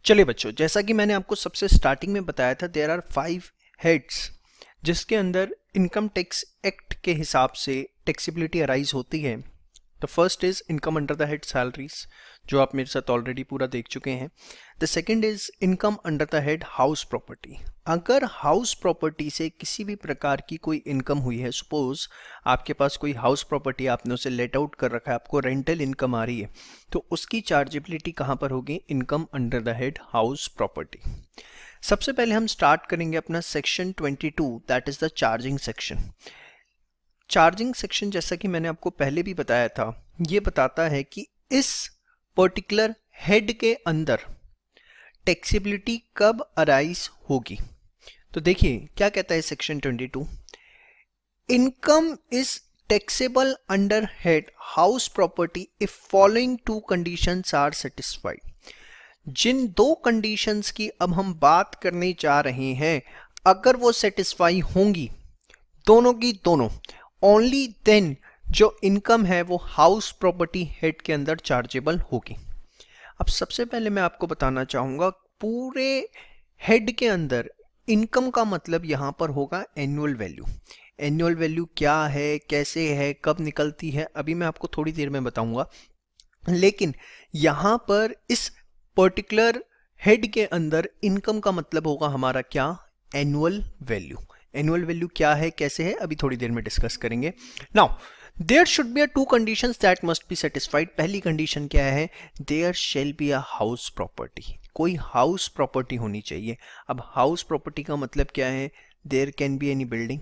चलिए बच्चों, जैसा कि मैंने आपको सबसे स्टार्टिंग में बताया था, देयर आर 5 हेड्स जिसके अंदर इनकम टैक्स एक्ट के हिसाब से टैक्सेबिलिटी अराइज होती है। The first is income under the head salaries, जो आप मेरे साथ ऑलरेडी पूरा देख चुके हैं। The second is income under the head house property. अगर हाउस प्रॉपर्टी से किसी भी प्रकार की कोई इनकम हुई है, सपोज आपके पास कोई हाउस प्रॉपर्टी, आपने उसे लेट आउट कर रखा है, आपको रेंटल इनकम आ रही है, तो उसकी चार्जेबिलिटी कहाँ पर होगी? Income under the head house property. सबसे पहले हम स्टार्ट करेंगे अपना section 22, that is the charging section. Charging section, जैसा कि मैंने आपको पहले भी बताया था, ये बताता है कि इस पर्टिकुलर हेड के अंदर टैक्सेबिलिटी कब अराइज होगी। तो देखिए क्या कहता है section 22, income is taxable under head house property if following two conditions are satisfied. जिन दो कंडीशंस की अब हम बात करने जा रहे हैं, अगर वो सेटिस्फाई होंगी, दोनों की दोनों, ओनली देन जो इनकम है वो हाउस प्रॉपर्टी हेड के अंदर चार्जेबल होगी। अब सबसे पहले मैं आपको बताना चाहूंगा, पूरे हेड के अंदर इनकम का मतलब यहां पर होगा एनुअल वैल्यू। एनुअल वैल्यू क्या है, कैसे है, कब निकलती है, अभी मैं आपको थोड़ी देर में बताऊंगा। लेकिन यहां पर इस पर्टिकुलर हेड के अंदर इनकम का मतलब होगा हमारा क्या? Annual value. एनुअल वैल्यू क्या है, कैसे है, अभी थोड़ी देर में डिस्कस करेंगे। Now there should be a two conditions that must be satisfied. पहली कंडीशन क्या है? There shall be a house property. कोई हाउस प्रॉपर्टी होनी चाहिए। अब हाउस प्रॉपर्टी का मतलब क्या है? There can be any building,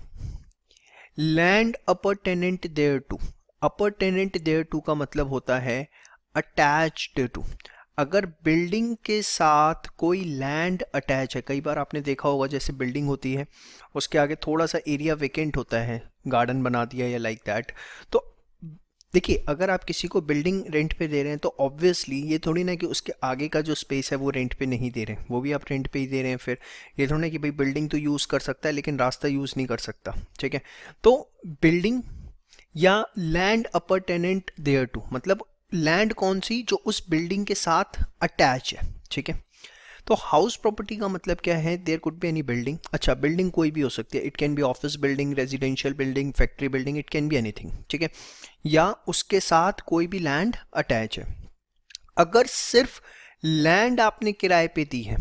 land appurtenant thereto. Appurtenant thereto का मतलब होता है अटैच्ड टू। अगर बिल्डिंग के साथ कोई लैंड अटैच है, कई बार आपने देखा होगा जैसे बिल्डिंग होती है उसके आगे थोड़ा सा एरिया वेकेंट होता है, गार्डन बना दिया या लाइक दैट। तो देखिए, अगर आप किसी को बिल्डिंग रेंट पे दे रहे हैं तो ऑब्वियसली ये थोड़ी ना कि उसके आगे का जो स्पेस है वो रेंट पे नहीं दे रहे हैं, वो भी आप रेंट पे ही दे रहे हैं। फिर ये थोड़ा ना कि भाई बिल्डिंग तो यूज़ कर सकता है लेकिन रास्ता यूज़ नहीं कर सकता, ठीक है। तो बिल्डिंग या land appurtenant thereto, मतलब लैंड कौन सी? जो उस बिल्डिंग के साथ अटैच है, ठीक है। तो हाउस प्रॉपर्टी का मतलब क्या है? There could be any building. अच्छा, बिल्डिंग कोई भी हो सकती है, it can be office building, residential building, factory building, it can be anything, ठीक है। या उसके साथ कोई भी लैंड अटैच है। अगर सिर्फ लैंड आपने किराए पे दी है,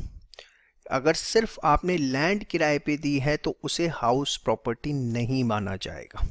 अगर सिर्फ आपने लैंड किराए पे दी है तो उसे हाउस प्रॉपर्टी नहीं माना जाएगा।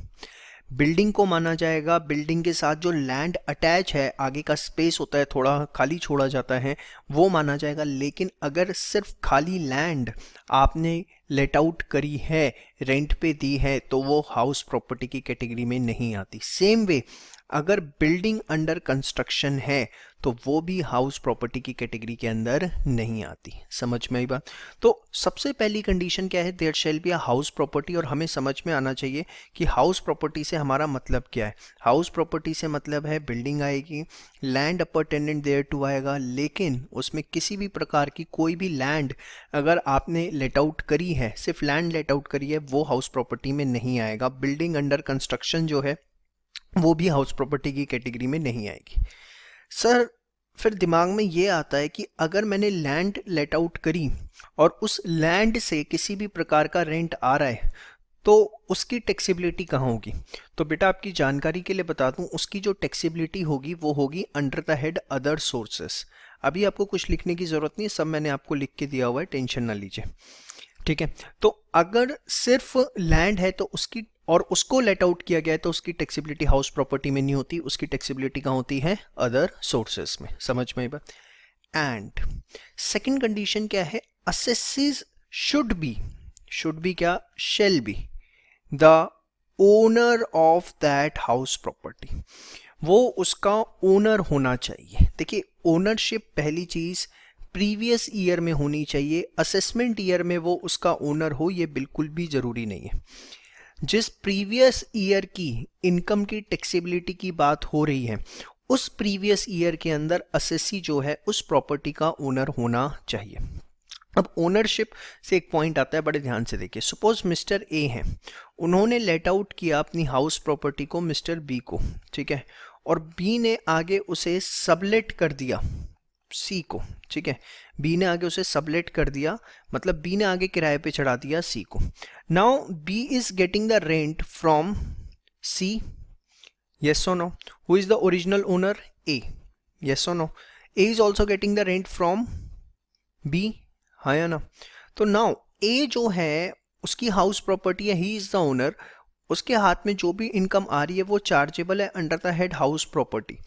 बिल्डिंग को माना जाएगा। बिल्डिंग के साथ जो लैंड अटैच है, आगे का स्पेस होता है, थोड़ा खाली छोड़ा जाता है, वो माना जाएगा। लेकिन अगर सिर्फ खाली लैंड आपने लेट आउट करी है, रेंट पे दी है, तो वो हाउस प्रॉपर्टी की कैटेगरी में नहीं आती। सेम वे अगर बिल्डिंग अंडर कंस्ट्रक्शन है तो वो भी हाउस प्रॉपर्टी की कैटेगरी के अंदर नहीं आती। समझ में आई बात? तो सबसे पहली कंडीशन क्या है? There shall be a house property. और हमें समझ में आना चाहिए कि हाउस प्रॉपर्टी से हमारा मतलब क्या है। हाउस प्रॉपर्टी से मतलब है बिल्डिंग आएगी, land appurtenant thereto आएगा, लेकिन उसमें किसी भी प्रकार की कोई भी लैंड अगर आपने लेट आउट करी है, सिर्फ लैंड लेट आउट करी है, वो हाउस प्रॉपर्टी में नहीं आएगा। बिल्डिंग अंडर कंस्ट्रक्शन जो है वो भी हाउस प्रॉपर्टी की कैटेगरी में नहीं आएगी। सर फिर दिमाग में ये आता है कि अगर मैंने लैंड लेट आउट करी और उस लैंड से किसी भी प्रकार का रेंट आ रहा है तो उसकी टैक्सेबिलिटी कहाँ होगी? तो बेटा आपकी जानकारी के लिए बता दूं, उसकी जो टैक्सेबिलिटी होगी वो होगी under the head other sources. अभी आपको कुछ लिखने की जरूरत नहीं है, सब मैंने आपको लिख के दिया हुआ है, टेंशन ना लीजिए, ठीक है। तो अगर सिर्फ लैंड है तो उसकी, और उसको लेट आउट किया गया है, तो उसकी टैक्सेबिलिटी हाउस प्रॉपर्टी में नहीं होती, उसकी टैक्सेबिलिटी कहाँ होती है? अदर सोर्सेस में। समझ में आई बात? एंड सेकंड कंडीशन क्या है? असेसीज शुड बी क्या? Shall be the owner of that house property. वो उसका ओनर होना चाहिए। देखिए, ओनरशिप पहली चीज प्रीवियस ईयर में होनी चाहिए। असेसमेंट ईयर में वो उसका ओनर हो ये बिल्कुल भी जरूरी नहीं है। जिस प्रीवियस ईयर की इनकम की टैक्सेबिलिटी की बात हो रही है, उस प्रीवियस ईयर के अंदर असेसी जो है उस प्रॉपर्टी का ओनर होना चाहिए। अब ओनरशिप से एक पॉइंट आता है, बड़े ध्यान से देखिए। सपोज मिस्टर ए हैं, उन्होंने लेट आउट किया अपनी हाउस प्रॉपर्टी को मिस्टर बी को, ठीक है, और बी ने आगे उसे सबलेट कर दिया, सी को, ठीक है। बी ने आगे उसे सबलेट कर दिया, मतलब बी ने आगे किराए पे चढ़ा दिया सी को। Now B is getting the rent from C, yes or no? Who is the original owner? A, yes or no? A is also getting the rent from B, हाँ या ना? तो नाउ A जो है उसकी house property है, he is the owner, उसके हाथ में जो भी इनकम आ रही है वो चार्जेबल है under the head house property.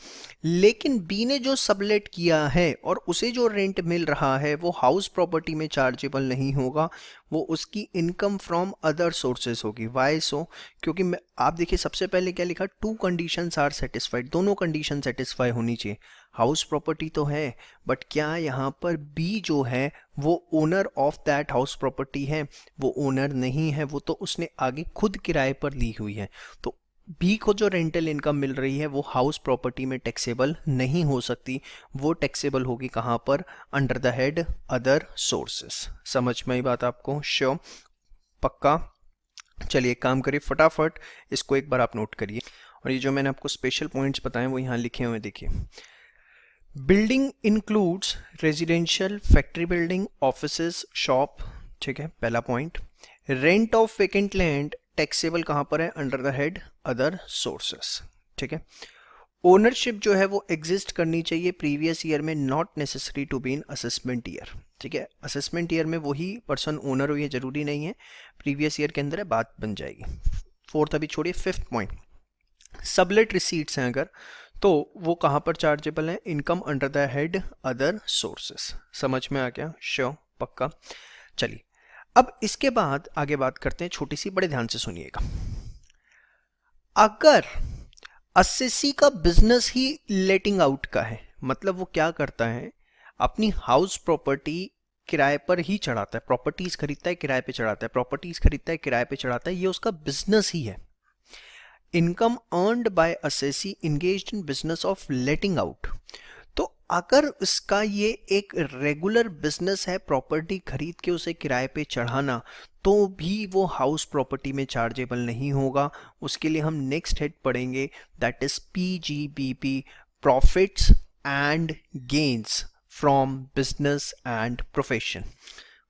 लेकिन बी ने जो सबलेट किया है और उसे जो रेंट मिल रहा है वो हाउस प्रॉपर्टी में चार्जेबल नहीं होगा, वो उसकी इनकम फ्रॉम अदर सोर्सेज होगी। वाई सो? क्योंकि आप देखिए सबसे पहले क्या लिखा, टू कंडीशंस आर सेटिस्फाइड, दोनों कंडीशन सेटिस्फाई होनी चाहिए। हाउस प्रॉपर्टी तो है, बट क्या यहाँ पर बी जो है वो owner of that house property है? वो ओनर नहीं है, वो तो उसने आगे खुद किराए पर ली हुई है। तो बी को जो रेंटल इनकम मिल रही है वो हाउस प्रॉपर्टी में टैक्सेबल नहीं हो सकती, वो टैक्सेबल होगी कहाँ पर? Under the head other sources. समझ में आई बात आपको? श्योर, पक्का? चलिए एक काम करिए, फटाफट इसको एक बार आप नोट करिए, और ये जो मैंने आपको स्पेशल पॉइंट्स बताए वो यहाँ लिखे हुए देखिए। Building includes residential, factory building, offices, shop, ठीक है, पहला point. Rent of vacant land taxable कहाँ पर है? Under the head other sources, ठीक है। ओनरशिप जो है वो एग्जिस्ट करनी चाहिए प्रीवियस ईयर में, not necessary to be in assessment year, ठीक है। असेसमेंट ईयर में वही पर्सन ओनर हो, ये जरूरी नहीं है, प्रीवियस ईयर के अंदर है, बात बन जाएगी। फोर्थ अभी छोड़िए, फिफ्थ पॉइंट, सबलेट रिसीट्स हैं अगर, तो वो कहाँ पर चार्जेबल है? Income under the head other sources. समझ में आ गया? श्योर, पक्का? चलिए अब इसके बाद आगे बात करते हैं, छोटी सी, बड़े ध्यान से सुनिएगा। अगर असेसी का बिजनेस ही लेटिंग आउट का है, मतलब वो क्या करता है, अपनी हाउस प्रॉपर्टी किराए पर ही चढ़ाता है, प्रॉपर्टीज खरीदता है किराए पे चढ़ाता है, प्रॉपर्टीज खरीदता है किराए पे चढ़ाता है, ये उसका बिजनेस ही है। Income earned by assessee engaged in business of letting out. तो अगर इसका ये एक रेगुलर बिजनेस है, प्रॉपर्टी खरीद के उसे किराए पे चढ़ाना, तो भी वो हाउस प्रॉपर्टी में चार्जेबल नहीं होगा। उसके लिए हम नेक्स्ट हेड पढ़ेंगे, that is PGBP, profits and gains from business and profession.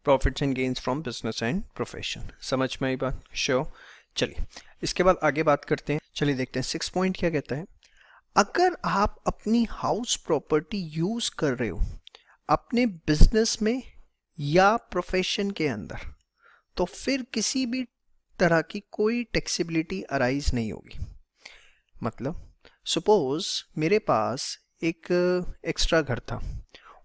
Profits and gains from business and profession. समझ में आई बात? श्योर। चलिए इसके बाद आगे बात करते हैं, चलिए देखते हैं 6 पॉइंट क्या कहता है। अगर आप अपनी हाउस प्रॉपर्टी यूज कर रहे हो अपने बिजनेस में या प्रोफेशन के अंदर, तो फिर किसी भी तरह की कोई टैक्सेबिलिटी अराइज नहीं होगी। मतलब सपोज मेरे पास एक एक्स्ट्रा घर था,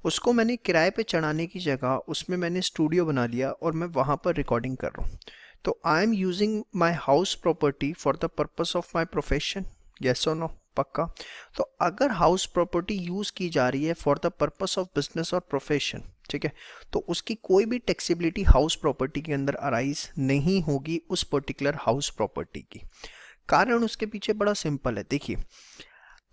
उसको मैंने किराए पे चढ़ाने की जगह उसमें मैंने स्टूडियो बना लिया और मैं वहाँ पर रिकॉर्डिंग कर रहा हूँ, तो I am using my house property for the purpose of my profession, yes और नो? पक्का? तो अगर हाउस प्रॉपर्टी यूज की जा रही है for the purpose of business और प्रोफेशन, ठीक है, तो उसकी कोई भी टैक्सेबिलिटी हाउस प्रॉपर्टी के अंदर अराइज नहीं होगी उस पर्टिकुलर हाउस प्रॉपर्टी की। कारण उसके पीछे बड़ा सिंपल है। देखिए,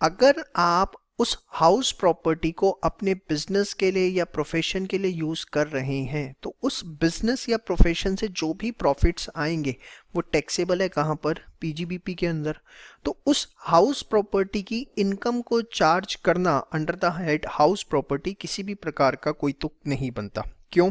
अगर आप उस हाउस प्रॉपर्टी को अपने बिजनेस के लिए या प्रोफेशन के लिए यूज कर रहे हैं, तो उस बिजनेस या प्रोफेशन से जो भी प्रॉफिट्स आएंगे वो टैक्सेबल है कहाँ पर? PGBP के अंदर। तो उस हाउस प्रॉपर्टी की इनकम को चार्ज करना under the head house property किसी भी प्रकार का कोई तुक नहीं बनता। क्यों?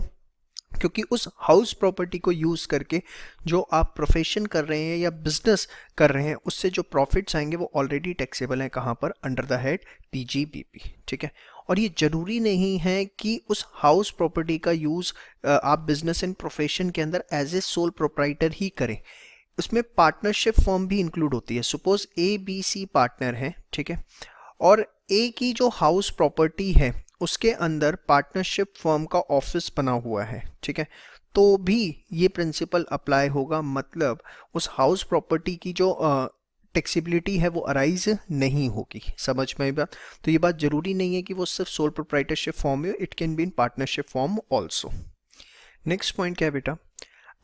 क्योंकि उस हाउस प्रॉपर्टी को यूज करके जो आप प्रोफेशन कर रहे हैं या बिजनेस कर रहे हैं, उससे जो प्रॉफिट्स आएंगे वो ऑलरेडी टैक्सेबल हैं कहाँ पर? अंडर द हेड PGBP, ठीक है। और ये जरूरी नहीं है कि उस हाउस प्रॉपर्टी का यूज आप बिजनेस एंड प्रोफेशन के अंदर एज ए सोल प्रोप्राइटर ही करें, उसमें पार्टनरशिप फॉर्म भी इंक्लूड होती है। सपोज ABC पार्टनर है, ठीक है, और A की जो हाउस प्रॉपर्टी है उसके अंदर पार्टनरशिप फर्म का ऑफिस बना हुआ है, ठीक है, तो भी ये प्रिंसिपल अप्लाई होगा। मतलब उस हाउस प्रॉपर्टी की जो टैक्सेबिलिटी है वो अराइज नहीं होगी। समझ में आई बात? तो ये बात जरूरी नहीं है कि वो सिर्फ सोल प्रोप्राइटरशिप फॉर्म में, it can be in partnership form also. Next point क्या है बेटा?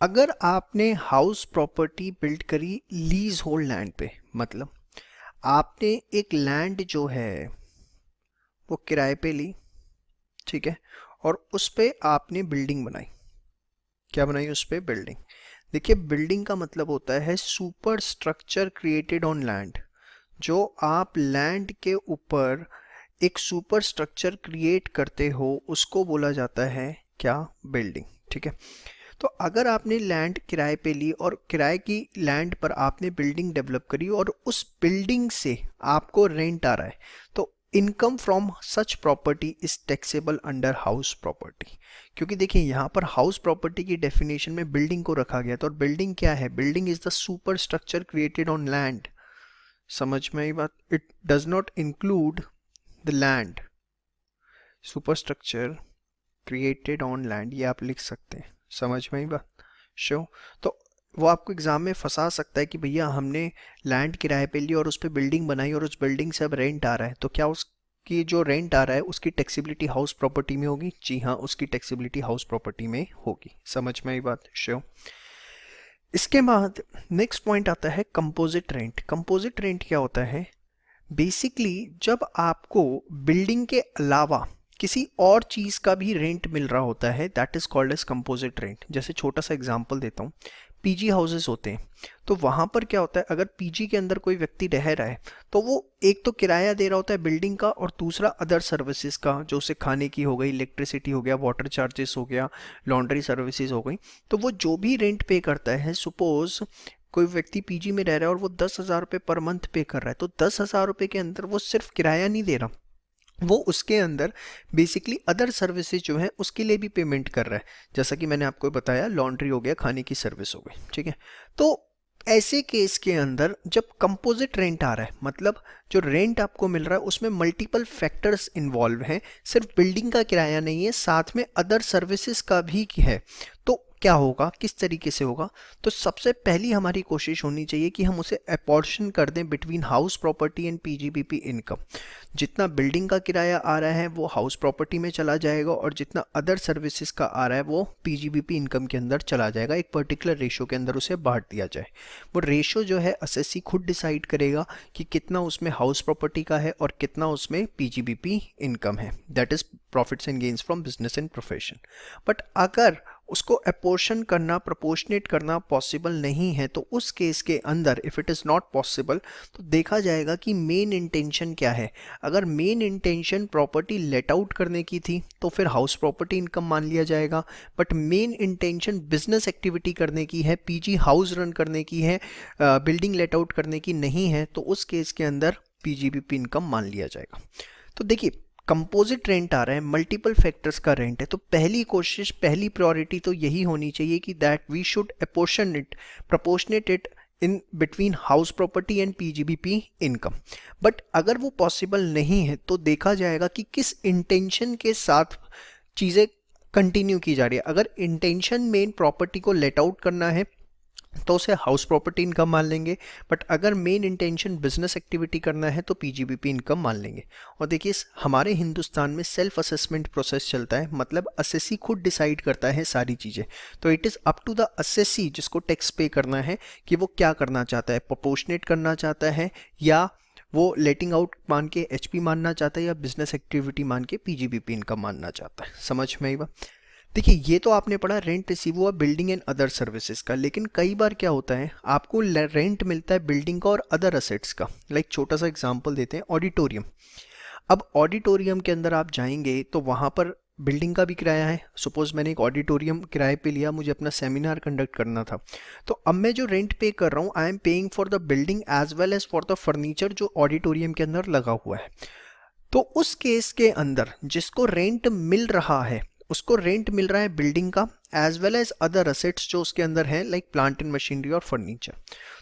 अगर आपने हाउस प्रॉपर्टी बिल्ड करी लीज होल्ड लैंड पे, मतलब आपने एक लैंड जो है वो किराए पे ली, ठीक है, और उस पे आपने बिल्डिंग बनाई। क्या बनाई उस पे? बिल्डिंग। देखिए, बिल्डिंग का मतलब होता है super structure created on land, जो आप लैंड के ऊपर एक सुपर स्ट्रक्चर क्रिएट करते हो उसको बोला जाता है क्या? बिल्डिंग। ठीक है, तो अगर आपने लैंड किराए पे ली और किराए की लैंड पर आपने बिल्डिंग डेवलप करी और उस बिल्डिंग से आपको रेंट आ रहा है, तो income from such property is taxable under house property. क्योंकि देखिए यहाँ पर हाउस प्रॉपर्टी की डेफिनेशन में बिल्डिंग को रखा गया था, और बिल्डिंग क्या है? Building is the super structure created on land. समझ में आई बात? It does not include the land. Super structure created on land, ये आप लिख सकते हैं। समझ में आई बात? श्योर। तो वो आपको एग्जाम में फंसा सकता है कि भैया हमने लैंड किराए पे ली और उस पर बिल्डिंग बनाई और उस बिल्डिंग से अब रेंट आ रहा है, तो क्या उसकी जो रेंट आ रहा है उसकी टैक्सेबिलिटी हाउस प्रॉपर्टी में होगी? जी हाँ, उसकी टैक्सेबिलिटी हाउस प्रॉपर्टी में होगी। समझ में आई बात? श्योर। इसके बाद नेक्स्ट पॉइंट आता है कंपोजिट रेंट। कंपोजिट रेंट क्या होता है? बेसिकली जब आपको बिल्डिंग के अलावा किसी और चीज़ का भी रेंट मिल रहा होता है, that is called as composite rent. जैसे छोटा सा एग्जांपल देता हूँ, पीजी हाउसेस होते हैं, तो वहाँ पर क्या होता है, अगर पीजी के अंदर कोई व्यक्ति रह रहा है तो वो एक तो किराया दे रहा होता है बिल्डिंग का, और दूसरा अदर सर्विसेज का, जो उसे खाने की हो गई, इलेक्ट्रिसिटी हो गया, वाटर चार्जेस हो गया, लॉन्ड्री सर्विसेज हो गई। तो वो जो भी रेंट पे करता है, सपोज कोई व्यक्ति पीजी में रह रहा है और वो 10,000 रुपये पर मंथ पे कर रहा है, तो 10,000 रुपये के अंदर वो सिर्फ किराया नहीं दे रहा, वो उसके अंदर बेसिकली अदर सर्विसेज जो है उसके लिए भी पेमेंट कर रहा है। जैसा कि मैंने आपको बताया, लॉन्ड्री हो गया, खाने की सर्विस हो गई। ठीक है, तो ऐसे केस के अंदर जब कंपोजिट रेंट आ रहा है, मतलब जो रेंट आपको मिल रहा है उसमें मल्टीपल फैक्टर्स इन्वॉल्व हैं, सिर्फ बिल्डिंग का किराया नहीं है, साथ में अदर सर्विसेज का भी है। तो क्या होगा, किस तरीके से होगा? तो सबसे पहली हमारी कोशिश होनी चाहिए कि हम उसे अपॉर्शन कर दें between house property and PGBP income. जितना बिल्डिंग का किराया आ रहा है वो हाउस प्रॉपर्टी में चला जाएगा, और जितना अदर सर्विसेज का आ रहा है वो पीजीबीपी इनकम के अंदर चला जाएगा। एक पर्टिकुलर रेशो के अंदर उसे बांट दिया जाए। वो रेशो जो है असेसी खुद डिसाइड करेगा कि कितना उसमें हाउस प्रॉपर्टी का है और कितना उसमें पीजीबीपी इनकम है, that is profits and gains from business and profession. But अगर उसको अपोर्शन करना, प्रोपोर्शनेट करना पॉसिबल नहीं है, तो उस केस के अंदर if it is not possible, तो देखा जाएगा कि मेन इंटेंशन क्या है। अगर main intention property let out करने की थी तो फिर हाउस प्रॉपर्टी इनकम मान लिया जाएगा, but main intention business activity करने की है, पीजी हाउस रन करने की है, बिल्डिंग लेट आउट करने की नहीं है, तो उस केस के अंदर पीजीबीपी इनकम मान लिया जाएगा। तो देखिए, कंपोजिट रेंट आ रहा है, मल्टीपल फैक्टर्स का रेंट है, तो पहली कोशिश, पहली प्रायोरिटी तो यही होनी चाहिए कि that we should apportion it, proportionate it in between house property and PGBP income. But अगर वो पॉसिबल नहीं है तो देखा जाएगा कि किस इंटेंशन के साथ चीज़ें कंटिन्यू की जा रही है। अगर इंटेंशन मेन प्रॉपर्टी को लेट आउट करना है तो उसे हाउस प्रॉपर्टी इनकम मान लेंगे, बट अगर मेन इंटेंशन बिजनेस एक्टिविटी करना है तो पीजीबीपी इनकम मान लेंगे। और देखिए, हमारे हिंदुस्तान में सेल्फ असेसमेंट प्रोसेस चलता है, मतलब असेसी खुद डिसाइड करता है सारी चीज़ें। तो it is up to the assessee जिसको टैक्स पे करना है कि वो क्या करना चाहता है, प्रोपोर्शनेट करना चाहता है, या वो लेटिंग आउट मान के एचपी मानना चाहता है, या बिजनेस एक्टिविटी मान के पीजीबीपी इनकम मानना चाहता है। समझ में आई बात? देखिए, ये तो आपने पढ़ा रेंट रिसीव हुआ बिल्डिंग एंड अदर सर्विसेज का, लेकिन कई बार क्या होता है, आपको रेंट मिलता है बिल्डिंग का और अदर असेट्स का। लाइक छोटा सा एग्जांपल देते हैं, ऑडिटोरियम। अब ऑडिटोरियम के अंदर आप जाएंगे तो वहाँ पर बिल्डिंग का भी किराया है। सपोज मैंने एक ऑडिटोरियम किराए पे लिया, मुझे अपना सेमिनार कंडक्ट करना था, तो अब मैं जो रेंट पे कर रहा हूँ, I am paying for the building as well as for the furniture जो ऑडिटोरियम के अंदर लगा हुआ है। तो उस केस के अंदर जिसको रेंट मिल रहा है उसको रेंट मिल रहा है बिल्डिंग का as well as other assets जो उसके अंदर है, लाइक प्लांट एंड मशीनरी और फर्नीचर।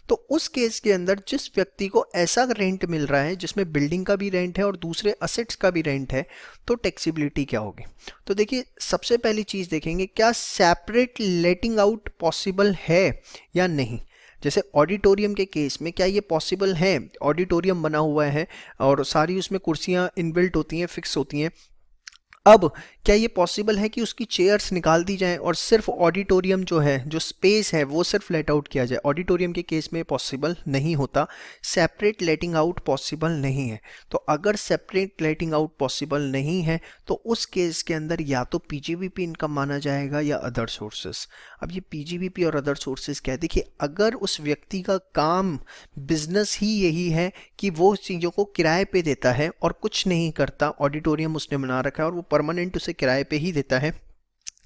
तो उस केस के अंदर जिस व्यक्ति को ऐसा रेंट मिल रहा है जिसमें बिल्डिंग का भी रेंट है और दूसरे असेट्स का भी रेंट है, तो टैक्सेबिलिटी क्या होगी? तो देखिए, सबसे पहली चीज देखेंगे, क्या सेपरेट लेटिंग आउट पॉसिबल है या नहीं। जैसे ऑडिटोरियम के केस में क्या ये पॉसिबल है? ऑडिटोरियम बना हुआ है और सारी उसमें कुर्सियां इनबिल्ट होती हैं, फिक्स होती हैं, अब क्या ये पॉसिबल है कि उसकी चेयर्स निकाल दी जाएं और सिर्फ ऑडिटोरियम जो है, जो स्पेस है, वो सिर्फ लेट आउट किया जाए? ऑडिटोरियम के केस में पॉसिबल नहीं होता, सेपरेट लेटिंग आउट पॉसिबल नहीं है। तो अगर सेपरेट लेटिंग आउट पॉसिबल नहीं है तो उस केस के अंदर या तो पीजीवीपी इनकम माना जाएगा या अदर सोर्सेस। अब ये पीजीवीपी और अदर सोर्सेस क्या है? देखिए, अगर उस व्यक्ति का काम, बिजनेस ही यही है कि वो चीज़ों को किराए पे देता है और कुछ नहीं करता, ऑडिटोरियम उसने बना रखा है और वो परमानेंट उसे किराए पे ही देता है,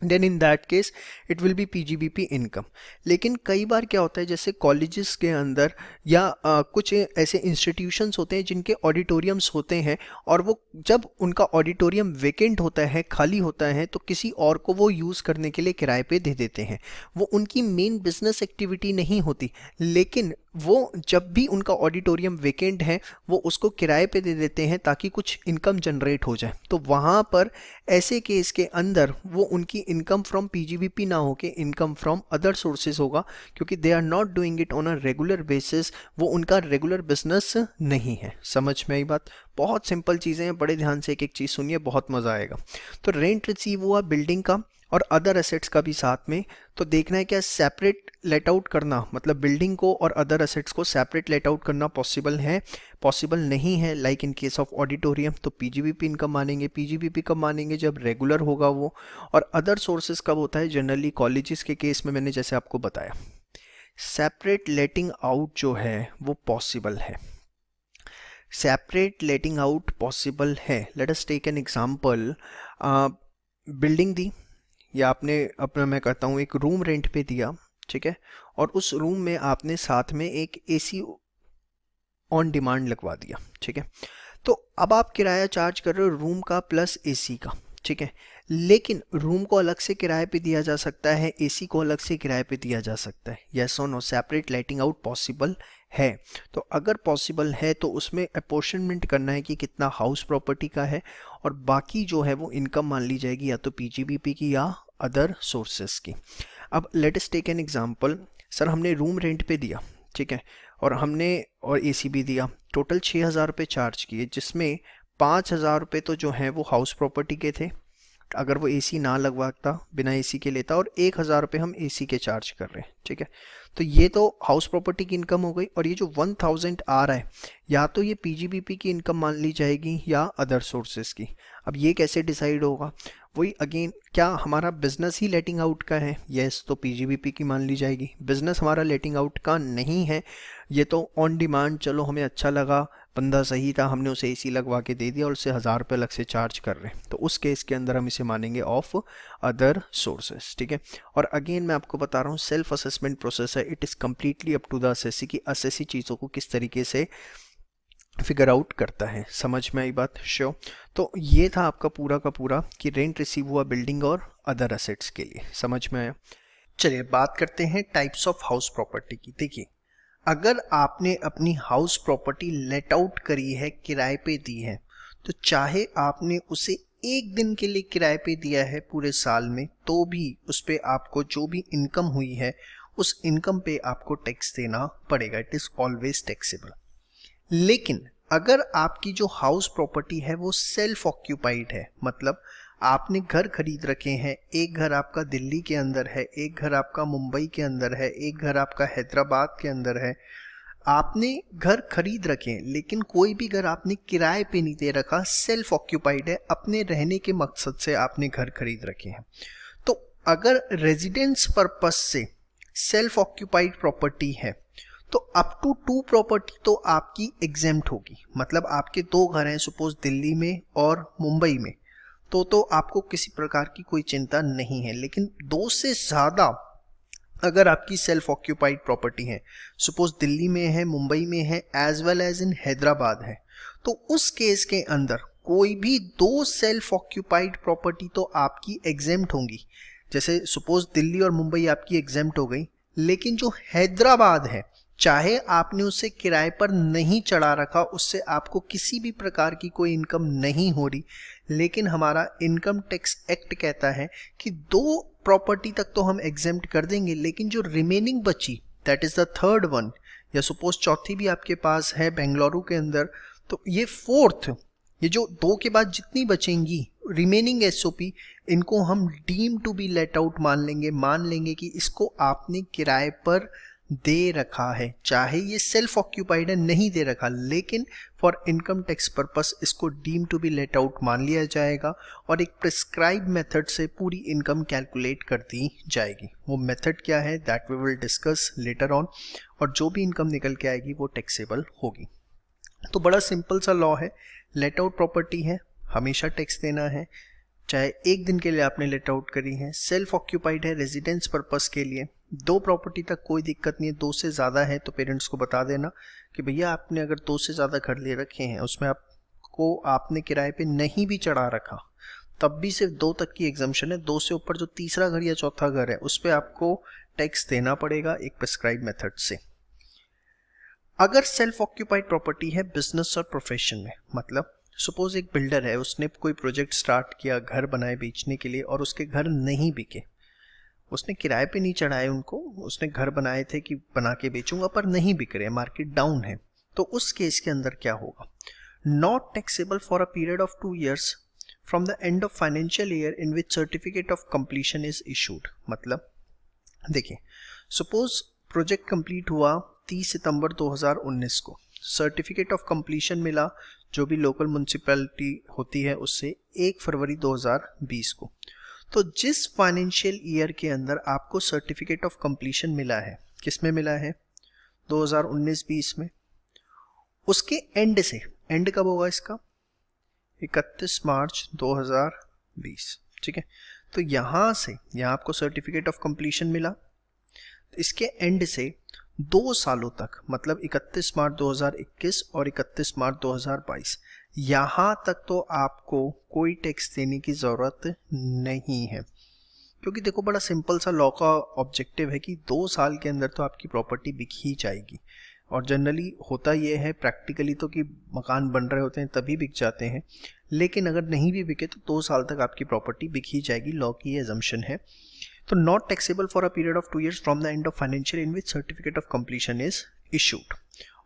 then in that case it will be PGBP income. लेकिन कई बार क्या होता है, जैसे कॉलेजेस के अंदर या कुछ ऐसे इंस्टीट्यूशंस होते हैं जिनके ऑडिटोरियम्स होते हैं और वो जब उनका ऑडिटोरियम वेकेंट होता है, खाली होता है, तो किसी और को वो यूज़ करने के लिए किराए पे दे देते हैं। वो उनकी मेन बिजनेस एक्टिविटी नहीं होती, लेकिन वो जब भी उनका ऑडिटोरियम वेकेंट है वो उसको किराए पे दे देते हैं ताकि कुछ इनकम जनरेट हो जाए। तो वहाँ पर ऐसे केस के अंदर वो उनकी इनकम फ्रॉम पीजीवीपी ना होके इनकम फ्रॉम अदर सोर्सेज होगा, क्योंकि they are not doing it on a regular basis, वो उनका रेगुलर बिजनेस नहीं है। समझ में आई बात? बहुत सिंपल चीज़ें हैं, बड़े ध्यान से एक एक चीज़ सुनिए, बहुत मज़ा आएगा। तो रेंट रिसीव हुआ बिल्डिंग का और अदर एसेट्स का भी साथ में, तो देखना है क्या सेपरेट लेट आउट करना, मतलब बिल्डिंग को और अदर एसेट्स को सेपरेट लेट आउट करना पॉसिबल है? पॉसिबल नहीं है। Like in case of auditorium तो पीजीवीपी इनकम मानेंगे। पीजीवीपी कब मानेंगे? जब रेगुलर होगा वो। और अदर सोर्सेज कब होता है? जनरली कॉलेजेस के केस में मैंने जैसे आपको बताया। सेपरेट लेटिंग आउट जो है वो पॉसिबल है, सेपरेट लेटिंग आउट पॉसिबल है। Let us take an example. Building दी या आपने अपना, मैं कहता हूँ, एक रूम रेंट पे दिया, ठीक है, और उस रूम में आपने साथ में एक एसी ऑन डिमांड लगवा दिया, ठीक है। तो अब आप किराया चार्ज कर रहे हो रूम का प्लस एसी का, ठीक है, लेकिन रूम को अलग से किराए पे दिया जा सकता है, एसी को अलग से किराए पे दिया जा सकता है। यस और no? Separate letting out possible है। तो अगर पॉसिबल है तो उसमें अपॉर्शनमेंट करना है कि कितना हाउस प्रॉपर्टी का है, और बाकी जो है वो इनकम मान ली जाएगी या तो पीजीबीपी की या अदर सोर्सेस की। अब let us take an example. Sir हमने रूम रेंट पे दिया, ठीक है, और एसी भी दिया, टोटल 6,000 रुपये चार्ज किए, जिसमें 5,000 रुपये तो जो हैं वो हाउस प्रॉपर्टी के थे, अगर वो एसी ना लगवाता, बिना एसी के लेता, और 1,000 रुपये हम एसी के चार्ज कर रहे हैं, ठीक है। तो ये तो हाउस प्रॉपर्टी की इनकम हो गई, और ये जो 1,000 आ रहा है या तो ये पीजीबीपी की इनकम मान ली जाएगी या अदर सोर्सेज की। अब ये कैसे डिसाइड होगा? वही अगेन, क्या हमारा बिजनेस ही लेटिंग आउट का है? यस, तो पीजीबीपी की मान ली जाएगी। बिजनेस हमारा लेटिंग आउट का नहीं है, ये तो ऑन डिमांड, चलो हमें अच्छा लगा, बंदा सही था, हमने उसे एसी लगवा के दे दिया और उससे 1,000 रुपये अलग से चार्ज कर रहे हैं, तो उस केस के अंदर हम इसे मानेंगे ऑफ अदर सोर्सेस, ठीक है। और अगेन मैं आपको बता रहा हूँ, सेल्फ असेसमेंट प्रोसेस है, it is completely up to the assessee की असेसी चीज़ों को किस तरीके से फिगर आउट करता है। समझ में आई बात? श्योर। तो ये था आपका पूरा का पूरा कि रेंट रिसीव हुआ बिल्डिंग और अदर असेट्स के लिए। समझ में आया? चलिए बात करते हैं टाइप्स ऑफ हाउस प्रॉपर्टी की। देखिए, अगर आपने अपनी हाउस प्रॉपर्टी लेट आउट करी है, किराए पे दी है, तो चाहे आपने उसे एक दिन के लिए किराए पे दिया है पूरे साल में, तो भी उस पे आपको जो भी इनकम हुई है उस इनकम पे आपको टैक्स देना पड़ेगा। It is always taxable. लेकिन अगर आपकी जो हाउस प्रॉपर्टी है वो सेल्फ ऑक्यूपाइड है, मतलब आपने घर खरीद रखे हैं, एक घर आपका दिल्ली के अंदर है, एक घर आपका मुंबई के अंदर है, एक घर आपका हैदराबाद के अंदर है, आपने घर खरीद रखे हैं, लेकिन कोई भी घर आपने किराए पे नहीं दे रखा, सेल्फ ऑक्यूपाइड है, अपने रहने के मकसद से आपने घर खरीद रखे हैं। तो अगर रेजिडेंस पर्पस से सेल्फ ऑक्यूपाइड प्रॉपर्टी है तो अप टू 2 प्रॉपर्टी तो आपकी एग्जेम्प्ट होगी। मतलब आपके 2 घर हैं सपोज दिल्ली में और मुंबई में, तो आपको किसी प्रकार की कोई चिंता नहीं है। लेकिन 2 से ज़्यादा अगर आपकी सेल्फ ऑक्यूपाइड प्रॉपर्टी है, सपोज दिल्ली में है, मुंबई में है, as well as in Hyderabad है, तो उस केस के अंदर कोई भी 2 सेल्फ ऑक्यूपाइड प्रॉपर्टी तो आपकी एग्जेम्प्ट होंगी। जैसे सपोज दिल्ली और मुंबई आपकी एग्जेम्प्ट हो गई, लेकिन जो हैदराबाद है, चाहे आपने उसे किराए पर नहीं चढ़ा रखा, उससे आपको किसी भी प्रकार की कोई इनकम नहीं हो रही, लेकिन हमारा इनकम टैक्स एक्ट कहता है कि 2 प्रॉपर्टी तक तो हम एग्जेम्प्ट कर देंगे, लेकिन जो रिमेनिंग बची, that is the third one, या सपोज चौथी भी आपके पास है बेंगलुरु के अंदर, तो ये फोर्थ, ये जो 2 के बाद जितनी बचेंगी रिमेनिंग एसओपी इनको हम deem to be let out मान लेंगे कि इसको आपने किराए पर दे रखा है, चाहे ये सेल्फ ऑक्यूपाइड है, नहीं दे रखा, लेकिन फॉर इनकम टैक्स पर्पस इसको deem to be let out मान लिया जाएगा और एक प्रिस्क्राइब मेथड से पूरी इनकम कैलकुलेट कर दी जाएगी। वो मेथड क्या है that we will discuss later on, और जो भी इनकम निकल के आएगी वो टैक्सेबल होगी। तो बड़ा सिंपल सा लॉ है, लेट आउट प्रॉपर्टी है, हमेशा टैक्स देना है, चाहे एक दिन के लिए आपने लेट आउट करी है, सेल्फ ऑक्यूपाइड है, रेजिडेंस पर्पस के लिए, 2 प्रॉपर्टी तक कोई दिक्कत नहीं है, 2 से ज़्यादा है तो पेरेंट्स को बता देना कि भैया आपने अगर 2 से ज़्यादा घर ले रखे हैं, उसमें आपने किराए पे नहीं भी चढ़ा रखा, तब भी सिर्फ 2 तक की एग्जम्पशन है। 2 से ऊपर जो तीसरा घर या चौथा घर है उस पर आपको टैक्स देना पड़ेगा एक प्रिस्क्राइब मेथड से। अगर सेल्फ ऑक्यूपाइड प्रॉपर्टी है बिजनेस और प्रोफेशन में, मतलब सपोज एक बिल्डर है, उसने कोई प्रोजेक्ट स्टार्ट किया घर बनाए बेचने के लिए और उसके घर नहीं बिके, उसने किराए पे नहीं चढ़ाए उनको, उसने घर बनाए थे कि बना के बेचूंगा पर नहीं बिक रहे, मार्केट डाउन है, तो उस केस के अंदर क्या होगा, not taxable for a period of 2 years from the end of financial year in which certificate of completion is issued. मतलब देखिए, सपोज प्रोजेक्ट कंप्लीट हुआ 30 सितंबर 2019 को, सर्टिफिकेट ऑफ कंप्लीशन मिला जो भी लोकल म्यूनसिपैलिटी होती है उससे 1 फरवरी 2020 को। तो जिस फाइनेंशियल ईयर के अंदर आपको सर्टिफिकेट ऑफ कंप्लीशन मिला है, किस में मिला है, 2019-20 में, उसके एंड से, एंड कब होगा इसका, 31 मार्च 2020, ठीक है। तो यहाँ से, यहाँ आपको सर्टिफिकेट ऑफ कंप्लीशन मिला, तो इसके एंड से 2 सालों तक, मतलब 31 मार्च 2021 और 31 मार्च 2022, यहाँ तक तो आपको कोई टैक्स देने की ज़रूरत नहीं है, क्योंकि देखो बड़ा सिंपल सा लॉ का ऑब्जेक्टिव है कि 2 साल के अंदर तो आपकी प्रॉपर्टी बिक ही जाएगी। और जनरली होता ये है प्रैक्टिकली तो कि मकान बन रहे होते हैं तभी बिक जाते हैं, लेकिन अगर नहीं भी बिके तो 2 साल तक आपकी प्रॉपर्टी बिक ही जाएगी, लॉ की ये अजम्पशन है। तो not taxable for a period of 2 years from the end of financial in which certificate of completion is issued.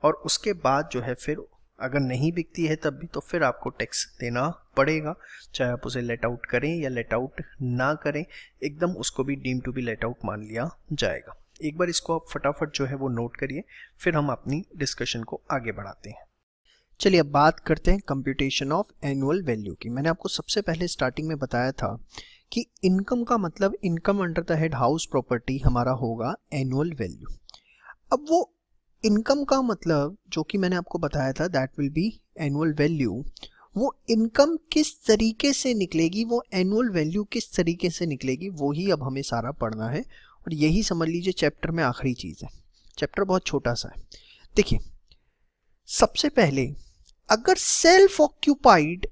और उसके बाद जो है फिर अगर नहीं बिकती है तब भी तो फिर आपको टैक्स देना पड़ेगा, चाहे आप उसे लेट आउट करें या लेट आउट ना करें, एकदम उसको भी deem to be let out मान लिया जाएगा। एक बार इसको आप फटाफट जो है वो नोट करिए, फिर हम अपनी डिस्कशन को आगे बढ़ाते हैं। चलिए अब बात करते हैं कंप्यूटेशन ऑफ एनुअल वैल्यू की। मैंने आपको सबसे पहले स्टार्टिंग में बताया था कि इनकम का मतलब, income under the head house property हमारा होगा एनुअल वैल्यू। अब वो इनकम का मतलब जो कि मैंने आपको बताया था that will B annual value, वो इनकम किस तरीके से निकलेगी, वो एनुअल वैल्यू किस तरीके से निकलेगी, वो ही अब हमें सारा पढ़ना है। और यही समझ लीजिए चैप्टर में आखिरी चीज़ है। चैप्टर बहुत छोटा सा है। देखिए, सबसे पहले अगर सेल्फ ऑक्यूपाइड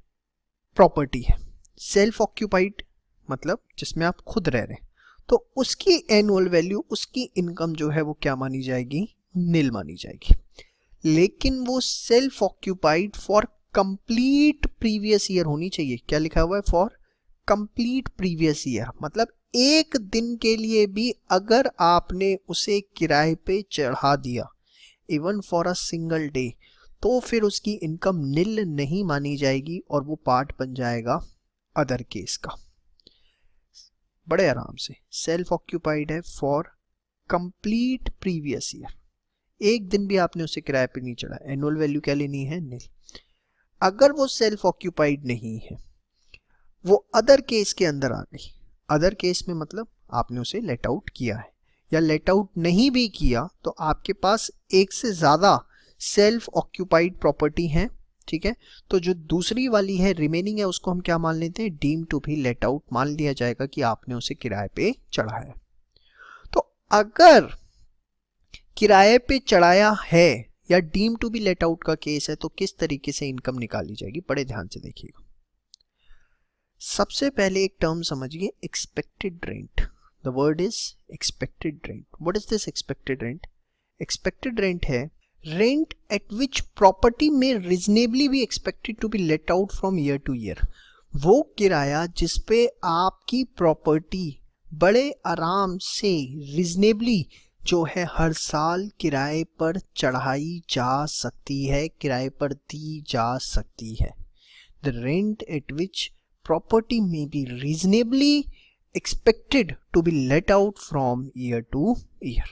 प्रॉपर्टी है, सेल्फ ऑक्यूपाइड मतलब जिसमें आप खुद रह रहे हैं, तो उसकी एनुअल वैल्यू, उसकी इनकम जो है वो क्या मानी जाएगी, नील मानी जाएगी। लेकिन वो self occupied for complete previous year होनी चाहिए। क्या लिखा हुआ है, फॉर कंप्लीट प्रीवियस ईयर, मतलब एक दिन के लिए भी अगर आपने उसे किराए पे चढ़ा दिया, even for a single day, तो फिर उसकी इनकम नील नहीं मानी जाएगी और वो पार्ट बन जाएगा अदर केस का। बड़े आराम से, सेल्फ ऑक्यूपाइड है फॉर कंप्लीट प्रीवियस ईयर, एक दिन भी आपने उसे किराए पे नहीं चढ़ा, एनुअल वैल्यू क्या लेनी है, नील। अगर वो सेल्फ ऑक्यूपाइड नहीं है, वो अदर केस के अंदर आ गई, अदर केस में मतलब आपने उसे लेट आउट किया है, या लेट आउट नहीं भी किया तो आपके पास एक से ज़्यादा सेल्फ ऑक्यूपाइड प्रॉपर्टी है, ठीक है। तो जो दूसरी वाली है, रिमेनिंग है, उसको हम क्या मान लेते हैं, डीम टू भी लेट आउट मान लिया जाएगा कि आपने उसे किराए पे चढ़ाया। तो अगर किराए पे चढ़ाया है या deem to be let out का केस है, तो किस तरीके से इनकम निकाली जाएगी, बड़े ध्यान से देखिएगा। सबसे पहले एक टर्म समझिए, expected rent. The word is expected rent. What is this expected rent? Expected rent है rent at which property may reasonably be expected to be let out from year to year. वो किराया जिस पे आपकी property बड़े आराम से reasonably जो है हर साल किराए पर चढ़ाई जा सकती है, किराए पर दी जा सकती है। The rent at which property may be reasonably expected to be let out from year to year.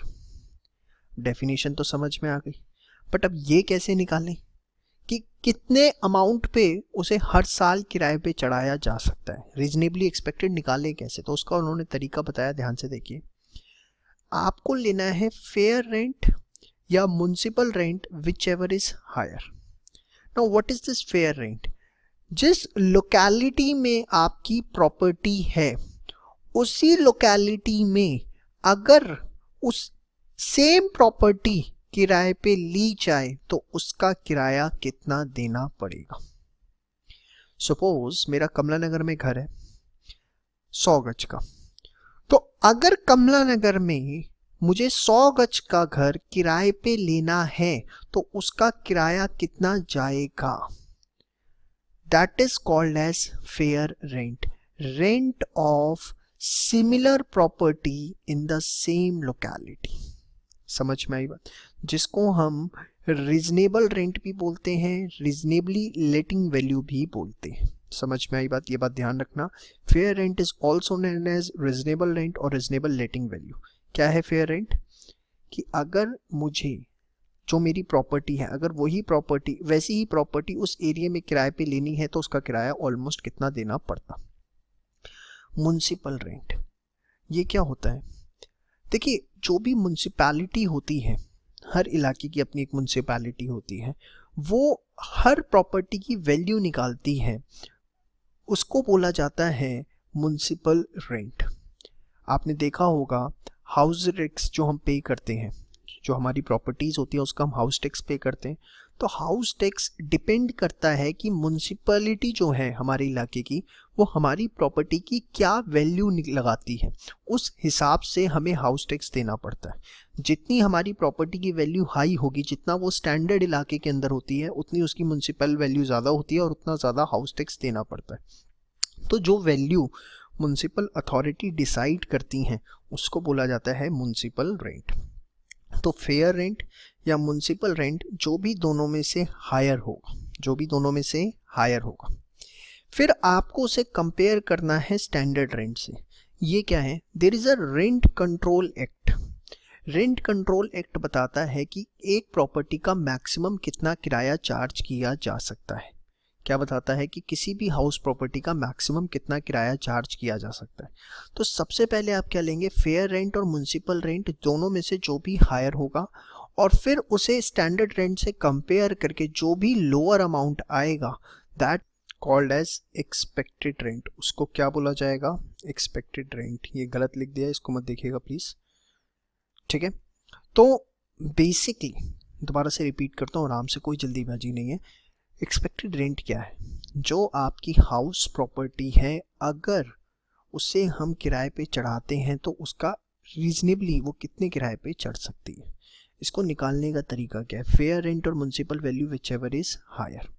Definition तो समझ में आ गई, बट अब ये कैसे निकालें कि कितने अमाउंट पे उसे हर साल किराए पे चढ़ाया जा सकता है. रीजनेबली एक्सपेक्टेड निकाले कैसे, तो उसका उन्होंने तरीका बताया. ध्यान से देखिए, आपको लेना है फेयर रेंट या municipal rent, whichever is higher. Now what is this fair rent? जिस लोकेलिटी में आपकी प्रॉपर्टी है उसी लोकेलिटी में अगर उस सेम प्रॉपर्टी किराए पे ली जाए तो उसका किराया कितना देना पड़ेगा. सपोज मेरा कमला नगर में घर है 100 गज का, तो अगर कमला नगर में मुझे 100 गज का घर किराए पे लेना है तो उसका किराया कितना जाएगा? That is called as fair rent. Rent of similar property in the same locality. समझ में आई बात? जिसको हम रीजनेबल रेंट भी बोलते हैं, रीजनेबली लेटिंग वैल्यू भी बोलते हैं. समझ में आई बात? ये बात ध्यान रखना. Fair rent is also known as reasonable rent और रीजनेबल लेटिंग वैल्यू. क्या है फेयर रेंट? कि अगर मुझे जो मेरी प्रॉपर्टी है, अगर वही प्रॉपर्टी वैसी ही प्रॉपर्टी उस एरिया में किराए पे लेनी है तो उसका किराया ऑलमोस्ट कितना देना पड़ता. म्युनिसिपल रेंट ये क्या होता है? देखिए, जो भी म्युनिसिपैलिटी होती है, हर इलाके की अपनी एक म्युनिसिपैलिटी होती है, वो हर प्रॉपर्टी की वैल्यू निकालती है, उसको बोला जाता है म्युनिसिपल रेंट. आपने देखा होगा हाउस टैक्स जो हम पे करते हैं, जो हमारी प्रॉपर्टीज होती है उसका हम हाउस टैक्स पे करते हैं. तो हाउस टैक्स डिपेंड करता है कि म्युनिसिपैलिटी जो है हमारे इलाके की वो हमारी प्रॉपर्टी की क्या वैल्यू लगाती है, उस हिसाब से हमें हाउस टैक्स देना पड़ता है. जितनी हमारी प्रॉपर्टी की वैल्यू हाई होगी, जितना वो स्टैंडर्ड इलाके के अंदर होती है, उतनी उसकी म्युनिसिपल वैल्यू ज़्यादा होती है और उतना ज़्यादा हाउस टैक्स देना पड़ता है. तो जो वैल्यू म्युनिसिपल अथॉरिटी डिसाइड करती हैं उसको बोला जाता है म्युनिसिपल रेंट. तो फेयर रेंट या म्युनिसिपल रेंट जो भी दोनों में से हायर होगा, जो भी दोनों में से हायर होगा, फिर आपको उसे कंपेयर करना है स्टैंडर्ड रेंट से. ये क्या है? There is a rent control act. Rent control act बताता है कि एक प्रॉपर्टी का मैक्सिमम कितना किराया चार्ज किया जा सकता है. क्या बताता है? कि किसी भी हाउस प्रॉपर्टी का मैक्सिमम कितना किराया चार्ज किया जा सकता है. तो सबसे पहले आप क्या लेंगे? फेयर रेंट और म्युनिसिपल रेंट दोनों में से जो भी हायर होगा, और फिर उसे स्टैंडर्ड रेंट से कंपेयर करके जो भी लोअर अमाउंट आएगा, that called as expected rent. उसको क्या बोला जाएगा? Expected rent. ये गलत लिख दिया, इसको मत देखिएगा प्लीज. ठीक है, तो बेसिकली दोबारा से रिपीट करता हूँ, आराम से, कोई जल्दीबाजी नहीं है. एक्सपेक्टेड रेंट क्या है? जो आपकी हाउस प्रॉपर्टी है, अगर उसे हम किराए पे चढ़ाते हैं तो उसका रीजनेबली वो कितने किराए पे चढ़ सकती है. इसको निकालने का तरीका क्या है? फेयर रेंट और municipal value whichever is higher.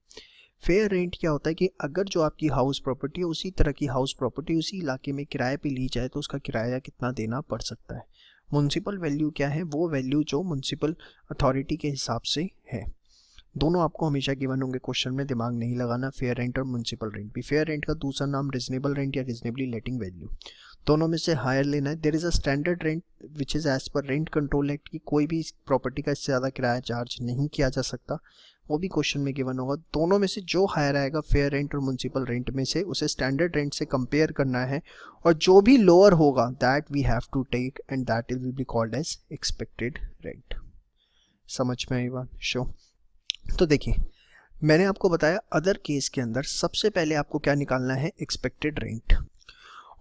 Fair rent क्या होता है? कि अगर जो आपकी हाउस प्रॉपर्टी है उसी तरह की हाउस प्रॉपर्टी उसी इलाके में किराए पे ली जाए तो उसका किराया कितना देना पड़ सकता है. म्युनिसिपल वैल्यू क्या है? वो वैल्यू जो म्युनिसिपल अथॉरिटी के हिसाब से है. दोनों आपको हमेशा गिवन होंगे क्वेश्चन में, दिमाग नहीं लगाना. फेयर रेंट और म्युनिसिपल रेंट भी. फेयर रेंट का दूसरा नाम रीजनेबल रेंट या रीजनेबली लेटिंग वैल्यू. दोनों में से हायर लेना है. There is a standard rent which is as per rent control act की कोई भी प्रॉपर्टी का इससे ज़्यादा किराया चार्ज नहीं किया जा सकता, वो भी क्वेश्चन में गिवन होगा. दोनों में से जो हायर आएगा फेयर रेंट और म्युनिसिपल रेंट में से, उसे स्टैंडर्ड रेंट से कंपेयर करना है, और जो भी लोअर होगा that we have to take and that will be called as expected rent. समझ में आई बात? शो. तो देखिए, मैंने आपको बताया अदर केस के अंदर सबसे पहले आपको क्या निकालना है? एक्सपेक्टेड रेंट,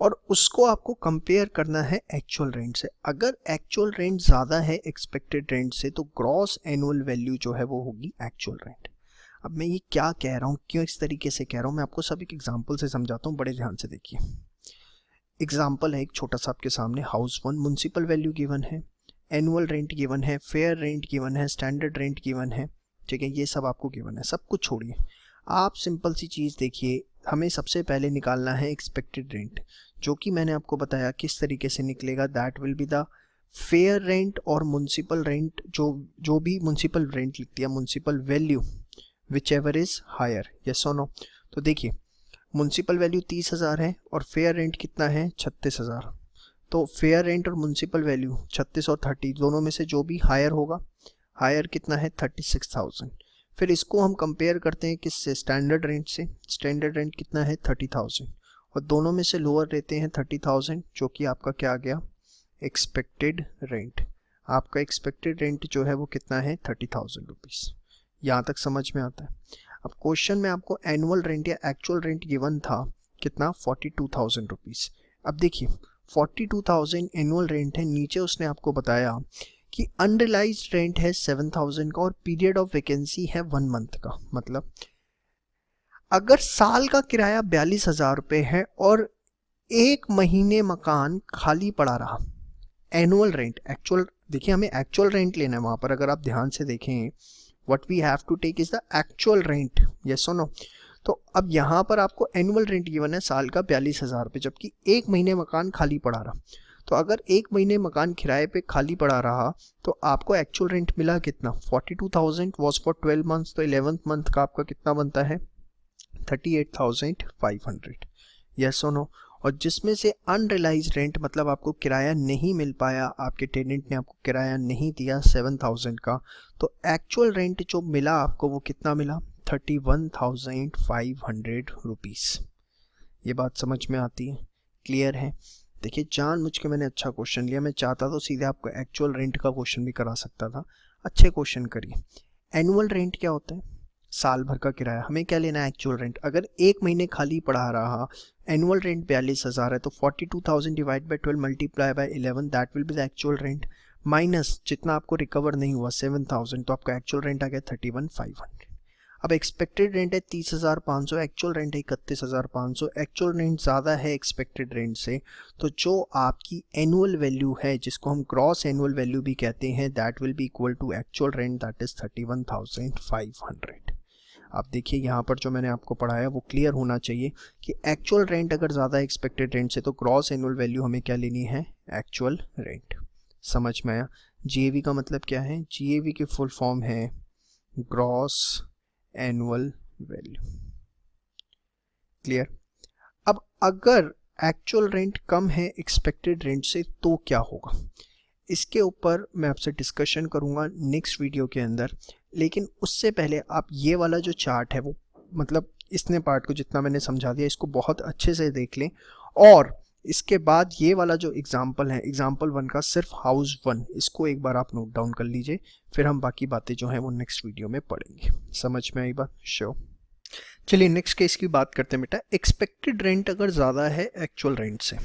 और उसको आपको कंपेयर करना है एक्चुअल रेंट से. अगर एक्चुअल रेंट ज़्यादा है एक्सपेक्टेड रेंट से तो ग्रॉस एनुअल वैल्यू जो है वो होगी एक्चुअल रेंट. अब मैं ये क्या कह रहा हूँ, क्यों इस तरीके से कह रहा हूँ, मैं आपको सब एक एग्जाम्पल से समझाता हूँ. बड़े ध्यान से देखिए. एग्जाम्पल है एक छोटा सा आपके सामने. House one, municipal value given है, एनुअल रेंट गिवन है, फेयर रेंट गिवन है, स्टैंडर्ड रेंट गिवन है. ठीक है, ये सब आपको गिवन है. सब कुछ छोड़िए, आप सिंपल सी चीज़ देखिए. हमें सबसे पहले निकालना है एक्सपेक्टेड रेंट, जो कि मैंने आपको बताया किस तरीके से निकलेगा. That will be the fair rent और म्युनिसिपल रेंट, जो भी म्युनिसिपल रेंट लिखती है, municipal value whichever is higher. Yes और नो? तो देखिए, म्युनिसिपल वैल्यू 30,000 है और फेयर रेंट कितना है 36,000। तो फेयर रेंट और म्युनिसिपल वैल्यू 36 और 30 दोनों में से जो भी हायर होगा, हायर कितना है 36,000। फिर इसको हम कंपेयर करते हैं किससे, स्टैंडर्ड रेंट से। स्टैंडर्ड रेंट कितना है 30,000 और दोनों में से लोअर लेते हैं 30,000 जो कि आपका क्या आ गया, एक्सपेक्टेड रेंट। आपका एक्सपेक्टेड रेंट जो है वो कितना है 30,000 रुपीज़। यहाँ तक समझ में आता है। अब क्वेश्चन में आपको एनुअल रेंट या एक्चुअल रेंट गिवन था कितना, 42,000 रुपीज़। अब देखिए 42,000 एनुअल रेंट है, नीचे उसने आपको बताया कि अनरियलाइज्ड रेंट है 7,000 का और पीरियड ऑफ वैकेंसी है 1 मंथ का। मतलब अगर साल का किराया 42,000 रुपये है और 1 महीने मकान खाली पड़ा रहा, एनुअल रेंट, एक्चुअल, देखिए हमें एक्चुअल रेंट लेना है वहाँ पर। अगर आप ध्यान से देखें, what we have to take is the actual rent, yes और नो। तो अब यहाँ पर आपको एनुअल रेंट गिवन है साल का 42,000 रुपये, जबकि 1 महीने मकान खाली पड़ा रहा। तो अगर 1 महीने मकान किराए पे खाली पड़ा रहा तो आपको एक्चुअल रेंट मिला कितना, 42,000 वॉज फॉर 12 मंथ्स। तो 11th मंथ का आपका कितना बनता है 38,500, यस और नो। और जिसमें से अनरियलाइज रेंट मतलब आपको किराया नहीं मिल पाया, आपके टेनेंट ने आपको किराया नहीं दिया 7,000 का, तो एक्चुअल रेंट जो मिला आपको वो कितना मिला 31,500 रुपीज़। ये बात समझ में आती है, क्लियर है। देखिए जानबूझ के मैंने अच्छा क्वेश्चन लिया, मैं चाहता तो सीधे आपको एक्चुअल रेंट का क्वेश्चन भी करा सकता था। अच्छे क्वेश्चन करिए। एनुअल रेंट क्या होता है, साल भर का किराया। हमें क्या लेना है एक्चुअल रेंट। अगर 1 महीने खाली पड़ा रहा, एनुअल रेंट 42,000 है, तो 42,000 divide by 12 multiply by 11 that will be the actual rent, minus जितना आपको रिकवर नहीं हुआ 7,000, तो आपका एक्चुअल रेंट आ गया 31,500। अब एक्सपेक्टेड रेंट है 30,500, एक्चुअल रेंट है 31,500। एक्चुअल रेंट ज़्यादा है एक्सपेक्टेड रेंट से, तो जो आपकी एनुअल वैल्यू है जिसको हम ग्रॉस एनुअल वैल्यू भी कहते हैं, that will be equal to actual rent, that is 31,500। आप देखिए यहाँ पर जो मैंने आपको पढ़ाया वो क्लियर होना चाहिए कि एक्चुअल रेंट अगर ज़्यादा एक्सपेक्टेड रेंट से तो ग्रॉस एनुअल वैल्यू हमें क्या लेनी है, एक्चुअल रेंट। समझ में आया। जीएवी का मतलब क्या है, जीएवी की फुल फॉर्म है ग्रॉस एनुअल वैल्यू, क्लियर। अब अगर एक्चुअल रेंट कम है एक्सपेक्टेड रेंट से तो क्या होगा, इसके ऊपर मैं आपसे डिस्कशन करूंगा नेक्स्ट वीडियो के अंदर। लेकिन उससे पहले आप ये वाला जो चार्ट है वो, मतलब इसने पार्ट को जितना मैंने समझा दिया इसको बहुत अच्छे से देख लें, और इसके बाद ये वाला जो एग्जाम्पल है, एग्जाम्पल 1 का सिर्फ हाउस 1, इसको एक बार आप नोट डाउन कर लीजिए, फिर हम बाकी बातें जो हैं वो नेक्स्ट वीडियो में पढ़ेंगे। समझ में आई बात, श्योर। चलिए नेक्स्ट केस की बात करते हैं बेटा। एक्सपेक्टेड रेंट अगर ज़्यादा है एक्चुअल रेंट से,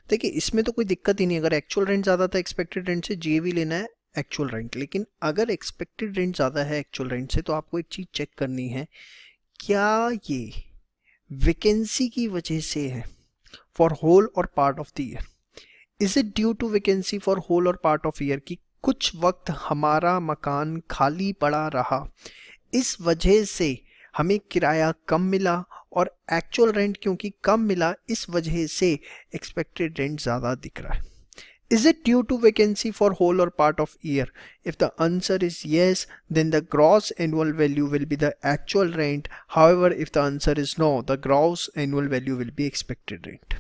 देखिए इसमें तो कोई दिक्कत ही नहीं। अगर एक्चुअल रेंट ज़्यादा था एक्सपेक्टेड रेंट से, जीएवी लेना है एक्चुअल रेंट। लेकिन अगर एक्सपेक्टेड रेंट ज़्यादा है एक्चुअल रेंट से, तो आपको एक चीज़ चेक करनी है, क्या ये वैकेंसी की वजह से है for whole or part of the year. Is it due to vacancy for whole or part of year, कि कुछ वक्त हमारा मकान खाली पड़ा रहा, इस वजह से हमें किराया कम मिला, और एक्चुअल रेंट क्योंकि कम मिला इस वजह से एक्सपेक्टेड रेंट ज़्यादा दिख रहा है। Is it due to vacancy for whole or part of year? If the answer is yes, then the gross annual value will be the actual rent. However, if the answer is no, the gross annual value will be expected rent.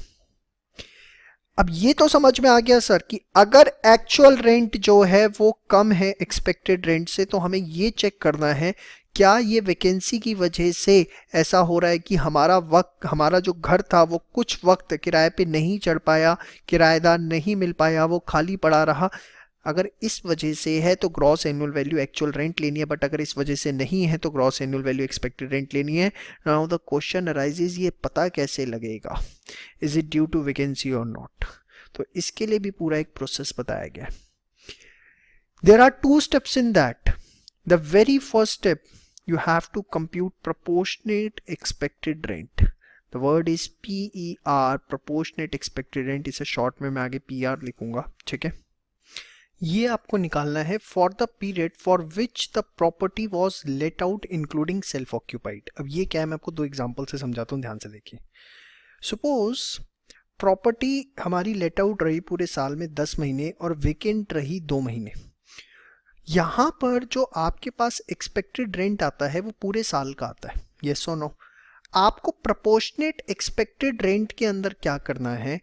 अब ये तो समझ में आ गया sir कि अगर actual rent जो है वो कम है एक्सपेक्टेड रेंट से, तो हमें ये चेक करना है क्या ये वैकेंसी की वजह से ऐसा हो रहा है कि हमारा जो घर था वो कुछ वक्त किराए पे नहीं चढ़ पाया, किराएदार नहीं मिल पाया, वो खाली पड़ा रहा। अगर इस वजह से है तो gross annual value actual rent लेनी है, बट अगर इस वजह से नहीं है तो gross annual value expected rent लेनी है। नाउ द क्वेश्चन अराइजेज, ये पता कैसे लगेगा, is it due to vacancy or not. तो इसके लिए भी पूरा एक प्रोसेस बताया गया। There are 2 steps in that. The very first step, you have to compute proportionate expected rent. The word is PER, proportionate expected rent। इसे short में मैं आगे PR लिखूंगा, ठीक है। ये आपको निकालना है for the period for which the property was let out including self occupied। अब ये क्या है, मैं आपको 2 एग्जांपल से समझाता हूँ, ध्यान से देखिए। सपोज प्रॉपर्टी हमारी लेट आउट रही पूरे साल में 10 महीने और वेकेंट रही 2 महीने। यहाँ पर जो आपके पास एक्सपेक्टेड रेंट आता है वो पूरे साल का आता है, यस और नो। आपको प्रोपोर्शनेट एक्सपेक्टेड रेंट के अंदर क्या करना है,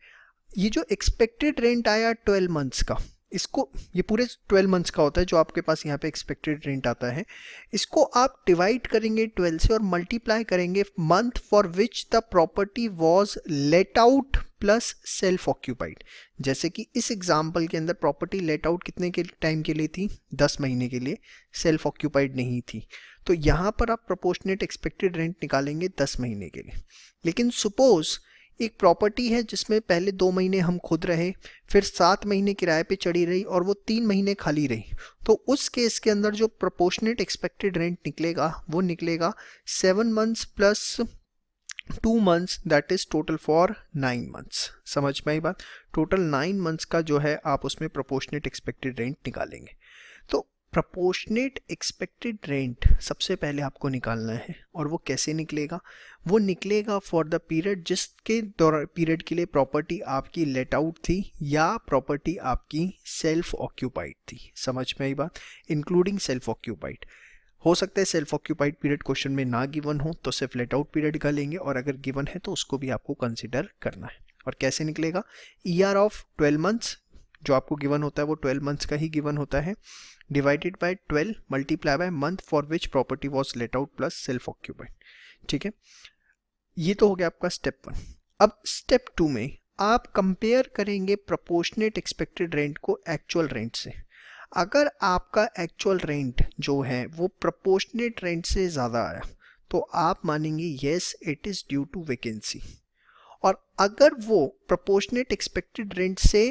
ये जो एक्सपेक्टेड रेंट आया 12 मंथ्स का, इसको, ये पूरे 12 मंथ्स का होता है जो आपके पास यहाँ पे एक्सपेक्टेड रेंट आता है, इसको आप डिवाइड करेंगे 12 से और मल्टीप्लाई करेंगे month for which the property was let out plus self occupied. जैसे कि इस एग्जांपल के अंदर प्रॉपर्टी लेट आउट कितने के टाइम के लिए थी, 10 महीने के लिए, सेल्फ ऑक्यूपाइड नहीं थी, तो यहाँ पर आप प्रोपोर्शनेट एक्सपेक्टेड रेंट निकालेंगे 10 महीने के लिए। लेकिन सपोज एक प्रॉपर्टी है जिसमें पहले 2 महीने हम खुद रहे, फिर 7 महीने किराए पे चढ़ी रही और वो 3 महीने खाली रही, तो उस केस के अंदर जो प्रोपोर्शनेट एक्सपेक्टेड रेंट निकलेगा वो निकलेगा 7 months plus 2 months, that is total for 9 months. समझ में आई बात? टोटल 9 मंथ्स का जो है आप उसमें प्रोपोर्शनेट एक्सपेक्टेड रेंट निकालेंगे। तो प्रोपोर्शनेट एक्सपेक्टेड रेंट सबसे पहले आपको निकालना है, और वो कैसे निकलेगा, वो निकलेगा फॉर द पीरियड जिसके पीरियड के लिए प्रॉपर्टी आपकी लेट आउट थी या प्रॉपर्टी आपकी सेल्फ ऑक्यूपाइड थी। समझ में आई बात? Including self occupied. हो सकता है सेल्फ ऑक्यूपाइड पीरियड क्वेश्चन में ना गिवन हो तो सिर्फ लेट आउट पीरियड का लेंगे, और अगर गिवन है तो उसको भी आपको कंसिडर करना है। और कैसे निकलेगा, ईयर ऑफ 12 मंथ्स जो आपको गिवन होता है वो 12 मंथ्स का ही गिवन होता है, divided by 12 multiply by month for which property was let out plus self occupied. ठीक है, ये तो हो गया आपका स्टेप 1। अब स्टेप 2 में आप कंपेयर करेंगे प्रोपोर्शनेट एक्सपेक्टेड रेंट को एक्चुअल रेंट से। अगर आपका एक्चुअल रेंट जो है वो प्रोपोर्शनेट रेंट से ज़्यादा आया तो आप मानेंगे yes it is due to vacancy, और अगर वो प्रोपोर्शनेट एक्सपेक्टेड रेंट से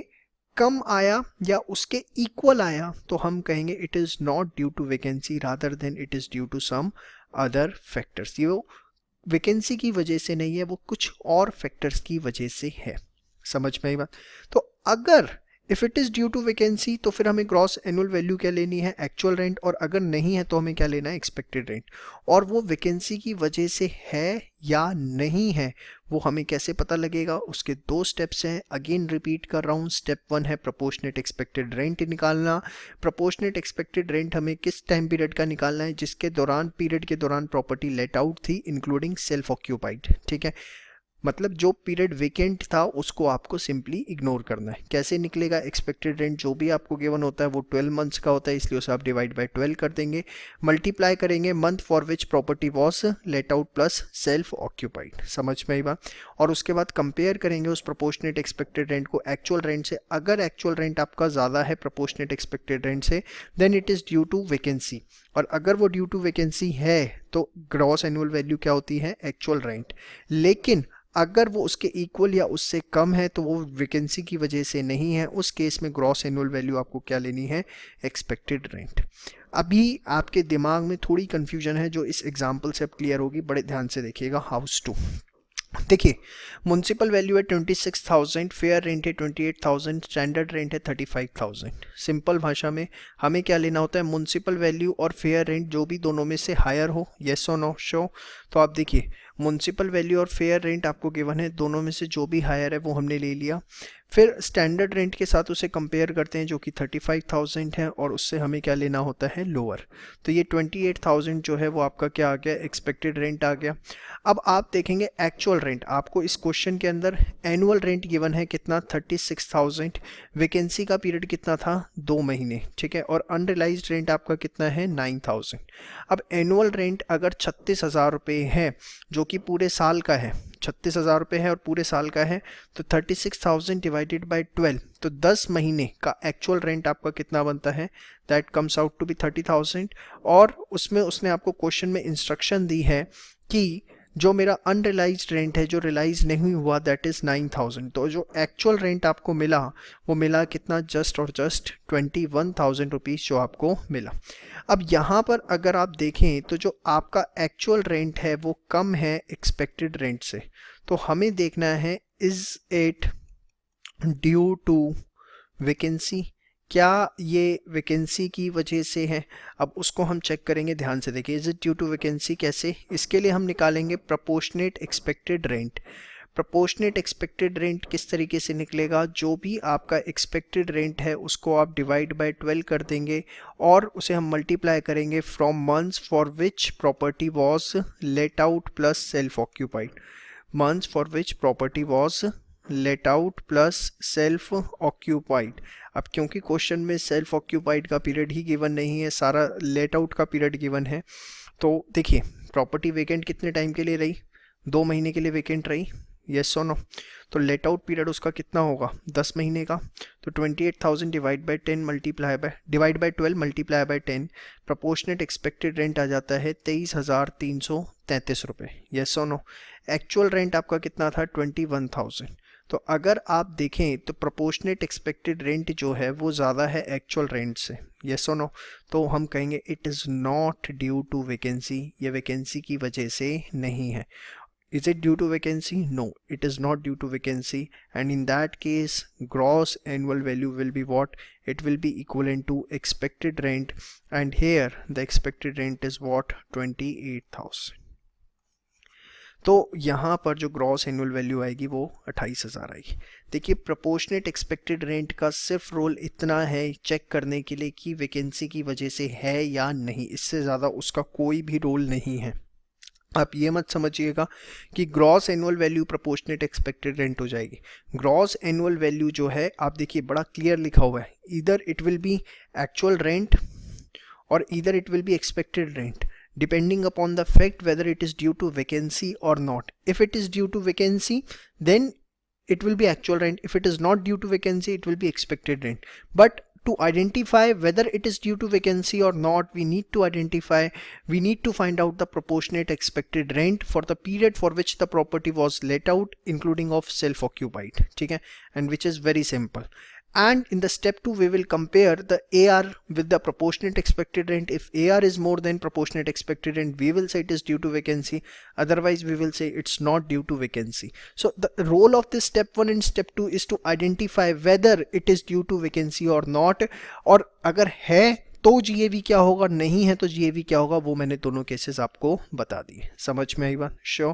कम आया या उसके इक्वल आया तो हम कहेंगे it is not due to vacancy rather than it is due to some other factors. ये वो वैकेंसी की वजह से नहीं है, वो कुछ और फैक्टर्स की वजह से है। समझ में आई बात? तो अगर if it is due to vacancy तो फिर हमें ग्रॉस एनुअल वैल्यू क्या लेनी है, एक्चुअल रेंट, और अगर नहीं है तो हमें क्या लेना है, एक्सपेक्टेड रेंट। और वो वैकेंसी की वजह से है या नहीं है वो हमें कैसे पता लगेगा, उसके 2 स्टेप्स हैं। अगेन रिपीट कर रहा हूँ, स्टेप 1 है प्रोपोर्शनेट एक्सपेक्टेड रेंट निकालना। प्रोपोर्शनेट एक्सपेक्टेड रेंट हमें किस टाइम पीरियड का निकालना है, जिसके दौरान पीरियड के दौरान प्रॉपर्टी लेट आउट थी इंक्लूडिंग सेल्फ ऑक्यूपाइड। ठीक है, मतलब जो पीरियड वेकेंट था उसको आपको सिंपली इग्नोर करना है। कैसे निकलेगा, एक्सपेक्टेड रेंट जो भी आपको गिवन होता है वो 12 मंथ्स का होता है, इसलिए उसे आप डिवाइड बाय 12 कर देंगे, मल्टीप्लाई करेंगे month for which property was let out plus self occupied. समझ में आई बात? और उसके बाद कंपेयर करेंगे उस प्रोपोर्शनेट एक्सपेक्टेड रेंट को एक्चुअल रेंट से। अगर एक्चुअल रेंट आपका ज़्यादा है प्रोपोर्शनेट एक्सपेक्टेड रेंट से then it is due to vacancy, और अगर वो ड्यू टू वैकेंसी है तो ग्रॉस एनुअल वैल्यू क्या होती है, एक्चुअल रेंट। लेकिन अगर वो उसके इक्वल या उससे कम है तो वो वैकेंसी की वजह से नहीं है, उस केस में ग्रॉस एनुअल वैल्यू आपको क्या लेनी है, एक्सपेक्टेड रेंट। अभी आपके दिमाग में थोड़ी कंफ्यूजन है जो इस एग्जांपल से अब क्लियर होगी, बड़े ध्यान से देखिएगा। हाउस 2 देखिए, म्युनिसिपल वैल्यू है 26,000, फेयर रेंट है 28,000, स्टैंडर्ड रेंट है 35,000। सिंपल भाषा में हमें क्या लेना होता है, म्युनिसिपल वैल्यू और फेयर रेंट जो भी दोनों में से हायर हो, येस और नो शो। तो आप देखिए म्युनिसिपल वैल्यू और फेयर रेंट आपको गिवन है, दोनों में से जो भी हायर है वो हमने ले लिया। फिर स्टैंडर्ड रेंट के साथ उसे कंपेयर करते हैं जो कि 35,000 है, और उससे हमें क्या लेना होता है, लोअर। तो ये 28,000 जो है वो आपका क्या आ गया, एक्सपेक्टेड रेंट आ गया। अब आप देखेंगे एक्चुअल रेंट, आपको इस क्वेश्चन के अंदर एनुअल रेंट गिवन है कितना, 36,000, वैकेंसी का पीरियड कितना था, 2 महीने। ठीक है, और अनरिलाइज्ड रेंट आपका कितना है, 9,000। अब एनुअल रेंट अगर 36,000 रुपये है जो कि पूरे साल का है, 36,000 रुपये है और पूरे साल का है, तो 36,000 डिवाइडेड बाय 12, तो 10 महीने का एक्चुअल रेंट आपका कितना बनता है, that comes out to be 30,000। और उसमें उसने आपको क्वेश्चन में इंस्ट्रक्शन दी है कि जो मेरा अनरिलाइज्ड रेंट है, जो रिलाइज नहीं हुआ, दैट इज़ 9,000। तो जो एक्चुअल रेंट आपको मिला वो मिला कितना, जस्ट और जस्ट 21,000 रुपीज़ जो आपको मिला। अब यहाँ पर अगर आप देखें तो जो आपका एक्चुअल रेंट है वो कम है एक्सपेक्टेड रेंट से, तो हमें देखना है is it due to vacancy, क्या ये वैकेंसी की वजह से है। अब उसको हम चेक करेंगे, ध्यान से देखिए, is it due to vacancy कैसे, इसके लिए हम निकालेंगे proportionate expected rent. Proportionate expected rent किस तरीके से निकलेगा, जो भी आपका एक्सपेक्टेड रेंट है उसको आप डिवाइड बाय 12 कर देंगे और उसे हम मल्टीप्लाई करेंगे from months for which property was let out plus self occupied, months for which property was let out plus self occupied. अब क्योंकि क्वेश्चन में सेल्फ ऑक्यूपाइड का पीरियड ही गिवन नहीं है, सारा लेट आउट का पीरियड गिवन है, तो देखिए प्रॉपर्टी वेकेंट कितने टाइम के लिए रही, 2 महीने के लिए वेकेंट रही, यस और नो। तो लेट आउट पीरियड उसका कितना होगा, 10 महीने का। तो 28,000 divide by 12 multiply by 10, proportionate expected rent आ जाता है 23,333 रुपये, यस और नो। एक्चुअल रेंट आपका कितना था, 21,000। तो अगर आप देखें तो प्रोपोर्शनेट एक्सपेक्टेड रेंट जो है वो ज़्यादा है एक्चुअल रेंट से, यस और नो। तो हम कहेंगे it is not due to vacancy, ये वैकेंसी की वजह से नहीं है। Is it due to vacancy? No, it is not due to vacancy, and in that case gross annual value will be what? It will be equivalent to expected rent, and here the expected rent is what? 28,000. तो यहाँ पर जो gross annual value आएगी वो 28,000 आएगी। देखिए proportionate expected rent का सिर्फ रोल इतना है चेक करने के लिए कि वैकेंसी की वजह से है या नहीं, इससे ज़्यादा उसका कोई भी रोल नहीं है। आप ये मत समझिएगा कि gross annual value proportionate expected rent हो जाएगी। ग्रॉस एनुअल वैल्यू जो है आप देखिए बड़ा क्लियर लिखा हुआ है, इधर it will B actual rent और इधर it will be expected rent depending upon the fact whether it is due to vacancy or not. If it is due to vacancy, then it will be actual rent. If it is not due to vacancy, it will be expected rent. But to identify whether it is due to vacancy or not, we need to find out the proportionate expected rent for the period for which the property was let out, including of self-occupied, ठीक है, and which is very simple. And in the step 2 we will compare the AR with the proportionate expected rent. If AR is more than proportionate expected rent, we will say it is due to vacancy, otherwise we will say it's not due to vacancy. So the role of this step 1 and step 2 is to identify whether it is due to vacancy or not, और अगर है तो GAV क्या होगा, नहीं है तो GAV क्या होगा, वो मैंने दोनों केसेस आपको बता दिए। समझ में आई बात? Sure,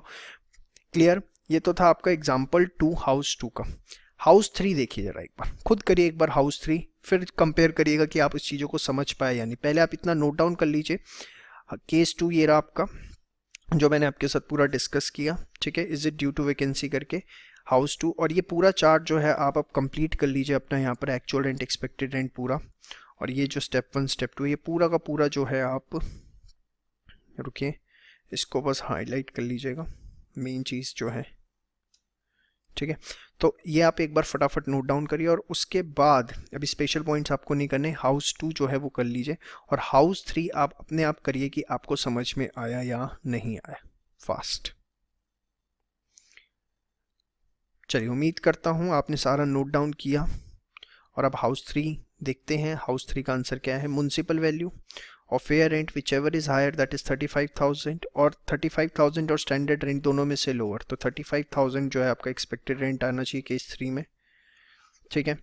clear. ये तो था आपका एग्जाम्पल 2 हाउस 2 का। हाउस 3 देखिए जरा एक बार, खुद करिए एक बार हाउस 3, फिर कंपेयर करिएगा कि आप इस चीज़ों को समझ पाए या नहीं। पहले आप इतना नोट डाउन कर लीजिए। केस 2 ये रहा आपका, जो मैंने आपके साथ पूरा डिस्कस किया, ठीक है, is it due to vacancy करके, हाउस 2। और ये पूरा चार्ट जो है आप अब कंप्लीट कर लीजिए अपना, यहाँ पर एक्चुअल रेंट, एक्सपेक्टेड रेंट पूरा, और ये जो स्टेप 1 स्टेप 2 ये पूरा का पूरा जो है आप रुकिए इसको बस हाईलाइट कर लीजिएगा, मेन चीज़ जो है, ठीक है। तो ये आप एक बार फटाफट नोट डाउन करिए और उसके बाद अभी स्पेशल पॉइंट्स आपको नहीं करने, हाउस 2 जो है वो कर लीजिए, और हाउस 3 आप अपने आप करिए कि आपको समझ में आया या नहीं आया, फास्ट। चलिए, उम्मीद करता हूँ आपने सारा नोट डाउन किया। और अब हाउस 3 देखते हैं। हाउस 3 का आंसर क्या है, म्युनिसिपल वैल्यू और fair rent whichever is higher that is 35,000, और 35,000 और स्टैंडर्ड रेंट दोनों में से लोअर, तो 35,000 जो है आपका एक्सपेक्टेड रेंट आना चाहिए केस 3 में, ठीक है।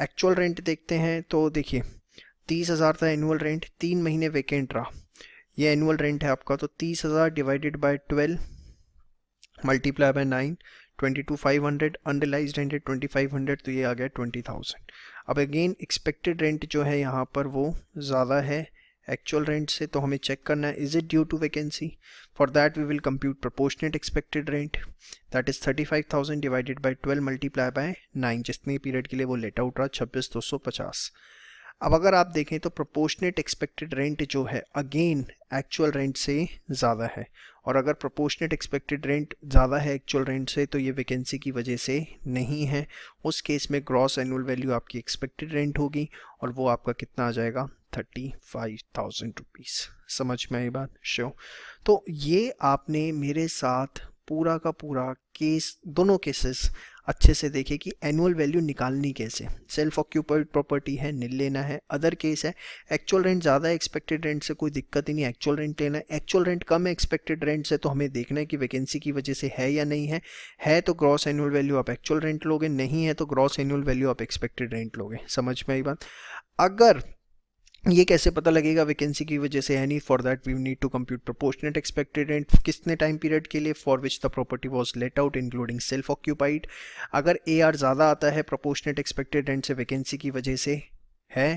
एक्चुअल रेंट देखते हैं, तो देखिए 30,000 था एनुअल रेंट, 3 महीने वेकेंट रहा, ये एनुअल रेंट है आपका, तो 30,000 divided by 12 multiply by 9, 22,500, unrealised rent है 2,500, तो ये आ गया 20,000। अब अगेन एक्सपेक्टेड रेंट जो है यहाँ पर वो ज़्यादा है एक्चुअल रेंट से, तो हमें चेक करना है is it due to vacancy. For that we will compute proportionate expected rent, that is 35,000 divided by 12 multiply by 9, जितने पीरियड के लिए वो लेट आउट रहा 26,250। अब अगर आप देखें तो प्रोपोर्शनेट एक्सपेक्टेड रेंट जो है अगेन एक्चुअल रेंट से ज़्यादा है, और अगर प्रोपोर्शनेट एक्सपेक्टेड रेंट ज़्यादा है एक्चुअल रेंट से तो ये वैकेंसी की वजह से नहीं है। उस केस में ग्रॉस एनुअल वैल्यू आपकी एक्सपेक्टेड रेंट होगी, और वो आपका कितना आ जाएगा, 35,000 रुपीज़। समझ में आई बात? श्योर। तो ये आपने मेरे साथ पूरा का पूरा केस, दोनों केसेस अच्छे से देखे कि एनुअल वैल्यू निकालनी कैसे। सेल्फ ऑक्यूपाइड प्रॉपर्टी है, नील लेना है, अदर केस है एक्चुअल रेंट ज़्यादा है एक्सपेक्टेड रेंट से, कोई दिक्कत ही नहीं, एक्चुअल रेंट लेना है। एक्चुअल रेंट कम है एक्सपेक्टेड रेंट से, तो हमें देखना है कि वैकेंसी की वजह से है या नहीं है तो ग्रॉस एनुअल वैल्यू आप एक्चुअल रेंट लोगे, नहीं है तो ग्रॉस एनुअल वैल्यू आप एक्सपेक्टेड रेंट लोगे। समझ में आई बात? अगर ये कैसे पता लगेगा वैकेंसी की वजह से है नहीं? For that we need to compute proportionate expected rent कितने टाइम पीरियड के लिए for which the property was let out including self occupied. अगर AR ज़्यादा आता है प्रोपोर्शनेट एक्सपेक्टेड रेंट से वैकेंसी की वजह से है।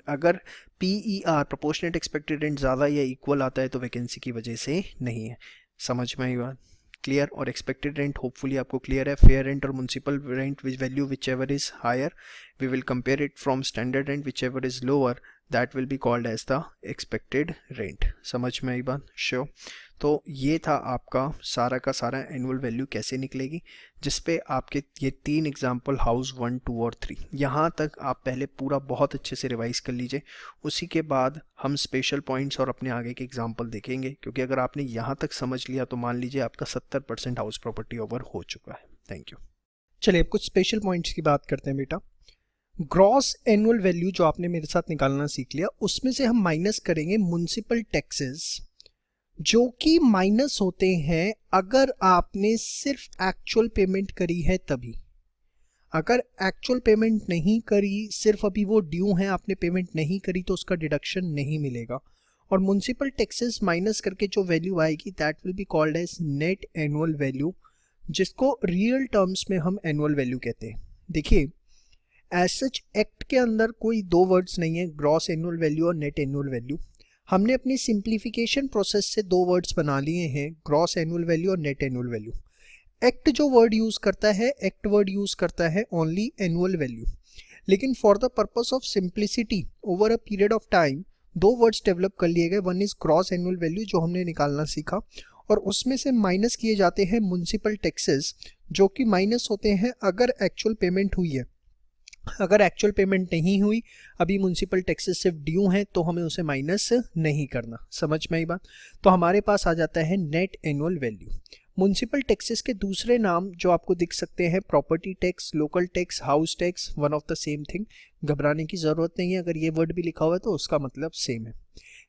अगर PER प्रोपोर्शनेट एक्सपेक्टेड रेंट ज़्यादा या इक्वल आता है तो वैकेंसी की वजह से नहीं है। समझ में आई बात? क्लियर। और एक्सपेक्टेड रेंट होपफुली आपको क्लियर है। फेयर रेंट और municipal rent value whichever is higher we will compare it from standard rent whichever is lower that will be called as the expected rent. समझ में आई बात? Sure. तो ये था आपका सारा का सारा एनुअल वैल्यू कैसे निकलेगी, जिसपे आपके ये 3 एग्जाम्पल हाउस 1, 2 और 3 यहाँ तक आप पहले पूरा बहुत अच्छे से रिवाइज कर लीजिए। उसी के बाद हम स्पेशल पॉइंट्स और अपने आगे के एग्जाम्पल देखेंगे, क्योंकि अगर आपने यहाँ तक समझ लिया तो मान लीजिए आपका 70% हाउस प्रॉपर्टी ओवर हो चुका है। Thank you. चलिए अब कुछ स्पेशल पॉइंट्स की बात करते हैं बेटा। ग्रॉस एनुअल वैल्यू जो आपने मेरे साथ निकालना सीख लिया, उसमें से हम माइनस करेंगे म्युनिसिपल टैक्सेस, जो कि माइनस होते हैं अगर आपने सिर्फ एक्चुअल पेमेंट करी है तभी। अगर एक्चुअल पेमेंट नहीं करी, सिर्फ अभी वो ड्यू है, आपने पेमेंट नहीं करी, तो उसका डिडक्शन नहीं मिलेगा। और म्युनिसिपल टैक्सेस माइनस करके जो वैल्यू आएगी that will be called as net annual value, जिसको रियल टर्म्स में हम एनुअल वैल्यू कहते हैं। देखिए एज सच एक्ट के अंदर कोई 2 वर्ड्स नहीं है, ग्रॉस एनुअल वैल्यू और नेट एनुअल वैल्यू। हमने अपनी सिंप्लीफिकेशन प्रोसेस से 2 वर्ड्स बना लिए हैं, ग्रॉस एनुअल वैल्यू और नेट एनुअल वैल्यू। एक्ट जो वर्ड यूज करता है, एक्ट वर्ड यूज करता है ओनली एनुअल वैल्यू, लेकिन for the purpose of simplicity over a period of time 2 words develop कर लिए गए। One is gross annual value जो हमने निकालना सीखा, और उसमें से माइनस किए जाते हैं म्युनिसिपल टैक्सेस, जो कि माइनस होते हैं अगर एक्चुअल पेमेंट हुई है। अगर एक्चुअल पेमेंट नहीं हुई, अभी म्युनिसिपल टैक्सेस सिर्फ ड्यू हैं, तो हमें उसे माइनस नहीं करना। समझ में आई बात? तो हमारे पास आ जाता है net annual value. Municipal taxes के दूसरे नाम जो आपको दिख सकते हैं, property tax, local tax, house tax, one of the same thing. घबराने की जरूरत नहीं है, अगर ये वर्ड भी लिखा हुआ है तो उसका मतलब सेम है।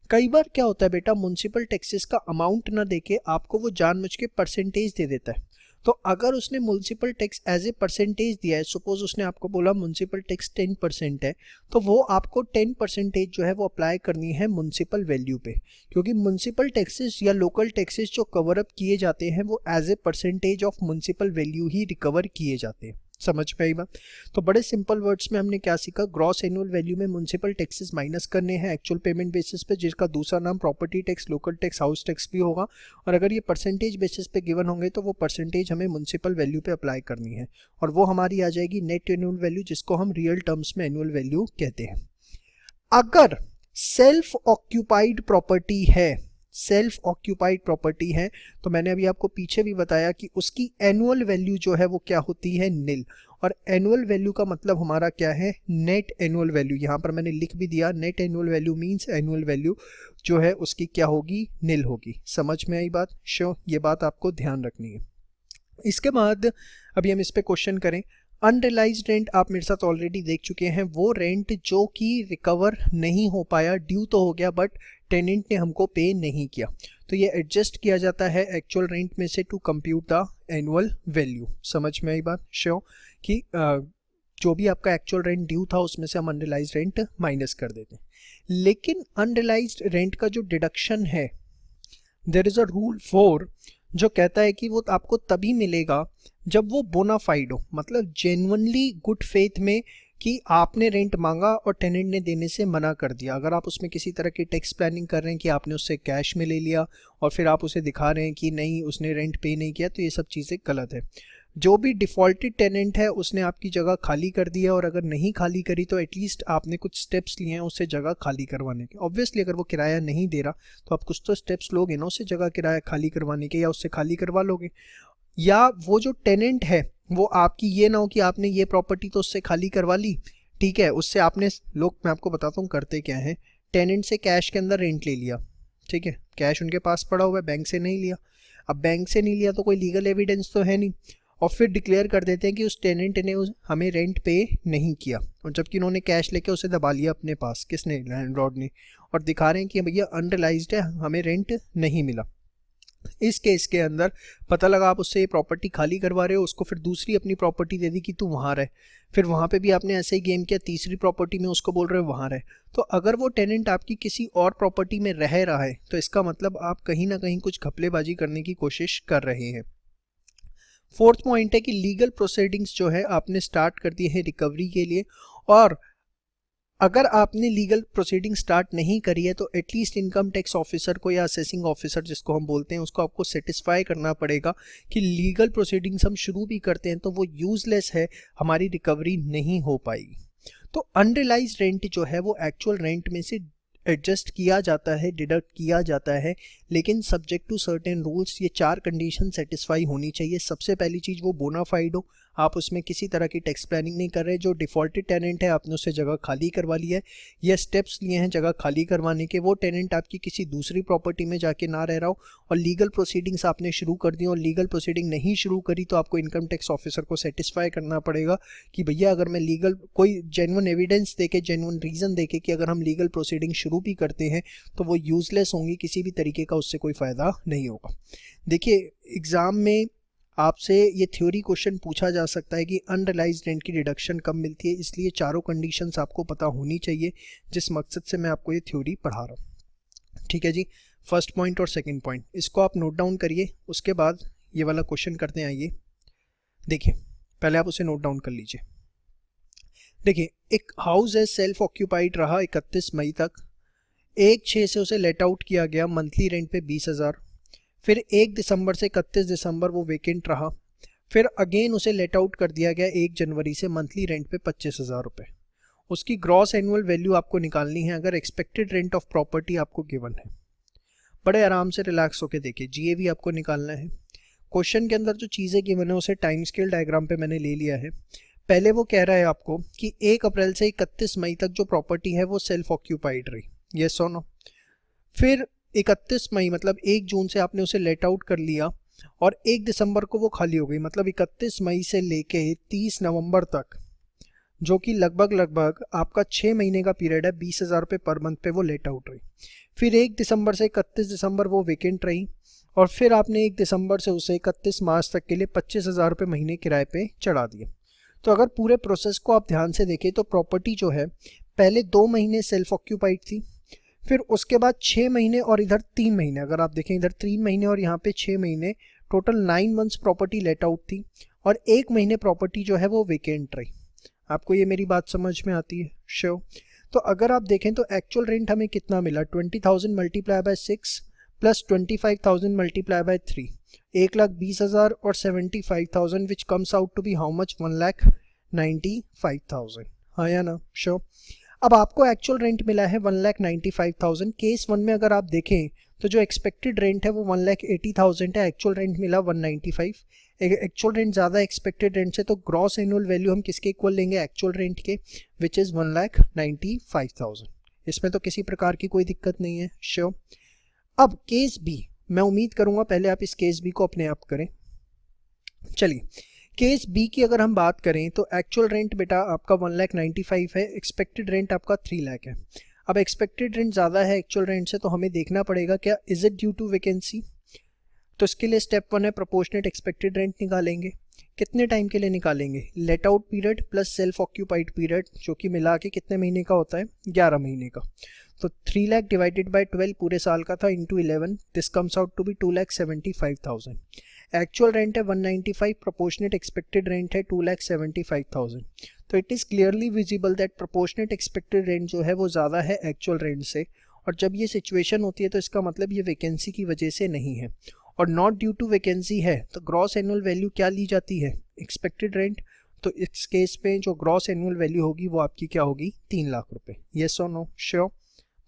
कई बार क्या होता है बेटा, म्युनिसिपल टैक्सेस का अमाउंट ना देके आपको वो जानबूझ के परसेंटेज दे देता है। तो अगर उसने municipal tax as a percentage दिया है, सपोज उसने आपको बोला म्युनिसिपल टैक्स 10% है, तो वो आपको 10% जो है वो अप्लाई करनी है म्युनिसिपल वैल्यू पे, क्योंकि म्युनिसिपल टैक्सेस या लोकल टैक्सेस जो कवर अप किए जाते हैं वो as a percentage of municipal value ही रिकवर किए जाते हैं। समझ में आई बात? तो बड़े सिंपल वर्ड्स में हमने क्या सीखा, ग्रॉस एनुअल वैल्यू में म्युनिसिपल टैक्सेस माइनस करने हैं एक्चुअल पेमेंट बेसिस पे, जिसका दूसरा नाम property tax, local tax, house tax भी होगा। और अगर ये परसेंटेज बेसिस पे गिवन होंगे तो वो परसेंटेज हमें म्युनिसिपल वैल्यू पे अप्लाई करनी है, और वो हमारी आ जाएगी नेट एनुअल वैल्यू, जिसको हम रियल टर्म्स में एनुअल वैल्यू कहते हैं। अगर सेल्फ ऑक्यूपाइड प्रॉपर्टी है, सेल्फ ऑक्यूपाइड प्रॉपर्टी है, तो मैंने अभी आपको पीछे भी बताया कि उसकी एनुअल वैल्यू जो है वो क्या होती है, निल। और एनुअल वैल्यू का मतलब हमारा क्या है, नेट एनुअल वैल्यू। यहाँ पर मैंने लिख भी दिया, net annual value means annual value जो है उसकी क्या होगी, निल होगी। समझ में आई बात? श्योर, ये बात आपको ध्यान रखनी है। इसके बाद अभी हम इस पे क्वेश्चन करें। अनरियलाइज्ड रेंट आप मेरे साथ ऑलरेडी देख चुके हैं, वो रेंट जो कि रिकवर नहीं हो पाया, ड्यू तो हो गया बट टेनेंट ने हमको पे नहीं किया, तो ये एडजस्ट किया जाता है एक्चुअल रेंट में से to compute the annual value. समझ में आई बात? श्योर कि जो भी आपका एक्चुअल रेंट ड्यू था उसमें से हम अनरियलाइज्ड रेंट माइनस कर देते हैं। लेकिन अनरियलाइज्ड रेंट का जो डिडक्शन है, देयर इज अ रूल 4 जो कहता है कि वो आपको तभी मिलेगा जब वो बोनाफाइड हो, मतलब जेन्युइनली गुड फेथ में कि आपने रेंट मांगा और टेनेंट ने देने से मना कर दिया। अगर आप उसमें किसी तरह की टैक्स प्लानिंग कर रहे हैं कि आपने उससे कैश में ले लिया और फिर आप उसे दिखा रहे हैं कि नहीं उसने रेंट पे नहीं किया, तो ये सब चीज़ें गलत है। जो भी डिफ़ॉल्टेड टेनेंट है उसने आपकी जगह खाली कर दी है, और अगर नहीं खाली करी तो एटलीस्ट आपने कुछ स्टेप्स लिए हैं उससे जगह खाली करवाने के। ऑब्वियसली अगर वो किराया नहीं दे रहा तो आप कुछ तो स्टेप्स लोगे ना उससे जगह किराया खाली करवाने के, या उससे खाली करवा लोगे। या वो जो टेनेंट है वो आपकी ये ना हो कि आपने ये प्रॉपर्टी तो उससे खाली करवा ली, ठीक है, उससे आपने, लोग मैं आपको बताता हूँ करते क्या है, टेनेंट से कैश के अंदर रेंट ले लिया, ठीक है, कैश उनके पास पड़ा हुआ है, बैंक से नहीं लिया। अब बैंक से नहीं लिया तो कोई लीगल एविडेंस तो है नहीं, और फिर डिक्लेयर कर देते हैं कि उस टेनेंट ने हमें रेंट पे नहीं किया, और जबकि उन्होंने कैश लेके उसे दबा लिया अपने पास, किसने, लैंडलॉर्ड ने, और दिखा रहे हैं कि भैया अनरियलाइज्ड है, हमें रेंट नहीं मिला। इस केस के अंदर पता लगा आप उससे ये प्रॉपर्टी खाली करवा रहे हो, उसको फिर दूसरी अपनी प्रॉपर्टी दे दी कि तू वहाँ रहे, फिर वहाँ पे भी आपने ऐसे ही गेम किया, तीसरी प्रॉपर्टी में उसको बोल रहे हो वहाँ रहे। तो अगर वो टेनेंट आपकी किसी और प्रॉपर्टी में रह रहा है तो इसका मतलब आप कहीं ना कहीं कुछ घपलेबाजी करने की कोशिश कर रहे हैं। फोर्थ पॉइंट है कि लीगल प्रोसीडिंग्स जो है आपने स्टार्ट कर दिए हैं रिकवरी के लिए, और अगर आपने लीगल प्रोसीडिंग स्टार्ट नहीं करी है तो एटलीस्ट इनकम टैक्स ऑफिसर को या असेसिंग ऑफिसर जिसको हम बोलते हैं उसको आपको सेटिस्फाई करना पड़ेगा कि लीगल प्रोसीडिंग्स हम शुरू भी करते हैं तो वो यूजलेस है, हमारी रिकवरी नहीं हो पाएगी। तो अनरियलाइज रेंट जो है वो एक्चुअल रेंट में से एडजस्ट किया जाता है, डिडक्ट किया जाता है, लेकिन सब्जेक्ट टू सर्टेन रूल्स। ये 4 कंडीशन सेटिस्फाई होनी चाहिए। सबसे पहली चीज़ वो बोनाफाइड हो, आप उसमें किसी तरह की टैक्स प्लानिंग नहीं कर रहे। जो डिफॉल्टेड टेनेंट है आपने उससे जगह खाली करवा ली है या स्टेप्स लिए हैं जगह खाली करवाने के, वो टेनेंट आपकी किसी दूसरी प्रॉपर्टी में जाके ना रह रहा हो, और लीगल प्रोसीडिंग्स आपने शुरू कर दी और लीगल प्रोसीडिंग नहीं शुरू करी तो आपको इनकम टैक्स ऑफिसर को सेटिस्फाई करना पड़ेगा कि भैया अगर मैं लीगल कोई जेन्युइन एविडेंस देके, जेन्युइन रीज़न देके कि अगर हम लीगल प्रोसीडिंग शुरू भी करते हैं तो वो यूजलेस होंगी, किसी भी तरीके का उससे कोई फ़ायदा नहीं होगा। देखिए एग्ज़ाम में आपसे ये थ्योरी क्वेश्चन पूछा जा सकता है कि अनरियलाइज्ड रेंट की डिडक्शन कब मिलती है, इसलिए चारों कंडीशंस आपको पता होनी चाहिए जिस मकसद से मैं आपको ये थ्योरी पढ़ा रहा हूँ। ठीक है जी, फर्स्ट पॉइंट और सेकंड पॉइंट इसको आप नोट डाउन करिए, उसके बाद ये वाला क्वेश्चन करते हैं। आइए देखिए, पहले आप उसे नोट डाउन कर लीजिए। देखिए, एक हाउस है सेल्फ ऑक्यूपाइड रहा 31 मई तक, 1/6 से उसे लेट आउट किया गया मंथली रेंट पे 20,000, फिर 1 दिसंबर से 31 दिसंबर वो वेकेंट रहा, फिर अगेन उसे लेट आउट कर दिया गया 1 जनवरी से मंथली रेंट पे 25,000 रुपये। उसकी ग्रॉस एनुअल वैल्यू आपको निकालनी है अगर एक्सपेक्टेड रेंट ऑफ प्रॉपर्टी आपको गिवन है। बड़े आराम से रिलैक्स होकर देखिए, जीएवी आपको निकालना है। क्वेश्चन के अंदर जो चीज़ें गिवन है उसे टाइम स्केल डायग्राम पे मैंने ले लिया है। पहले वो कह रहा है आपको कि 1 अप्रैल से 31 मई तक जो प्रॉपर्टी है वो सेल्फ ऑक्यूपाइड रही, यस और नो। फिर 31 मई मतलब 1 जून से आपने उसे लेट आउट कर लिया और 1 दिसंबर को वो खाली हो गई, मतलब 31 मई से लेके 30 नवंबर तक, जो कि लगभग आपका 6 महीने का पीरियड है, 20,000 रुपये पर मंथ पे वो लेट आउट रही। फिर 1 दिसंबर से 31 दिसंबर वो वेकेंट रही, और फिर आपने 1 दिसंबर से उसे 31 मार्च तक के लिए 25,000 रुपये महीने किराए पे चढ़ा दिए। तो अगर पूरे प्रोसेस को आप ध्यान से देखें तो प्रॉपर्टी जो है पहले 2 महीने सेल्फ ऑक्यूपाइड थी, फिर उसके बाद 6 महीने और इधर 3 महीने, अगर आप देखें इधर 3 महीने और यहाँ पे 6 महीने, total 9 months property let out थी, और 1 महीने प्रॉपर्टी जो है वो वेकेंट रही। आपको ये मेरी बात समझ में आती है? श्योर। तो अगर आप देखें तो एक्चुअल रेंट हमें कितना मिला, 20,000 multiply by 6 plus 25,000 multiply by 3, 1,20,000 और 75,000 which comes out to be how much, 1,95,000। हाँ या ना? श्योर। अब आपको एक्चुअल रेंट मिला है 1,95,000। केस 1 में अगर आप देखें तो जो एक्सपेक्टेड रेंट है वो 1,80,000 है, एक्चुअल रेंट मिला 195। एक्चुअल रेंट ज़्यादा एक्सपेक्टेड रेंट से, तो ग्रॉस एनुअल वैल्यू हम किसके इक्वल लेंगे, एक्चुअल रेंट के, विच इज़ 1,95,000। इसमें तो किसी प्रकार की कोई दिक्कत नहीं है। श्योर। अब केस बी, मैं उम्मीद करूँगा पहले आप इस केस बी को अपने आप करें। चलिए, केस बी की अगर हम बात करें तो एक्चुअल रेंट बेटा आपका 1,95,000 है, एक्सपेक्टेड रेंट आपका 3 लाख है। अब एक्सपेक्टेड रेंट ज़्यादा है एक्चुअल रेंट से, तो हमें देखना पड़ेगा क्या is it due to vacancy. तो इसके लिए स्टेप 1 है प्रोपोर्शनेट एक्सपेक्टेड रेंट निकालेंगे। कितने टाइम के लिए निकालेंगे, let out period plus self occupied period, जो कि मिला के कितने महीने का होता है, 11 महीने का। तो 3 लाख डिवाइडेड बाय 12 पूरे साल का था, into 11, this comes out to be 2,75,000। Actual rent है 195, प्रोपोर्शनेट एक्सपेक्टेड रेंट है 2,75,000। तो it is clearly visible that proportionate expected rent जो है वो ज़्यादा है एक्चुअल रेंट से, और जब ये सिचुएशन होती है तो इसका मतलब ये वैकेंसी की वजह से नहीं है, और नॉट ड्यू टू वैकेंसी है तो ग्रॉस एनुअल वैल्यू क्या ली जाती है, एक्सपेक्टेड रेंट। तो इस केस पे जो ग्रॉस एनुअल वैल्यू होगी वो आपकी क्या होगी, 3 लाख रुपए। येस और नो? श्योर,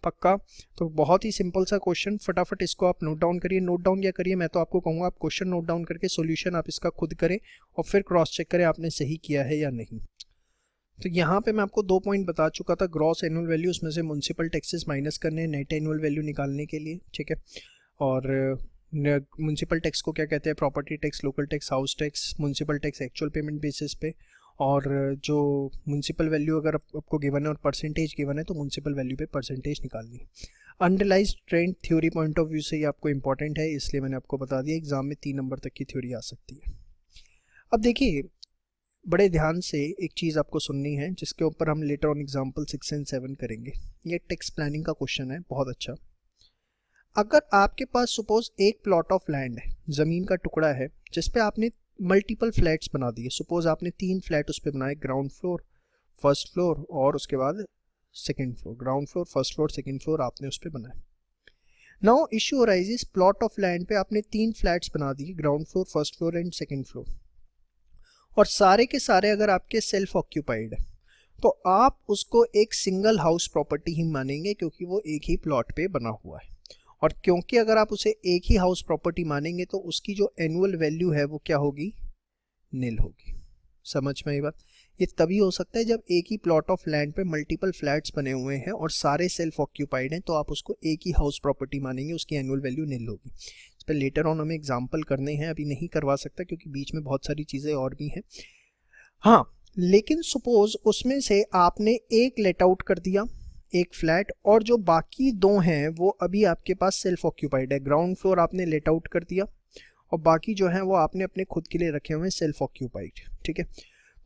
पक्का। तो बहुत ही सिंपल सा क्वेश्चन, फटाफट इसको आप नोट डाउन करिए। नोट डाउन क्या करिए, मैं तो आपको कहूँगा आप क्वेश्चन नोट डाउन करके सॉल्यूशन आप इसका खुद करें और फिर क्रॉस चेक करें आपने सही किया है या नहीं। तो यहाँ पे मैं आपको 2 पॉइंट बता चुका था, ग्रॉस एनुअल वैल्यू, उसमें से म्यूनसिपल टैक्सेस माइनस करने, नेट एनुअल वैल्यू निकालने के लिए, ठीक है। और म्यूनसिपल टैक्स को क्या कहते हैं, property tax, local tax, house tax, municipal tax actual payment basis पे, और जो म्यूनसिपल वैल्यू अगर आपको गिवन है और परसेंटेज गिवन है तो म्यूनसिपल वैल्यू पे परसेंटेज निकालनी है। Unrealised trend theory point of view से ये आपको इंपॉर्टेंट है, इसलिए मैंने आपको बता दिया एग्जाम में 3 नंबर तक की थ्योरी आ सकती है। अब देखिए बड़े ध्यान से एक चीज़ आपको सुननी है जिसके ऊपर हम लेटर ऑन एग्जाम्पल 6 एंड 7 करेंगे। ये टेक्स्ट प्लानिंग का क्वेश्चन है, बहुत अच्छा। अगर आपके पास सपोज एक प्लॉट ऑफ लैंड है, ज़मीन का टुकड़ा है जिसपे आपने मल्टीपल फ्लैट्स बना दिए। सपोज आपने 3 फ्लैट उस पर बनाए, ग्राउंड फ्लोर, फर्स्ट फ्लोर और उसके बाद second floor. Ground floor, first floor, second floor आपने उस पर बनाए। Now issue arises, plot of land पे आपने 3 फ्लैट्स बना दिए, ground floor, first floor and second floor, और सारे के सारे अगर आपके सेल्फ ऑक्यूपाइड है तो आप उसको एक सिंगल हाउस प्रॉपर्टी ही मानेंगे क्योंकि वो एक ही प्लॉट पे बना हुआ है। और क्योंकि अगर आप उसे एक ही हाउस प्रॉपर्टी मानेंगे तो उसकी जो एनुअल वैल्यू है वो क्या होगी, नील होगी। समझ में आई बात? ये तभी हो सकता है जब एक ही प्लॉट ऑफ लैंड पे मल्टीपल फ्लैट्स बने हुए हैं और सारे सेल्फ ऑक्यूपाइड हैं, तो आप उसको एक ही हाउस प्रॉपर्टी मानेंगे, उसकी एनुअल वैल्यू नील होगी। इस पर लेटर ऑन हमें एग्जाम्पल करने हैं, अभी नहीं करवा सकता क्योंकि बीच में बहुत सारी चीज़ें और भी हैं। हाँ, लेकिन सपोज उसमें से आपने एक लेट आउट कर दिया, एक फ्लैट, और जो बाकी 2 हैं वो अभी आपके पास सेल्फ ऑक्यूपाइड है। ग्राउंड फ्लोर आपने लेट आउट कर दिया और बाकी जो है वो आपने अपने खुद के लिए रखे हुए हैं सेल्फ ऑक्यूपाइड। ठीक है,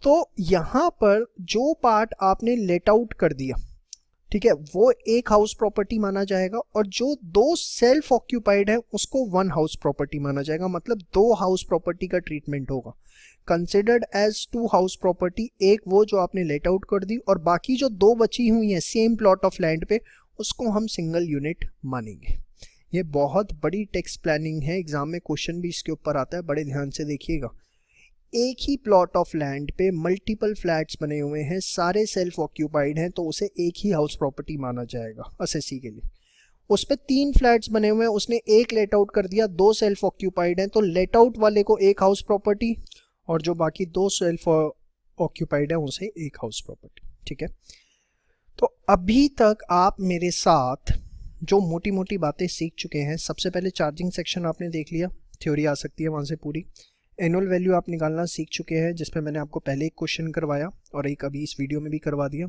तो यहाँ पर जो पार्ट आपने लेट आउट कर दिया, ठीक है, वो एक हाउस प्रॉपर्टी माना जाएगा, और जो 2 सेल्फ ऑक्यूपाइड है उसको 1 हाउस प्रॉपर्टी माना जाएगा। मतलब 2 हाउस प्रॉपर्टी का ट्रीटमेंट होगा, कंसिडर्ड एज 2 हाउस प्रॉपर्टी। एक वो जो आपने लेट आउट कर दी और बाकी जो 2 बची हुई है सेम प्लॉट ऑफ लैंड पे, उसको हम सिंगल यूनिट मानेंगे। ये बहुत बड़ी टेक्स्ट प्लानिंग है, एग्जाम में क्वेश्चन भी इसके ऊपर आता है, बड़े ध्यान से देखिएगा। एक ही प्लॉट ऑफ लैंड पे मल्टीपल फ्लैट्स बने हुए हैं, सारे सेल्फ ऑक्यूपाइड हैं, तो उसे एक ही हाउस प्रॉपर्टी माना जाएगा असेसी के लिए। उस पे 3 फ्लैट्स बने हुए हैं, उसने एक लेट आउट कर दिया, 2 सेल्फ ऑक्यूपाइड हैं, तो लेट आउट वाले को एक हाउस प्रॉपर्टी और जो बाकी 2 सेल्फ ऑक्यूपाइड है उसे एक हाउस प्रॉपर्टी। ठीक है, तो अभी तक आप मेरे साथ जो मोटी मोटी बातें सीख चुके हैं, सबसे पहले चार्जिंग सेक्शन आपने देख लिया, थ्योरी आ सकती है वहाँ से पूरी। एनुअल वैल्यू आप निकालना सीख चुके हैं, जिसमें मैंने आपको पहले एक क्वेश्चन करवाया और एक अभी इस वीडियो में भी करवा दिया।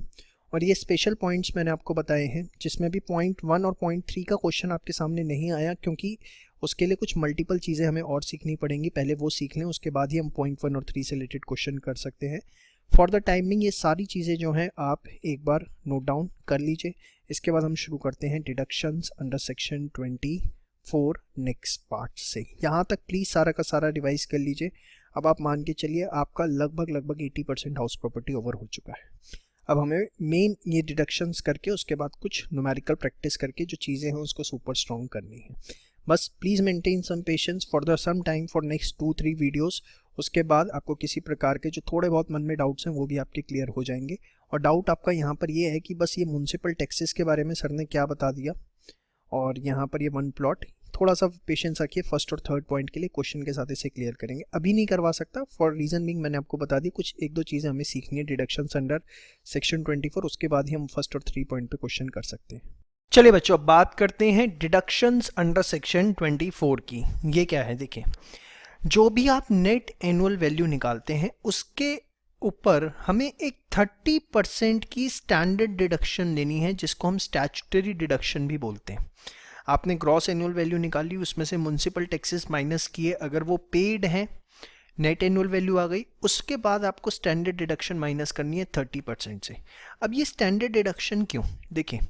और ये स्पेशल पॉइंट्स मैंने आपको बताए हैं, जिसमें भी पॉइंट 1 और पॉइंट 3 का क्वेश्चन आपके सामने नहीं आया, क्योंकि उसके लिए कुछ मल्टीपल चीज़ें हमें और सीखनी पड़ेंगी। पहले वो सीख लें, उसके बाद ही हम पॉइंट 1 और 3 से रिलेटेड क्वेश्चन कर सकते हैं। फॉर द टाइमिंग ये सारी चीज़ें जो हैं आप एक बार नोट डाउन कर लीजिए। इसके बाद हम शुरू करते हैं deductions under section 24 next part से। यहाँ तक प्लीज़ सारा का सारा रिवाइज कर लीजिए। अब आप मान के चलिए आपका लगभग 80% हाउस प्रॉपर्टी ओवर हो चुका है। अब हमें मेन ये डिडक्शंस करके उसके बाद कुछ न्यूमेरिकल प्रैक्टिस करके जो चीज़ें हैं उसको सुपर स्ट्रॉन्ग करनी है। बस please maintain some patience for the some time for next 2-3 videos. उसके बाद आपको किसी प्रकार के जो थोड़े बहुत मन में डाउट्स हैं वो भी आपके क्लियर हो जाएंगे। और डाउट आपका यहाँ पर ये है कि बस ये म्युनिसिपल टैक्सेस के बारे में सर ने क्या बता दिया, और यहाँ पर ये 1 प्लॉट, थोड़ा सा पेशेंस रखिए, फर्स्ट और थर्ड पॉइंट के लिए क्वेश्चन के साथ इसे क्लियर करेंगे। अभी नहीं करवा सकता फॉर रीजन बिंग मैंने आपको बता दी, कुछ 1-2 चीज़ें हमें सीखनी है डिडक्शंस अंडर सेक्शन 24, उसके बाद ही हम फर्स्ट और 3 पॉइंट पे क्वेश्चन कर सकते हैं। चलिए बच्चों, अब बात करते हैं डिडक्शंस अंडर सेक्शन 24 की। ये क्या है, देखिए, जो भी आप नेट एनुअल वैल्यू निकालते हैं उसके ऊपर हमें एक 30% की स्टैंडर्ड डिडक्शन लेनी है, जिसको हम स्टैट्यूटरी डिडक्शन भी बोलते हैं। आपने ग्रॉस एनुअल वैल्यू निकाली, उसमें से म्युनिसिपल टैक्सेस माइनस किए, अगर वो पेड हैं, नेट एनुअल वैल्यू आ गई, उसके बाद आपको स्टैंडर्ड डिडक्शन माइनस करनी है 30% से। अब ये स्टैंडर्ड डिडक्शन क्यों, देखिए,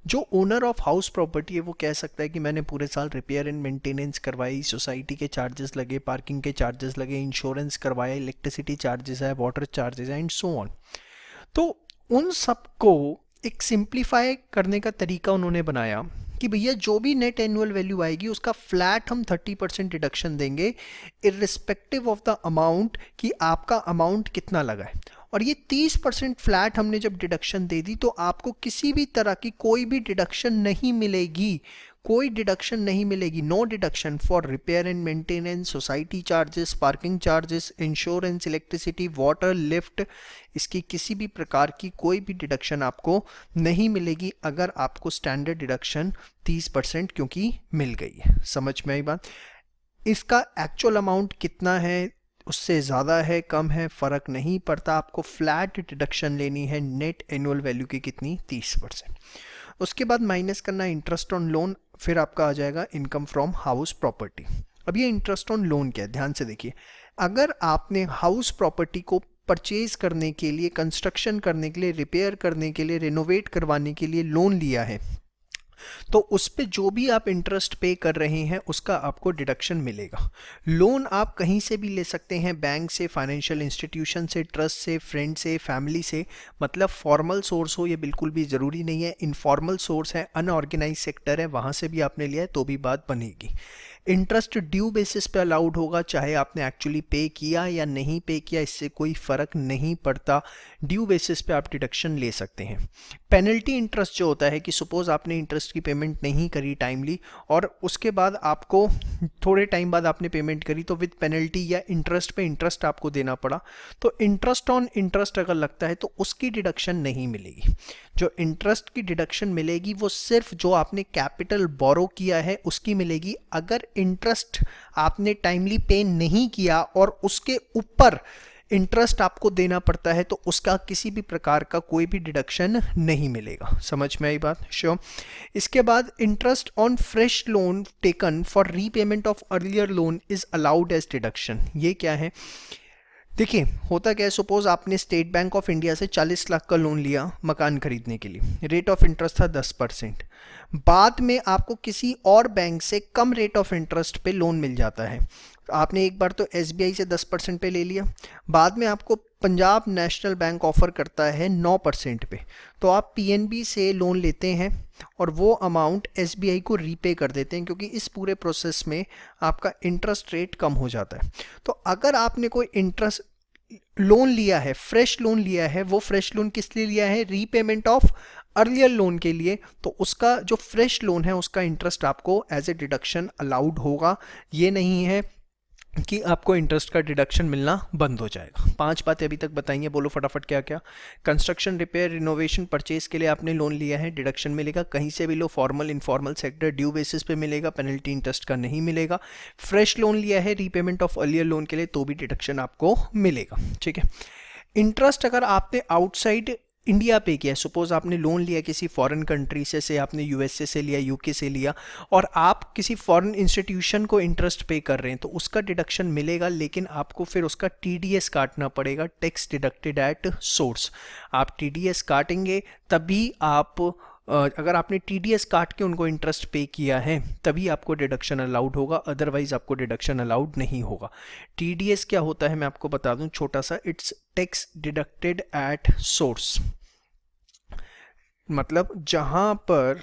जो ओनर ऑफ हाउस प्रॉपर्टी है वो कह सकता है कि मैंने पूरे साल रिपेयर एंड मेंटेनेंस करवाई, सोसाइटी के चार्जेस लगे, पार्किंग के चार्जेस लगे, इंश्योरेंस करवाया, इलेक्ट्रिसिटी चार्जेस है, वाटर चार्जेस है एंड सो ऑन। तो उन सबको एक सिंप्लीफाई करने का तरीका उन्होंने बनाया कि भैया जो भी नेट एनुअल वैल्यू आएगी उसका फ्लैट हम 30% डिडक्शन देंगे, इर्रिस्पेक्टिव ऑफ द अमाउंट कि आपका अमाउंट कितना लगा है। और ये 30% फ्लैट हमने जब डिडक्शन दे दी तो आपको किसी भी तरह की कोई भी डिडक्शन नहीं मिलेगी, कोई डिडक्शन नहीं मिलेगी। No deduction for repair and maintenance, society charges, parking charges, insurance, electricity, water, lift, इसकी किसी भी प्रकार की कोई भी डिडक्शन आपको नहीं मिलेगी अगर आपको स्टैंडर्ड डिडक्शन 30% क्योंकि मिल गई है। समझ में आई बात? इसका एक्चुअल अमाउंट कितना है, उससे ज़्यादा है, कम है, फ़र्क नहीं पड़ता, आपको फ्लैट डिडक्शन लेनी है नेट एनुअल वैल्यू की कितनी, 30%। उसके बाद माइनस करना है इंटरेस्ट ऑन लोन, फिर आपका आ जाएगा इनकम फ्रॉम हाउस प्रॉपर्टी। अब ये इंटरेस्ट ऑन लोन क्या है, ध्यान से देखिए। अगर आपने हाउस प्रॉपर्टी को परचेज करने के लिए, कंस्ट्रक्शन करने के लिए, रिपेयर करने के लिए, रिनोवेट करवाने के लिए लोन लिया है, तो उस पे जो भी आप इंटरेस्ट पे कर रहे हैं उसका आपको डिडक्शन मिलेगा। लोन आप कहीं से भी ले सकते हैं, बैंक से, फाइनेंशियल इंस्टीट्यूशन से, ट्रस्ट से, फ्रेंड से, फैमिली से, मतलब फॉर्मल सोर्स हो ये बिल्कुल भी ज़रूरी नहीं है। इनफॉर्मल सोर्स है, अनऑर्गेनाइज सेक्टर है, वहाँ से भी आपने लिया है तो भी बात बनेगी। इंटरेस्ट ड्यू बेसिस पे अलाउड होगा, चाहे आपने एक्चुअली पे किया या नहीं पे किया, इससे कोई फ़र्क नहीं पड़ता, ड्यू बेसिस पे आप डिडक्शन ले सकते हैं। पेनल्टी इंटरेस्ट जो होता है कि सपोज़ आपने इंटरेस्ट की पेमेंट नहीं करी टाइमली और उसके बाद आपको थोड़े टाइम बाद आपने पेमेंट करी तो विद पेनल्टी या इंटरेस्ट पे इंटरेस्ट आपको देना पड़ा, तो इंटरेस्ट ऑन इंटरेस्ट अगर लगता है तो उसकी डिडक्शन नहीं मिलेगी। जो इंटरेस्ट की डिडक्शन मिलेगी वो सिर्फ जो आपने कैपिटल बोरो किया है उसकी मिलेगी। अगर इंटरेस्ट आपने टाइमली पे नहीं किया और उसके ऊपर इंटरेस्ट आपको देना पड़ता है तो उसका किसी भी प्रकार का कोई भी डिडक्शन नहीं मिलेगा। समझ में आई बात? श्योर। इसके बाद interest on fresh loan taken for repayment of earlier loan is allowed as deduction. ये क्या है? देखिए होता क्या है, सपोज आपने स्टेट बैंक ऑफ इंडिया से 40 लाख का लोन लिया मकान खरीदने के लिए, रेट ऑफ इंटरेस्ट था 10%। बाद में आपको किसी और बैंक से कम रेट ऑफ इंटरेस्ट पे लोन मिल जाता है। आपने एक बार तो एसबीआई से 10% पे ले लिया, बाद में आपको पंजाब नेशनल बैंक ऑफर करता है 9% पे, तो आप पीएनबी से लोन लेते हैं और वो अमाउंट एसबीआई को रीपे कर देते हैं, क्योंकि इस पूरे प्रोसेस में आपका इंटरेस्ट रेट कम हो जाता है। तो अगर आपने कोई इंटरेस्ट लोन लिया है, फ्रेश लोन लिया है, वो फ्रेश लोन किस लिए लिया है? रीपेमेंट ऑफ अर्लियर लोन के लिए, तो उसका जो फ्रेश लोन है उसका इंटरेस्ट आपको एज ए डिडक्शन अलाउड होगा। ये नहीं है कि आपको इंटरेस्ट का डिडक्शन मिलना बंद हो जाएगा। 5 बातें अभी तक बताइए, बोलो फटाफट क्या क्या। कंस्ट्रक्शन, रिपेयर, रिनोवेशन, परचेज के लिए आपने लोन लिया है, डिडक्शन मिलेगा। कहीं से भी लो, formal, informal sector, due basis पे मिलेगा, पेनल्टी इंटरेस्ट का नहीं मिलेगा। फ्रेश लोन लिया है रीपेमेंट ऑफ अर्लियर लोन के लिए तो भी डिडक्शन आपको मिलेगा। ठीक है। इंटरेस्ट अगर आपने आउटसाइड इंडिया पे किया है, सपोज आपने लोन लिया किसी फॉरेन कंट्री से आपने यूएसए से लिया, यूके से लिया, और आप किसी फॉरेन इंस्टीट्यूशन को इंटरेस्ट पे कर रहे हैं तो उसका डिडक्शन मिलेगा, लेकिन आपको फिर उसका टीडीएस काटना पड़ेगा, टैक्स डिडक्टेड एट सोर्स। आप टीडीएस काटेंगे तभी आप अगर आपने टीडीएस काट के उनको इंटरेस्ट पे किया है तभी आपको डिडक्शन अलाउड होगा, अदरवाइज आपको डिडक्शन अलाउड नहीं होगा। टीडीएस क्या होता है मैं आपको बता दूं छोटा सा, it's tax deducted at source, मतलब जहां पर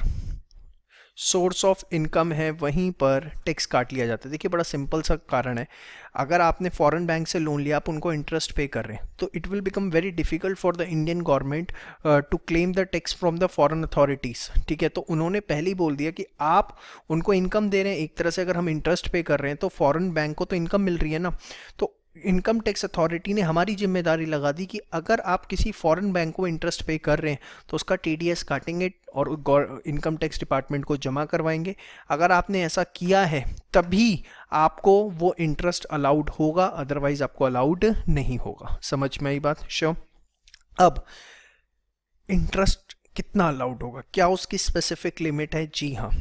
सोर्स ऑफ इनकम है वहीं पर टैक्स काट लिया जाता है। देखिए बड़ा सिंपल सा कारण है, अगर आपने फॉरेन बैंक से लोन लिया, आप उनको इंटरेस्ट पे कर रहे हैं, तो it will become very difficult for the Indian government to claim the tax from the foreign authorities. ठीक है, तो उन्होंने पहले ही बोल दिया कि आप उनको इनकम दे रहे हैं, एक तरह से अगर हम इंटरेस्ट पे कर रहे हैं तो फॉरेन बैंक को तो इनकम मिल रही है ना, तो इनकम टैक्स अथॉरिटी ने हमारी जिम्मेदारी लगा दी कि अगर आप किसी फॉरेन बैंक को इंटरेस्ट पे कर रहे हैं तो उसका टीडीएस काटेंगे और इनकम टैक्स डिपार्टमेंट को जमा करवाएंगे। अगर आपने ऐसा किया है तभी आपको वो इंटरेस्ट अलाउड होगा, अदरवाइज आपको अलाउड नहीं होगा। समझ में आई बात? श्योर। अब इंटरेस्ट कितना अलाउड होगा, क्या उसकी स्पेसिफिक लिमिट है? जी हाँ,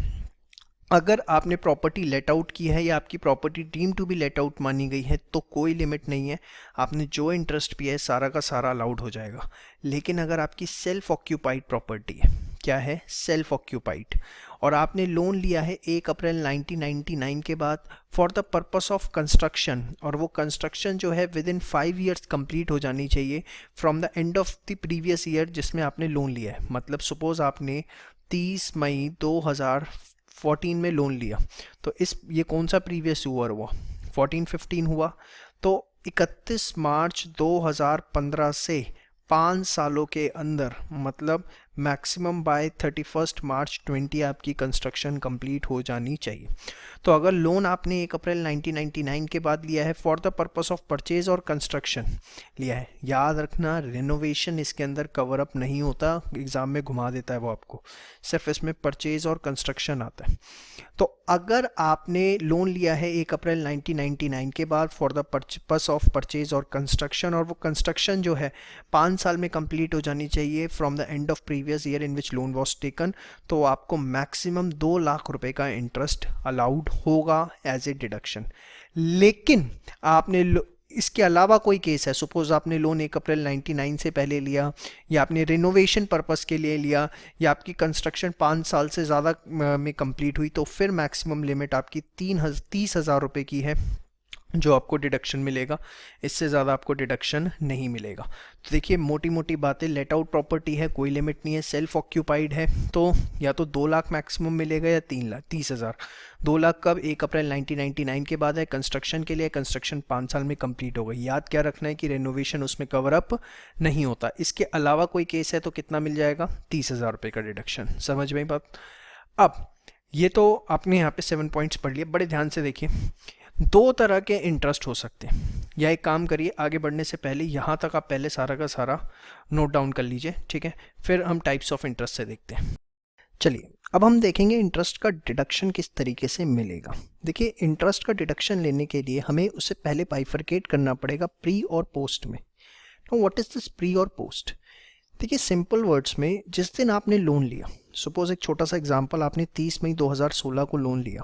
अगर आपने प्रॉपर्टी लेट आउट की है या आपकी property deem to be let out मानी गई है तो कोई लिमिट नहीं है, आपने जो इंटरेस्ट पिया है सारा का सारा अलाउड हो जाएगा। लेकिन अगर आपकी सेल्फ ऑक्यूपाइड प्रॉपर्टी है, क्या है? सेल्फ ऑक्यूपाइड, और आपने लोन लिया है 1 अप्रैल 1999 के बाद for the purpose of construction, और वो कंस्ट्रक्शन जो है विद इन 5 ईयर्स कंप्लीट हो जानी चाहिए from the end of the previous year जिसमें आपने लोन लिया है। मतलब सपोज आपने 30 मई 2014 में लोन लिया, तो ये कौन सा प्रीवियस ईयर हुआ? 14-15 हुआ, तो 31 मार्च 2015 से 5 सालों के अंदर, मतलब मैक्सिमम बाय 31 मार्च 20 आपकी कंस्ट्रक्शन कंप्लीट हो जानी चाहिए। तो अगर लोन आपने 1 अप्रैल 1999 के बाद लिया है for the purpose of purchase और कंस्ट्रक्शन लिया है, याद रखना रिनोवेशन इसके अंदर कवर अप नहीं होता, एग्जाम में घुमा देता है वो आपको, सिर्फ इसमें परचेज और कंस्ट्रक्शन आता है। तो अगर आपने लोन लिया है 1 अप्रैल 1999 के बाद for the purpose of purchase और कंस्ट्रक्शन, और वो कंस्ट्रक्शन जो है 5 साल में कंप्लीट हो जानी चाहिए from the end of previous previous year in which loan was taken, तो आपको मैक्सिमम 2 लाख रुपए का इंटरेस्ट अलाउड होगा एज ए डिडक्शन। लेकिन आपने इसके अलावा कोई केस है, सपोज आपने लोन 1 अप्रैल 99 से पहले लिया, या आपने रिनोवेशन पर्पस के लिए लिया, या आपकी कंस्ट्रक्शन 5 साल से ज़्यादा में कंप्लीट हुई, तो फिर मैक्सिमम लिमिट आपकी 30,000 रुपये की है जो आपको डिडक्शन मिलेगा। इससे ज़्यादा आपको डिडक्शन नहीं मिलेगा। तो देखिए मोटी मोटी बातें, लेट आउट प्रॉपर्टी है, कोई लिमिट नहीं है, सेल्फ ऑक्यूपाइड है, तो या तो 2 लाख मैक्सिमम मिलेगा या 30,000। 2 लाख कब? 1 अप्रैल 1999 के बाद है। कंस्ट्रक्शन के लिए, कंस्ट्रक्शन 5 साल में कंप्लीट हो गई। याद क्या रखना है कि रेनोवेशन उसमें कवर अप नहीं होता। इसके अलावा कोई केस है तो कितना मिल जाएगा? 30,000 रुपये का डिडक्शन। समझ में बात? अब ये तो आपने यहाँ पे 7 पॉइंट्स पढ़ लिए। बड़े ध्यान से देखिए, 2 तरह के इंटरेस्ट हो सकते हैं। या एक काम करिए, आगे बढ़ने से पहले यहाँ तक आप पहले सारा का सारा नोट डाउन कर लीजिए, ठीक है? फिर हम टाइप्स ऑफ इंटरेस्ट से देखते हैं। चलिए अब हम देखेंगे इंटरेस्ट का डिडक्शन किस तरीके से मिलेगा। देखिए इंटरेस्ट का डिडक्शन लेने के लिए हमें उससे पहले बाइफरकेट करना पड़ेगा प्री और पोस्ट में। तो व्हाट इज दिस प्री और पोस्ट? देखिए सिंपल वर्ड्स में, जिस दिन आपने लोन लिया, सपोज एक छोटा सा एग्जांपल, आपने 30 मई 2016 को लोन लिया,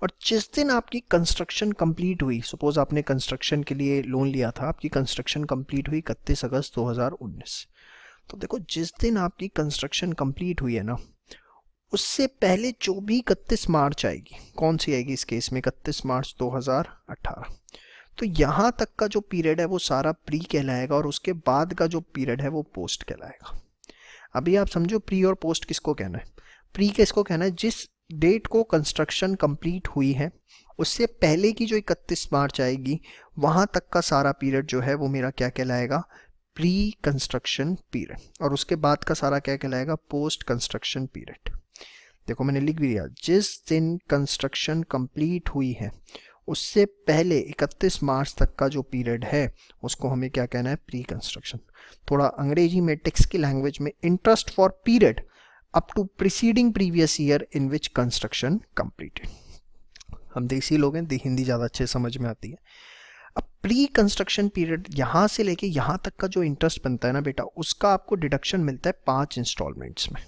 और जिस दिन आपकी कंस्ट्रक्शन कंप्लीट हुई, सपोज आपने कंस्ट्रक्शन के लिए लोन लिया था, आपकी कंस्ट्रक्शन कंप्लीट हुई 31 अगस्त 2019। तो देखो जिस दिन आपकी कंस्ट्रक्शन कंप्लीट हुई है ना, उससे पहले जो भी 31 मार्च आएगी, कौन सी आएगी इस केस में? 31 मार्च 2018। तो यहाँ तक का जो पीरियड है वो सारा प्री कहलाएगा, और उसके बाद का जो पीरियड है वो पोस्ट कहलाएगा। अभी आप समझो प्री और पोस्ट किसको कहना है। प्री किसको कहना है? जिस डेट को कंस्ट्रक्शन कंप्लीट हुई है उससे पहले की जो 31 मार्च आएगी वहाँ तक का सारा पीरियड जो है वो मेरा क्या कहलाएगा? Pre construction period. और उसके बाद का सारा क्या कहलाएगा? Post construction period. देखो मैंने लिख भी दिया, जिस दिन कंस्ट्रक्शन कंप्लीट हुई है उससे पहले 31 मार्च तक का जो पीरियड है उसको हमें क्या कहना है? Pre construction. थोड़ा अंग्रेजी में टेक्स्ट की लैंग्वेज में, interest for period up to preceding previous year in which construction completed. हम देसी लोग हैं, हिंदी ज़्यादा अच्छे समझ में आती है। अब प्री कंस्ट्रक्शन पीरियड यहाँ से लेके यहाँ तक का जो इंटरेस्ट बनता है ना बेटा, उसका आपको डिडक्शन मिलता है 5 इंस्टॉलमेंट्स में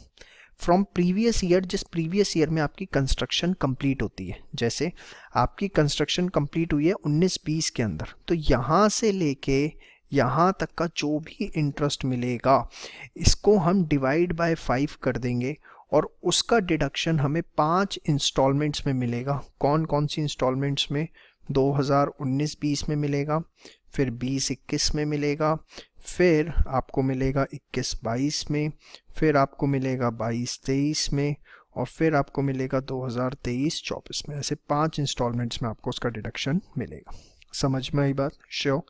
फ्रॉम प्रीवियस ईयर, जिस प्रीवियस ईयर में आपकी कंस्ट्रक्शन कंप्लीट होती है। जैसे आपकी कंस्ट्रक्शन कंप्लीट हुई है 19-20 के अंदर, तो यहाँ से लेके यहाँ तक का जो भी इंटरेस्ट मिलेगा इसको हम डिवाइड बाय 5 कर देंगे, और उसका डिडक्शन हमें 5 इंस्टॉलमेंट्स में मिलेगा। कौन कौन सी इंस्टॉलमेंट्स में? 2019-20 में मिलेगा, फिर 20-21 में मिलेगा, फिर आपको मिलेगा 21-22 में, फिर आपको मिलेगा 22-23 में, और फिर आपको मिलेगा 2023-24 में। ऐसे 5 इंस्टॉलमेंट्स में आपको उसका डिडक्शन मिलेगा। समझ में आई बात? श्योर?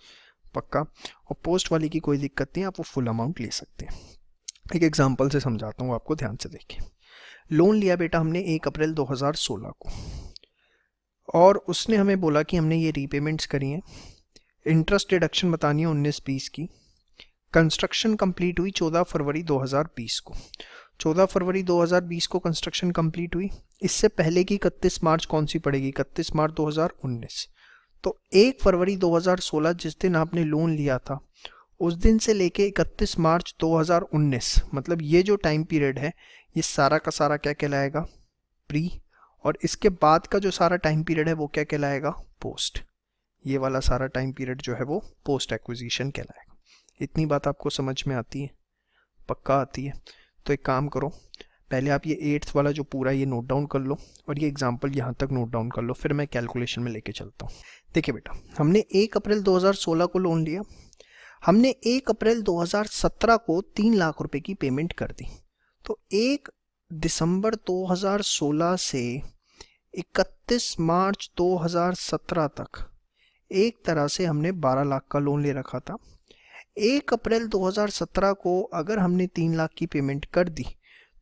पक्का? और पोस्ट वाली की कोई दिक्कत नहीं, आप वो फुल अमाउंट ले सकते हैं। एक एग्जांपल से समझाता हूँ आपको, ध्यान से देखिए। लोन लिया बेटा हमने 1 अप्रैल 2016 को, और उसने हमें बोला कि हमने ये रीपेमेंट्स करी हैं, इंटरेस्ट डिडक्शन बतानी है 19-20 की। कंस्ट्रक्शन कंप्लीट हुई 14 फरवरी 2020 को। 14 फरवरी 2020 को कंस्ट्रक्शन कंप्लीट हुई। इससे पहले की 31 मार्च कौन सी पड़ेगी? 31 मार्च 2019। तो 1 फरवरी 2016 जिस दिन आपने लोन लिया था, उस दिन से लेके 31 मार्च 2019, मतलब ये जो टाइम पीरियड है ये सारा का सारा क्या कहलाएगा? प्री। और इसके बाद का जो सारा टाइम पीरियड है वो क्या कहलाएगा? पोस्ट। ये वाला सारा टाइम पीरियड जो है वो पोस्ट एक्विजिशन कहलाएगा। इतनी बात आपको समझ में आती है? पक्का आती है? तो एक काम करो, पहले आप ये 8th वाला जो पूरा ये नोट डाउन कर लो, और ये एग्जांपल यहाँ तक नोट डाउन कर लो, फिर मैं कैलकुलेशन में लेके चलता हूँ। देखिए बेटा, हमने 1 अप्रैल 2016 को लोन लिया, हमने 1 अप्रैल 2017 को 3 लाख रुपए की पेमेंट कर दी। तो 1 दिसंबर 2016 से 31 मार्च 2017 तक एक तरह से हमने 12 लाख का लोन ले रखा था। 1 अप्रैल 2017 को अगर हमने 3 लाख की पेमेंट कर दी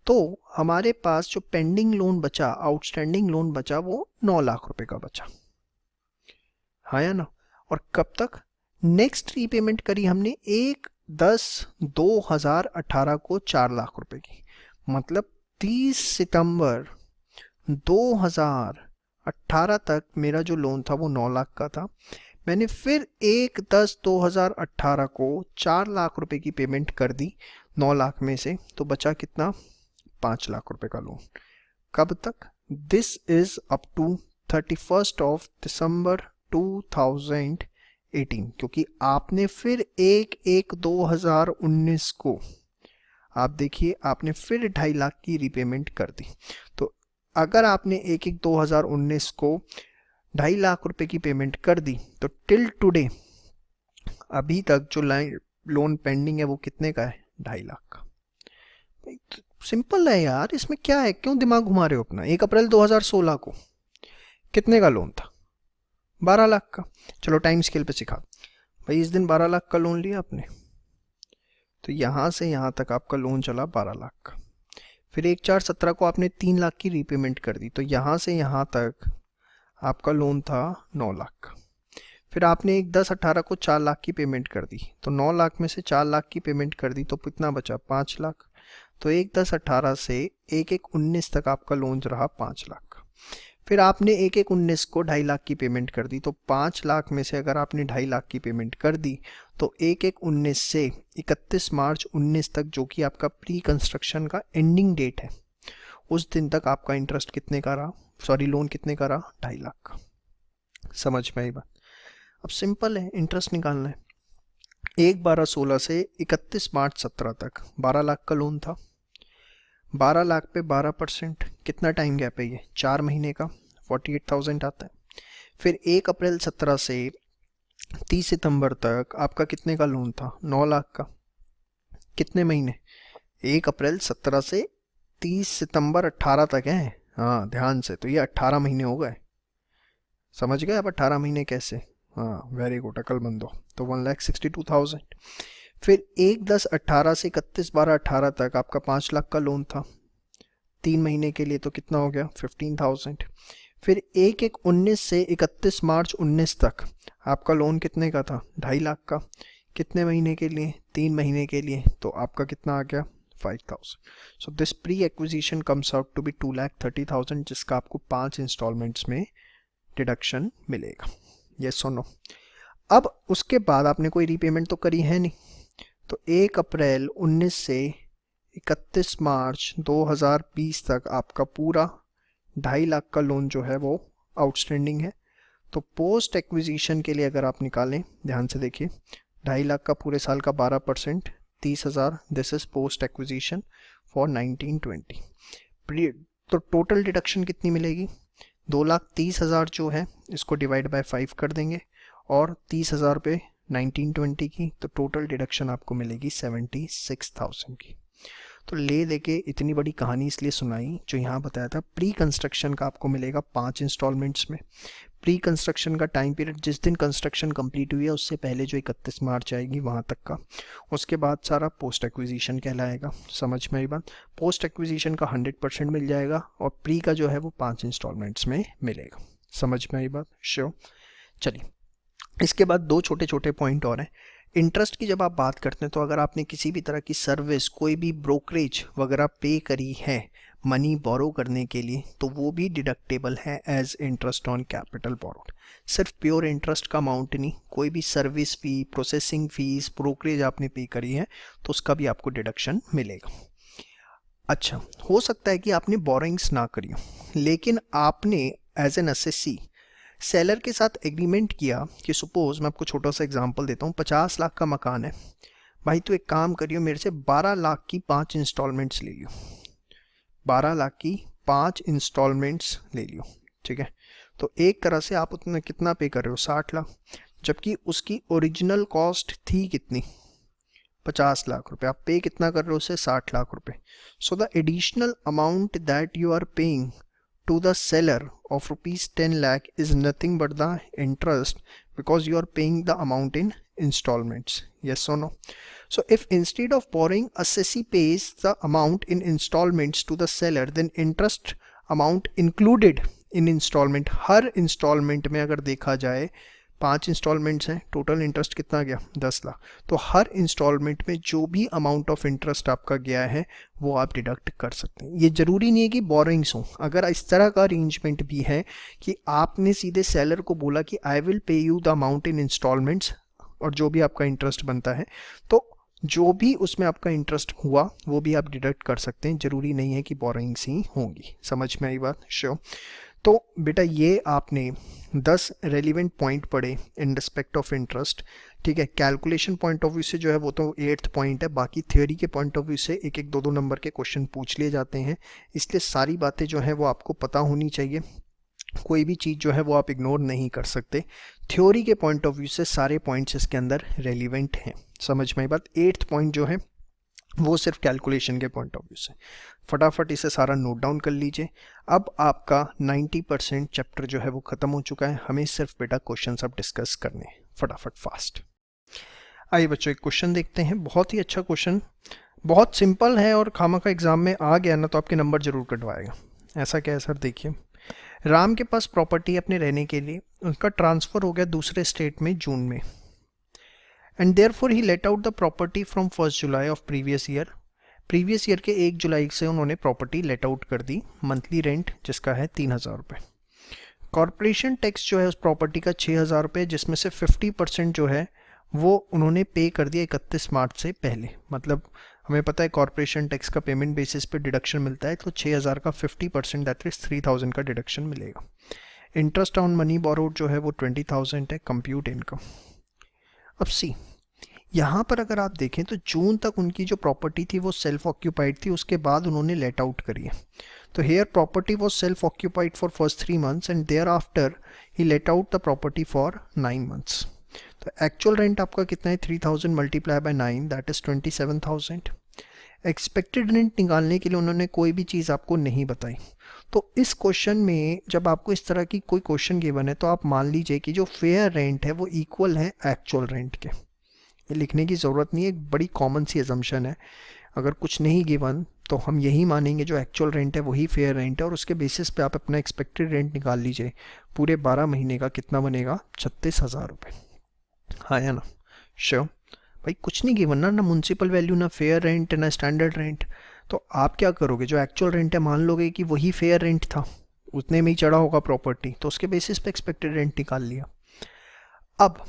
तो हमारे पास जो पेंडिंग लोन बचा, आउटस्टैंडिंग लोन बचा, वो 9 लाख रुपए का बचा। हाँ या ना? और कब तक? नेक्स्ट रीपेमेंट करी हमने 1/10/2018 को 4 लाख रुपए की, मतलब 30 सितंबर 2018 तक मेरा जो लोन था वो 9 लाख का था। मैंने फिर 1/10/2018 को 4 लाख रुपए की पेमेंट कर दी, 9 लाख में से, तो बचा कितना 5 लाख रुपए का लोन। कब तक? दिस इज अप टू 31 दिसंबर 2018, क्योंकि आपने फिर 1/1/2019 को आप देखिए आपने फिर 2.5 लाख की रीपेमेंट कर दी। तो अगर आपने 1/1/2019 को 2.5 लाख रुपए की पेमेंट कर दी, तो टिल टुडे अभी तक जो लोन पेंडिंग है वो कितने का है? 2.5 लाख का। सिंपल है यार, इसमें क्या है, क्यों दिमाग घुमा रहे हो अपना। 1 अप्रैल 2016 को कितने का लोन था? 12 लाख का। चलो टाइम स्केल पे सिखा भाई, इस दिन 12 लाख का लोन लिया आपने, तो यहाँ से यहाँ तक आपका लोन चला 12 लाख का। फिर 1/4/17 को आपने 3 लाख की रीपेमेंट कर दी, तो यहाँ से यहाँ तक आपका लोन था 9 लाख का। फिर आपने 1/10/18 को 4 लाख की पेमेंट कर दी, तो 9 लाख में से 4 लाख की पेमेंट कर दी, तो कितना बचा? 5 लाख। तो 1/10/18 से 1/1/19 तक आपका लोन रहा 5 लाख का। फिर आपने 1/1/19 को 2.5 लाख की पेमेंट कर दी, तो 5 लाख में से अगर आपने 2.5 लाख की पेमेंट कर दी, तो 1/1/19 से 31 मार्च 19 तक, जो कि आपका प्री कंस्ट्रक्शन का एंडिंग डेट है, उस दिन तक आपका इंटरेस्ट कितने का रहा, सॉरी लोन कितने का रहा? 2.5 लाख का। समझ में आई बात? अब सिंपल है, इंटरेस्ट निकालना है। 1/12/16 से 31 मार्च 17 तक 12 लाख का लोन था। 12 लाख पे 12%, कितना टाइम गैप है ये? 4 महीने का, 48,000 आता है। फिर 1 अप्रैल 17 से 30 सितंबर तक आपका कितने का लोन था? 9 लाख का। कितने महीने? 1 अप्रैल 17 से 30 सितंबर 18 तक है। हाँ ध्यान से, तो ये 18 महीने हो गए। समझ गए अब 18 महीने कैसे? हाँ वेरी गुड, अकलमंद हो। तो 1,62,000। फिर 1/10/18 से 31/12/18 तक आपका 5 लाख का लोन था 3 महीने के लिए, तो कितना हो गया? 15,000। फिर 1/1/19 से 31 मार्च 19 तक आपका लोन कितने का था? 2.5 लाख का। कितने महीने के लिए? 3 महीने के लिए, तो आपका कितना आ गया? 5,000। So this pre acquisition comes out to be 2,30,000, जिसका आपको 5 इंस्टॉलमेंट्स में डिडक्शन मिलेगा। यस और नो? अब उसके बाद आपने कोई रीपेमेंट तो करी है नहीं, तो 1 अप्रैल 19 से 31 मार्च 2020 तक आपका पूरा 2.5 लाख का लोन जो है वो आउटस्टैंडिंग है। तो पोस्ट एक्विजिशन के लिए अगर आप निकालें, ध्यान से देखिए, 2.5 लाख का पूरे साल का 12%, 30,000, this is post acquisition for 1920। तो टोटल डिडक्शन कितनी मिलेगी? 2,30,000 जो है इसको डिवाइड बाय 5 कर देंगे, और 30,000 पे 1920 की, तो टोटल डिडक्शन आपको मिलेगी 76,000 की। तो ले देके इतनी बड़ी कहानी इसलिए सुनाई, जो यहाँ बताया था प्री कंस्ट्रक्शन का आपको मिलेगा 5 इंस्टॉलमेंट्स में। प्री कंस्ट्रक्शन का टाइम पीरियड जिस दिन कंस्ट्रक्शन कंप्लीट हुई है उससे पहले जो 31 मार्च आएगी वहाँ तक का, उसके बाद सारा पोस्ट एक्विजिशन कहलाएगा। समझ में आई बात? पोस्ट एक्विजिशन का 100% मिल जाएगा, और प्री का जो है वो 5 इंस्टॉलमेंट्स में मिलेगा। समझ में आई बात? श्योर। चलिए, इसके बाद 2 छोटे छोटे पॉइंट और हैं। इंटरेस्ट की जब आप बात करते हैं, तो अगर आपने किसी भी तरह की सर्विस, कोई भी ब्रोकरेज वगैरह पे करी है मनी बोरो करने के लिए, तो वो भी डिडक्टेबल है as interest on capital borrowed. सिर्फ प्योर इंटरेस्ट का अमाउंट नहीं, कोई भी service fee, processing fees, brokerage आपने पे करी है तो उसका भी आपको डिडक्शन मिलेगा। अच्छा, हो सकता है कि आपने बोरोइंग्स ना करी हो, लेकिन आपने एज एन एसएससी सेलर के साथ एग्रीमेंट किया कि सपोज मैं आपको छोटा सा एग्जांपल देता हूँ, 50 लाख का मकान है भाई, तो एक काम करियो, मेरे से 12 लाख की 5 इंस्टॉलमेंट्स ले लियो, 12 लाख की 5 इंस्टॉलमेंट्स ले लियो, ठीक है। तो एक तरह से आप उतना कितना पे कर रहे हो? 60 लाख, जबकि उसकी ओरिजिनल कॉस्ट थी कितनी? 50 लाख रुपए। आप पे कितना कर रहे हो उसे? 60 लाख रुपए। So the additional amount that you are paying to the seller of rupees 10 lakh is nothing but the interest, because you are paying the amount in installments. Yes or no? So if instead of borrowing, assessee pays the amount in installments to the seller, then interest amount included in installment, her installment में अगर देखा जाए 5 installments हैं, total interest कितना गया? 10 लाख। तो हर instalment में जो भी अमाउंट ऑफ इंटरेस्ट आपका गया है वो आप डिडक्ट कर सकते हैं। ये जरूरी नहीं है कि बोरोइंग्स हो, अगर इस तरह का अरेंजमेंट भी है कि आपने सीधे सेलर को बोला कि I will pay you the amount in installments, और जो भी आपका इंटरेस्ट बनता है, तो जो भी उसमें आपका इंटरेस्ट हुआ वो भी आप डिडक्ट कर सकते हैं, जरूरी नहीं है कि बोरोइंग्स ही होंगी। समझ में आई बात? श्योर। तो बेटा ये आपने 10 रेलिवेंट पॉइंट पढ़े इन रिस्पेक्ट ऑफ इंटरेस्ट, ठीक है। कैलकुलेशन पॉइंट ऑफ व्यू से जो है वो तो 8th पॉइंट है, बाकी थ्योरी के पॉइंट ऑफ व्यू से एक एक 2-2 नंबर के क्वेश्चन पूछ लिए जाते हैं, इसलिए सारी बातें जो है वो आपको पता होनी चाहिए। कोई भी चीज़ जो है वो आप इग्नोर नहीं कर सकते। थ्योरी के पॉइंट ऑफ व्यू से सारे पॉइंट्स इसके अंदर रेलिवेंट हैं। समझ में आई बात? 8th पॉइंट जो है वो सिर्फ कैलकुलेशन के पॉइंट ऑफ व्यू से। फटाफट इसे सारा नोट डाउन कर लीजिए। अब आपका 90% चैप्टर जो है वो ख़त्म हो चुका है, हमें सिर्फ बेटा क्वेश्चंस अब डिस्कस करने हैं, फटाफट फास्ट। आइए बच्चों एक क्वेश्चन देखते हैं, बहुत ही अच्छा क्वेश्चन, बहुत सिंपल है और खामा का एग्जाम में आ गया ना तो आपके नंबर जरूर कटवाएगा। ऐसा क्या है सर? देखिए, राम के पास प्रॉपर्टी अपने रहने के लिए, उनका ट्रांसफ़र हो गया दूसरे स्टेट में जून में, and therefore he let out the property from 1 July of previous year. Previous year के 1 जुलाई से उन्होंने प्रॉपर्टी लेट आउट कर दी, मंथली रेंट जिसका है 3000 रुपये। कॉरपोरेशन टैक्स जो है उस प्रॉपर्टी का 6000 रुपये, जिसमें से 50% जो है वो उन्होंने पे कर दिया 31 मार्च से पहले। मतलब हमें पता है कॉरपोरेशन टैक्स का पेमेंट बेसिस पे डिडक्शन मिलता है, तो 6000 का 50% दैट इज 3000 का डिडक्शन मिलेगा। इंटरेस्ट ऑन मनी बोरोड जो है वो 20,000 है। Compute income. अब सी, यहाँ पर अगर आप देखें तो जून तक उनकी जो प्रॉपर्टी थी वो सेल्फ ऑक्यूपाइड थी, उसके बाद उन्होंने लेट आउट करी है। तो here property was self occupied for first 3 months and thereafter he let out the property for 9 months। तो एक्चुअल रेंट आपका कितना है? 3000 multiply by 9 that is 27,000। Expected rent निकालने के लिए उन्होंने कोई भी चीज़ आपको नहीं बताई। तो इस क्वेश्चन में जब आपको इस तरह की कोई क्वेश्चन गिवन है तो आप मान लीजिए कि जो फेयर रेंट है वो इक्वल है एक्चुअल रेंट के। ये लिखने की ज़रूरत नहीं है, एक बड़ी कॉमन सी असम्पशन है। अगर कुछ नहीं गिवन तो हम यही मानेंगे जो एक्चुअल रेंट है वही फेयर रेंट है, और उसके बेसिस पे आप अपना एक्सपेक्टेड रेंट निकाल लीजिए। पूरे 12 महीने का कितना बनेगा? 36,000 रुपये। हाँ या ना? श्योर भाई, कुछ नहीं गिवन ना म्युनिसिपल वैल्यू, ना फेयर रेंट, ना स्टैंडर्ड रेंट। तो आप क्या करोगे? जो एक्चुअल रेंट है मान लोगे कि वही फेयर रेंट था, उतने में ही चढ़ा होगा प्रॉपर्टी, तो उसके बेसिस पे एक्सपेक्टेड रेंट निकाल लिया। अब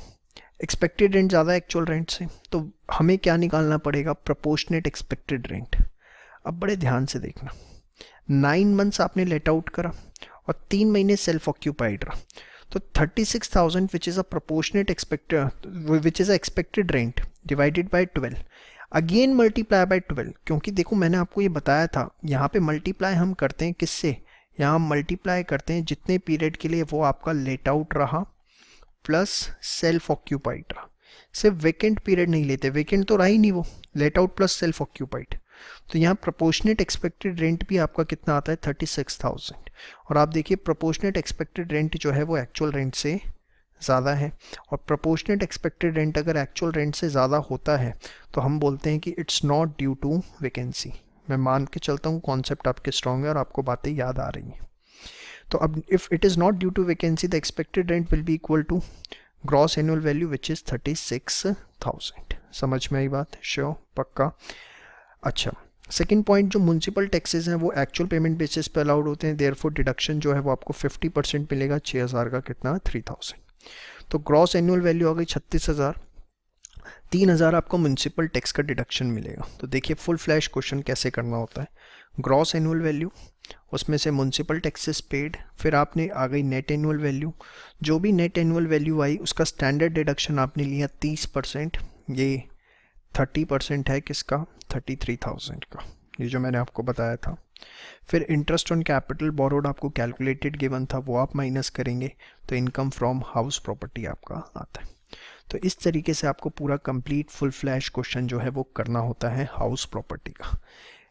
एक्सपेक्टेड रेंट ज़्यादा है एक्चुअल रेंट से, तो हमें क्या निकालना पड़ेगा? Proportionate expected rent. अब बड़े ध्यान से देखना, 9 months आपने लेट आउट करा और 3 महीने सेल्फ ऑक्यूपाइड रहा, तो 36,000 which is a proportionate expected rent divided by 12, again multiply by 12। क्योंकि देखो मैंने आपको ये बताया था, यहाँ पे मल्टीप्लाई हम करते हैं किससे? यहाँ हम मल्टीप्लाई करते हैं जितने पीरियड के लिए वो आपका लेट आउट रहा प्लस सेल्फ ऑक्यूपाइड रहा। सिर्फ वेकेंट पीरियड नहीं लेते, वेकेंट तो रहा ही नहीं वो, let out plus self occupied. तो यहाँ प्रोपोर्शनेट एक्सपेक्टेड रेंट भी आपका कितना आता है? 36,000। और आप देखिए प्रोपोर्शनेट एक्सपेक्टेड रेंट जो है वो एक्चुअल रेंट से ज़्यादा है, और प्रोपोर्शनेट एक्सपेक्टेड रेंट अगर एक्चुअल रेंट से ज़्यादा होता है तो हम बोलते हैं कि it's not due to vacancy. मैं मान के चलता हूँ कॉन्सेप्ट आपके स्ट्रॉन्ग है और आपको बातें याद आ रही हैं। तो अब if it is not due to vacancy the expected rent will be equal to gross annual value which is 36,000। समझ में आई बात? श्योर, पक्का? अच्छा, सेकेंड पॉइंट, जो म्युनिसिपल टैक्सेस हैं वो एक्चुअल पेमेंट बेसिस पे अलाउड होते हैं, देयरफॉर डिडक्शन जो है वो आपको 50% मिलेगा। 6,000 का कितना? 3,000। तो ग्रॉस एनुअल वैल्यू आ गई 36,000। 3,000 आपको म्युनिसिपल टैक्स का डिडक्शन मिलेगा। तो देखिए फुल फ्लैश क्वेश्चन कैसे करना होता है। ग्रॉस एनुअल वैल्यू, उसमें से म्युनिसिपल टैक्सेस पेड, फिर आपने आ गई नेट एनुअल वैल्यू। जो भी नेट एनुअल वैल्यू आई उसका स्टैंडर्ड डिडक्शन आपने लिया 30%, ये 30% है किसका? 33,000 का, ये जो मैंने आपको बताया था। फिर इंटरेस्ट ऑन कैपिटल बोरोड आपको कैलकुलेटेड गिवन था, वो आप माइनस करेंगे तो इनकम फ्रॉम हाउस प्रॉपर्टी आपका आता है। तो इस तरीके से आपको पूरा कंप्लीट फुल फ्लैश क्वेश्चन जो है वो करना होता है हाउस प्रॉपर्टी का।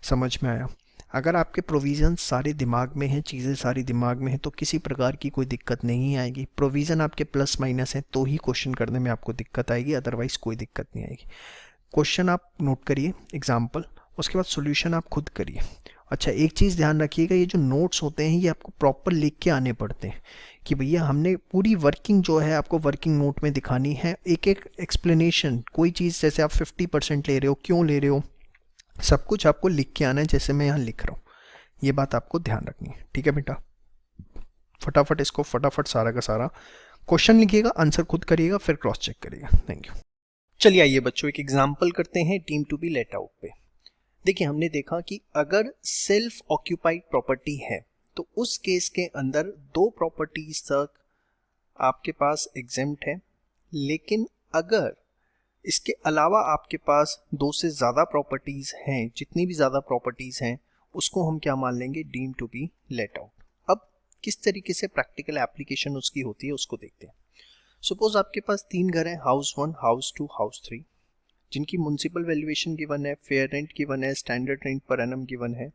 समझ में आया? अगर आपके प्रोविज़न सारे दिमाग में हैं, चीज़ें सारी दिमाग में हैं, तो किसी प्रकार की कोई दिक्कत नहीं आएगी। प्रोविज़न आपके प्लस माइनस हैं तो ही क्वेश्चन करने में आपको दिक्कत आएगी, अदरवाइज़ कोई दिक्कत नहीं आएगी। क्वेश्चन आप नोट करिए, एग्जाम्पल, उसके बाद सॉल्यूशन आप खुद करिए। अच्छा, एक चीज़ ध्यान रखिएगा, ये जो नोट्स होते हैं ये आपको प्रॉपर लिख के आने पड़ते हैं कि भैया हमने पूरी वर्किंग जो है आपको वर्किंग नोट में दिखानी है। एक एक एक्सप्लेनेशन, कोई चीज़ जैसे आप 50% ले रहे हो, क्यों ले रहे हो, सब कुछ आपको लिख के आना है, जैसे मैं यहाँ लिख रहा हूँ। ये बात आपको ध्यान रखनी है, ठीक है बेटा? फटाफट इसको फटाफट सारा का सारा क्वेश्चन लिखिएगा, आंसर खुद करिएगा, फिर क्रॉस चेक करिएगा। Thank you. चलिए आइए बच्चों एक एग्जाम्पल करते हैं deem to be let out पे। देखिए हमने देखा कि अगर सेल्फ ऑक्यूपाइड प्रॉपर्टी है तो उस केस के अंदर दो प्रॉपर्टीज तक आपके पास एग्जेम्प्ट है, लेकिन अगर इसके अलावा आपके पास दो से ज़्यादा प्रॉपर्टीज हैं, जितनी भी ज़्यादा प्रॉपर्टीज हैं उसको हम क्या मान लेंगे, deem to be let out. अब किस तरीके से प्रैक्टिकल एप्लीकेशन उसकी होती है उसको देखते हैं। सपोज आपके पास तीन घर हैं, हाउस 1, हाउस 2, हाउस 3, जिनकी म्युनिसिपल वैल्यूएशन गिवन है, फेयर रेंट गिवन है, standard rent per annum given है,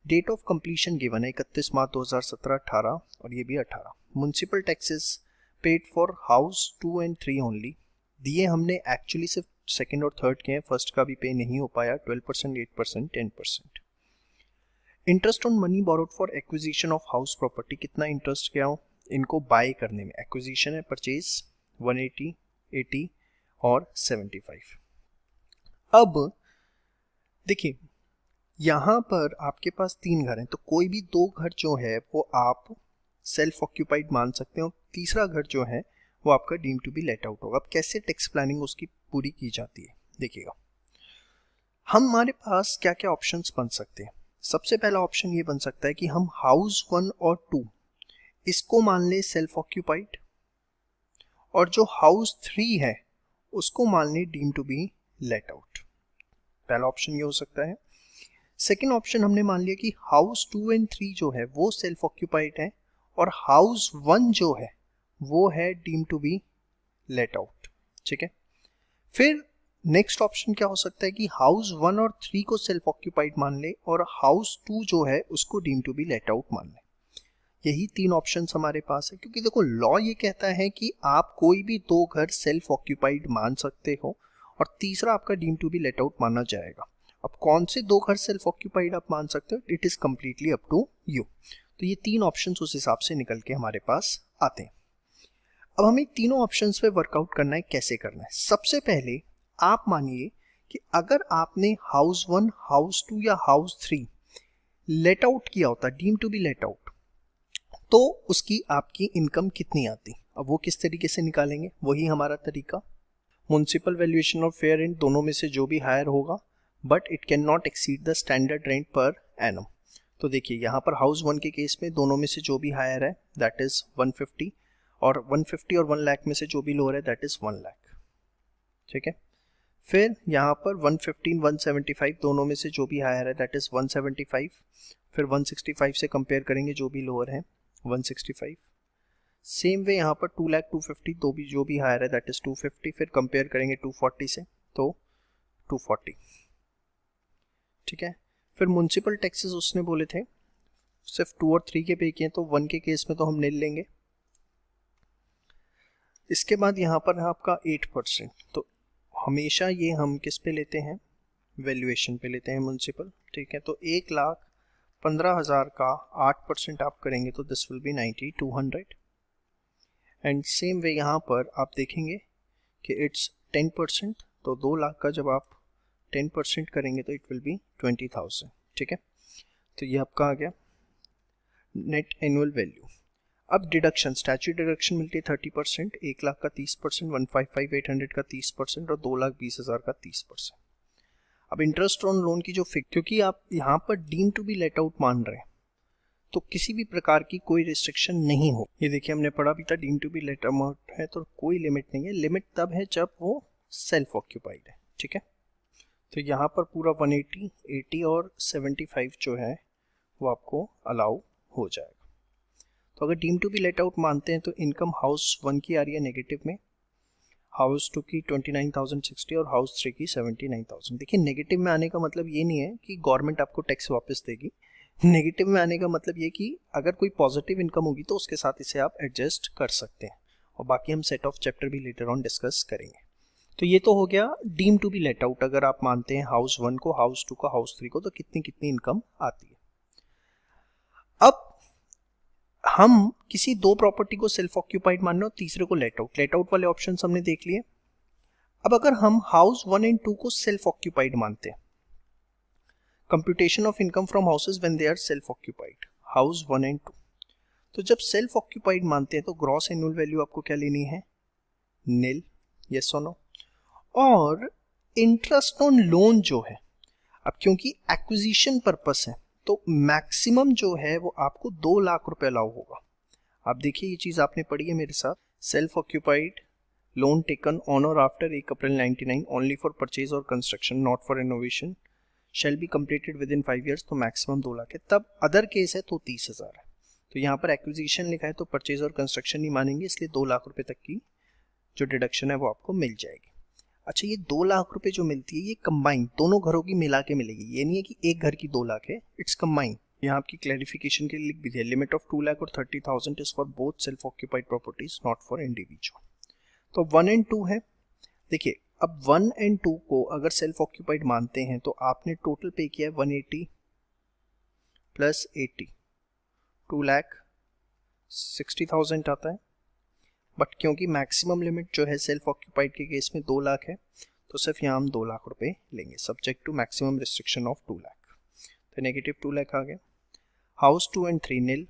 डेट ऑफ कंप्लीशन गिवन है 31 मार्च 2017 18 और ये भी 18। Municipal taxes paid for house 2 and 3 only दिए हमने, एक्चुअली सिर्फ सेकंड और थर्ड के हैं, फर्स्ट का भी पे नहीं हो पाया, 12%, 8%, 10%। Interest on money borrowed for acquisition of house property, कितना इंटरेस्ट क्या हो इनको बाय करने में, एक्विजिशन है परचेज 180, 80 और 75। अब देखिए यहां पर आपके पास तीन घर हैं तो कोई भी दो घर जो है वो आप सेल्फ ऑक्यूपाइड मान सकते हो, तीसरा घर जो है वो आपका deem to be let out होगा। अब कैसे टैक्स प्लानिंग उसकी पूरी की जाती है देखिएगा, हमारे पास क्या क्या ऑप्शंस बन सकते हैं। सबसे पहला ऑप्शन ये बन सकता है कि हम हाउस 1 और 2 इसको मान ले सेल्फ ऑक्यूपाइड, और जो हाउस 3 है उसको मान ले deem to be let out. पहला ऑप्शन ये हो सकता है। सेकेंड ऑप्शन हमने मान लिया कि हाउस 2 एंड 3 जो है वो सेल्फ ऑक्यूपाइड है और हाउस 1 जो है वो है deem to be let out, ठीक है। फिर नेक्स्ट ऑप्शन क्या हो सकता है कि हाउस 1 और 3 को सेल्फ ऑक्यूपाइड मान ले और हाउस 2 जो है उसको deem to be let out मान ले। यही तीन ऑप्शंस हमारे पास है, क्योंकि देखो लॉ ये कहता है कि आप कोई भी दो घर सेल्फ ऑक्यूपाइड मान सकते हो और तीसरा आपका deem to be let out माना जाएगा। अब कौन से दो घर सेल्फ ऑक्यूपाइड आप मान सकते हो, it is completely up to you. तो ये तीन ऑप्शंस उस हिसाब से निकल के हमारे पास आते हैं। अब हमें तीनों ऑप्शंस पे वर्कआउट करना है, कैसे करना है। सबसे पहले आप मानिए कि अगर आपने हाउस 1, हाउस 2 या हाउस 3 लेट आउट किया होता, deem to be let out, तो उसकी आपकी इनकम कितनी आती। अब वो किस तरीके से निकालेंगे, वही हमारा तरीका, म्युनिसिपल वैल्यूएशन और फेयर रेंट दोनों में से जो भी हायर होगा but it can not exceed the standard rent per annum. तो देखिए यहाँ पर हाउस 1 के केस में दोनों में से जो भी हायर है दैट इज 150 और 150 और 1 लाख में से जो भी लोअर है दैट इज 1 लाख, ठीक है। फिर यहाँ पर 115, 175 दोनों में से जो भी हायर है दैट इज 175, फिर 165 से कंपेयर करेंगे जो भी लोअर है 165। सेम वे यहाँ पर 2 लाख 250 दो भी जो भी हायर है दैट इज 250, फिर कंपेयर करेंगे 240 से तो 240, ठीक है। फिर म्युनिसिपल टैक्सेस उसने बोले थे सिर्फ 2 और 3 के पे किए, तो 1 के केस में तो हम निल लेंगे। इसके बाद यहाँ पर है आपका 8%, तो हमेशा ये हम किस पे लेते हैं, वैल्यूएशन पे लेते हैं म्युनिसिपल, ठीक है। तो 1,15,000 का 8% आप करेंगे तो this will be 9200। And same way यहाँ पर आप देखेंगे कि इट्स 10%, तो 2 लाख का जब आप 10% करेंगे तो इट विल बी 20,000, ठीक है। तो ये आपका आ गया नेट एनुअल वैल्यू। अब डिडक्शन, स्टैच्यूटरी डिडक्शन मिलती है 30%, 1 लाख का 30%, 155,800 का 30% और 2,20,000 का 30%। अब इंटरेस्ट ऑन लोन की जो फिक्स, क्योंकि आप यहाँ पर deem to be let out मान रहे हैं तो किसी भी प्रकार की कोई रिस्ट्रिक्शन नहीं हो। ये देखिए हमने पढ़ा भी था deem to be let out है तो कोई लिमिट नहीं है, लिमिट तब है जब वो सेल्फ ऑक्यूपाइड है, ठीक है। तो यहाँ पर पूरा 180, 80 और 75 जो है वो आपको अलाउ हो जाएगा। तो अगर deem to be let out मानते हैं तो इनकम हाउस 1 की आ रही है नेगेटिव में, हाउस 2 की 29,060 और हाउस 3 की 79,000। देखिए नेगेटिव में आने का मतलब ये नहीं है कि गवर्नमेंट आपको टैक्स वापस देगी, नेगेटिव में आने का मतलब ये कि अगर कोई पॉजिटिव इनकम होगी तो उसके साथ इसे आप एडजस्ट कर सकते हैं, और बाकी हम सेट ऑफ चैप्टर भी लेटर ऑन डिस्कस करेंगे। तो ये तो हो गया deem to be let out, अगर आप मानते हैं हाउस 1 को, हाउस 2 को, हाउस 3 को, तो कितनी कितनी इनकम आती है। अब हम किसी दो प्रॉपर्टी को सेल्फ ऑक्यूपाइड मान रहे हो, तीसरे को लेट आउट, लेट आउट वाले ऑप्शंस हमने देख लिए। अब अगर हम हाउस 1 एंड 2 को सेल्फ ऑक्यूपाइड मानते हैं, computation of income from houses when they are self occupied, house 1 and 2, तो जब सेल्फ ऑक्यूपाइड मानते हैं तो ग्रॉस एनुअल वैल्यू आपको क्या लेनी है, निल, यस और नो। और इंटरेस्ट ऑन लोन जो है, अब क्योंकि एक्विजिशन पर्पस है तो मैक्सिमम जो है वो आपको 2 लाख रुपए अलाउ होगा। आप देखिए ये चीज आपने पढ़ी है मेरे साथ, self occupied loan taken on और after 1 April 99 only for purchase और construction not for renovation shall be completed within 5 years, तो मैक्सिमम 2 लाख है। तब अदर केस है तो 30,000 है। तो यहाँ पर एक्विजिशन लिखा है तो परचेज और कंस्ट्रक्शन नहीं मानेंगे, इसलिए 2 लाख रुपए तक की जो डिडक्शन है वो आपको मिल जाएगी। अच्छा, ये 2 लाख रुपए जो मिलती है ये कंबाइंड दोनों घरों की मिला के मिलेगी, ये नहीं है कि एक घर की 2 लाख है, इट्स कंबाइंड। यहाँ आपकी क्लैरिफिकेशन के लिए लिख भी दिया, लिमिट ऑफ 2 लाख और 30,000 is for both self occupied properties not for individual. तो 1 एंड 2 है। देखिए अब 1 एंड 2 को अगर सेल्फ ऑक्यूपाइड मानते हैं तो आपने टोटल पे किया है 180 प्लस 80, 2,60,000 आता है। बट क्योंकि मैक्सिमम लिमिट जो है सेल्फ ऑक्यूपाइड के केस में 2 लाख है तो सिर्फ यहाँ हम 2 लाख रुपए लेंगे, subject to maximum restriction of 2 lakh. तो नेगेटिव 2 लाख आ गया। House 2 and 3 nil.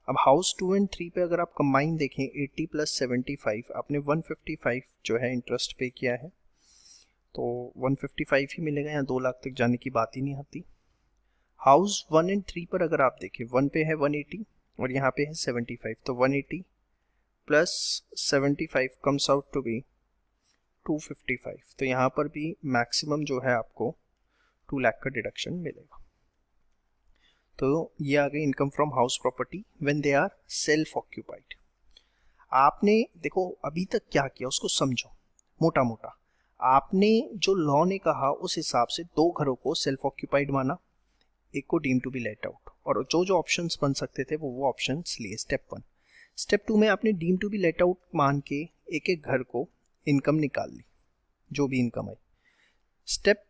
अब हाउस 2 एंड 3 पे अगर आप कंबाइन देखें 80 प्लस 75, आपने 155 जो है इंटरेस्ट पे किया है तो 155 ही मिलेगा, यहाँ 2 लाख तक जाने की बात ही नहीं आती। हाउस 1 एंड 3 पर अगर आप देखें 1 पे है 180 और यहाँ पे है 75, तो 180 plus 75 comes out to be 255, तो यहाँ पर भी मैक्सिमम जो है आपको 2 लाख का डिडक्शन मिलेगा। तो ये आ गई income from house property when they are self occupied. आपने देखो अभी तक क्या किया उसको समझो मोटा मोटा। आपने जो लॉ ने कहा उस हिसाब से 2 घरों को सेल्फ ऑक्यूपाइड माना, एक को deem to be let out, और जो जो ऑप्शंस बन सकते थे वो ऑप्शंस लिए। स्टेप 1। स्टेप 2 में आपने deem to be let out मान के एक एक घर को इनकम निकाल ली, जो भी इनकम आई। स्टेप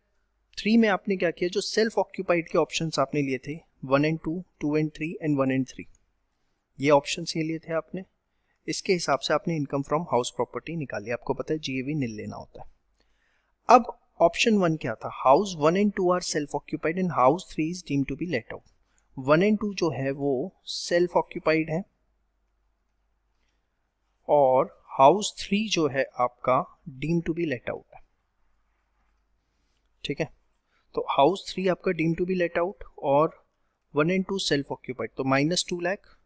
3 में आपने क्या किया, जो सेल्फ ऑक्यूपाइड के ऑप्शंस आपने लिए थे 1 एंड 2, 2 एंड 3 एंड 1 एंड 3, ये ऑप्शंस ये लिए थे आपने, इसके हिसाब से आपने इनकम फ्रॉम हाउस प्रॉपर्टी निकाली। आपको पता है जीएवी नील लेना होता है। अब ऑप्शन 1 क्या था, house 1 and 2 are self occupied and house 3 is deem to be let out. 1 and 2 जो है वो सेल्फ ऑक्यूपाइड है और हाउस 3 जो है आपका deem to be let out है। ठीक है, तो हाउस 3 आपका deem to be let out और 1 एंड 2 सेल्फ ऑक्यूपाइड, तो माइनस 2 लाख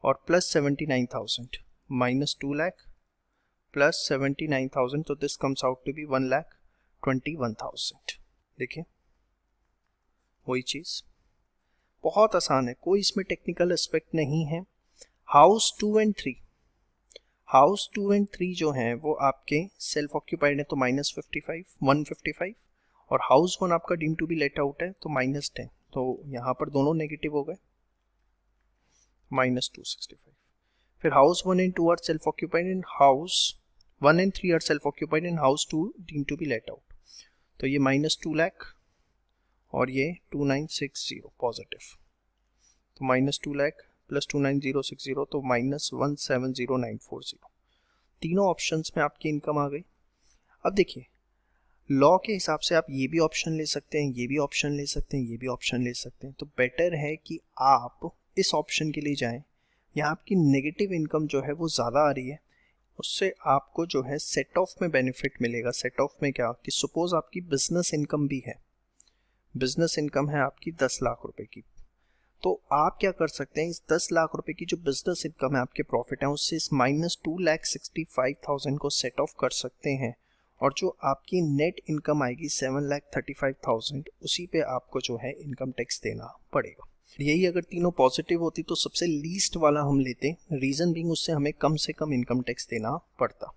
और प्लस 79,000, माइनस 2 लाख प्लस 79,000, तो this comes out to be 1,21,000। देखिए वही चीज, बहुत आसान है, कोई इसमें टेक्निकल एस्पेक्ट नहीं है। हाउस 2 एंड 3, हाउस 2 एंड 3 जो हैं वो आपके सेल्फ ऑक्यूपाइड है तो माइनस 155, और हाउस 1 आपका deem to be let out है तो माइनस 10, तो यहाँ पर दोनों नेगेटिव हो गए, माइनस 265। फिर house 1 and 2 are self occupied and house 1 and 3 are self occupied and house 2 deem to be let out, तो ये माइनस 2 लाख और ये 2960 पॉजिटिव, तो माइनस 2 लाख प्लस 29060, तो माइनस 170940। तीनों ऑप्शंस में आपकी इनकम आ गई। अब देखिए लॉ के हिसाब से आप ये भी ऑप्शन ले सकते हैं, ये भी ऑप्शन ले सकते हैं, ये भी ऑप्शन ले सकते हैं, तो बेटर है कि आप इस ऑप्शन के लिए जाएं। यहाँ आपकी नेगेटिव इनकम जो है वो ज़्यादा आ रही है, उससे आपको जो है सेट ऑफ में बेनिफिट मिलेगा। सेट ऑफ में क्या कि सपोज आपकी बिजनेस इनकम भी है, बिजनेस इनकम है आपकी 10 लाख रुपए की, तो आप क्या कर सकते हैं, इस 10 लाख रुपए की जो बिजनेस इनकम है आपके प्रॉफिट है उससे इस माइनस 2,65,000 को सेट ऑफ कर सकते हैं, और जो आपकी नेट इनकम आएगी 7,35,000 उसी पे आपको जो है इनकम टैक्स देना पड़ेगा। यही अगर तीनों पॉजिटिव होती तो सबसे लीस्ट वाला हम लेते, रीजन बीइंग उससे हमें कम से कम इनकम टैक्स देना पड़ता।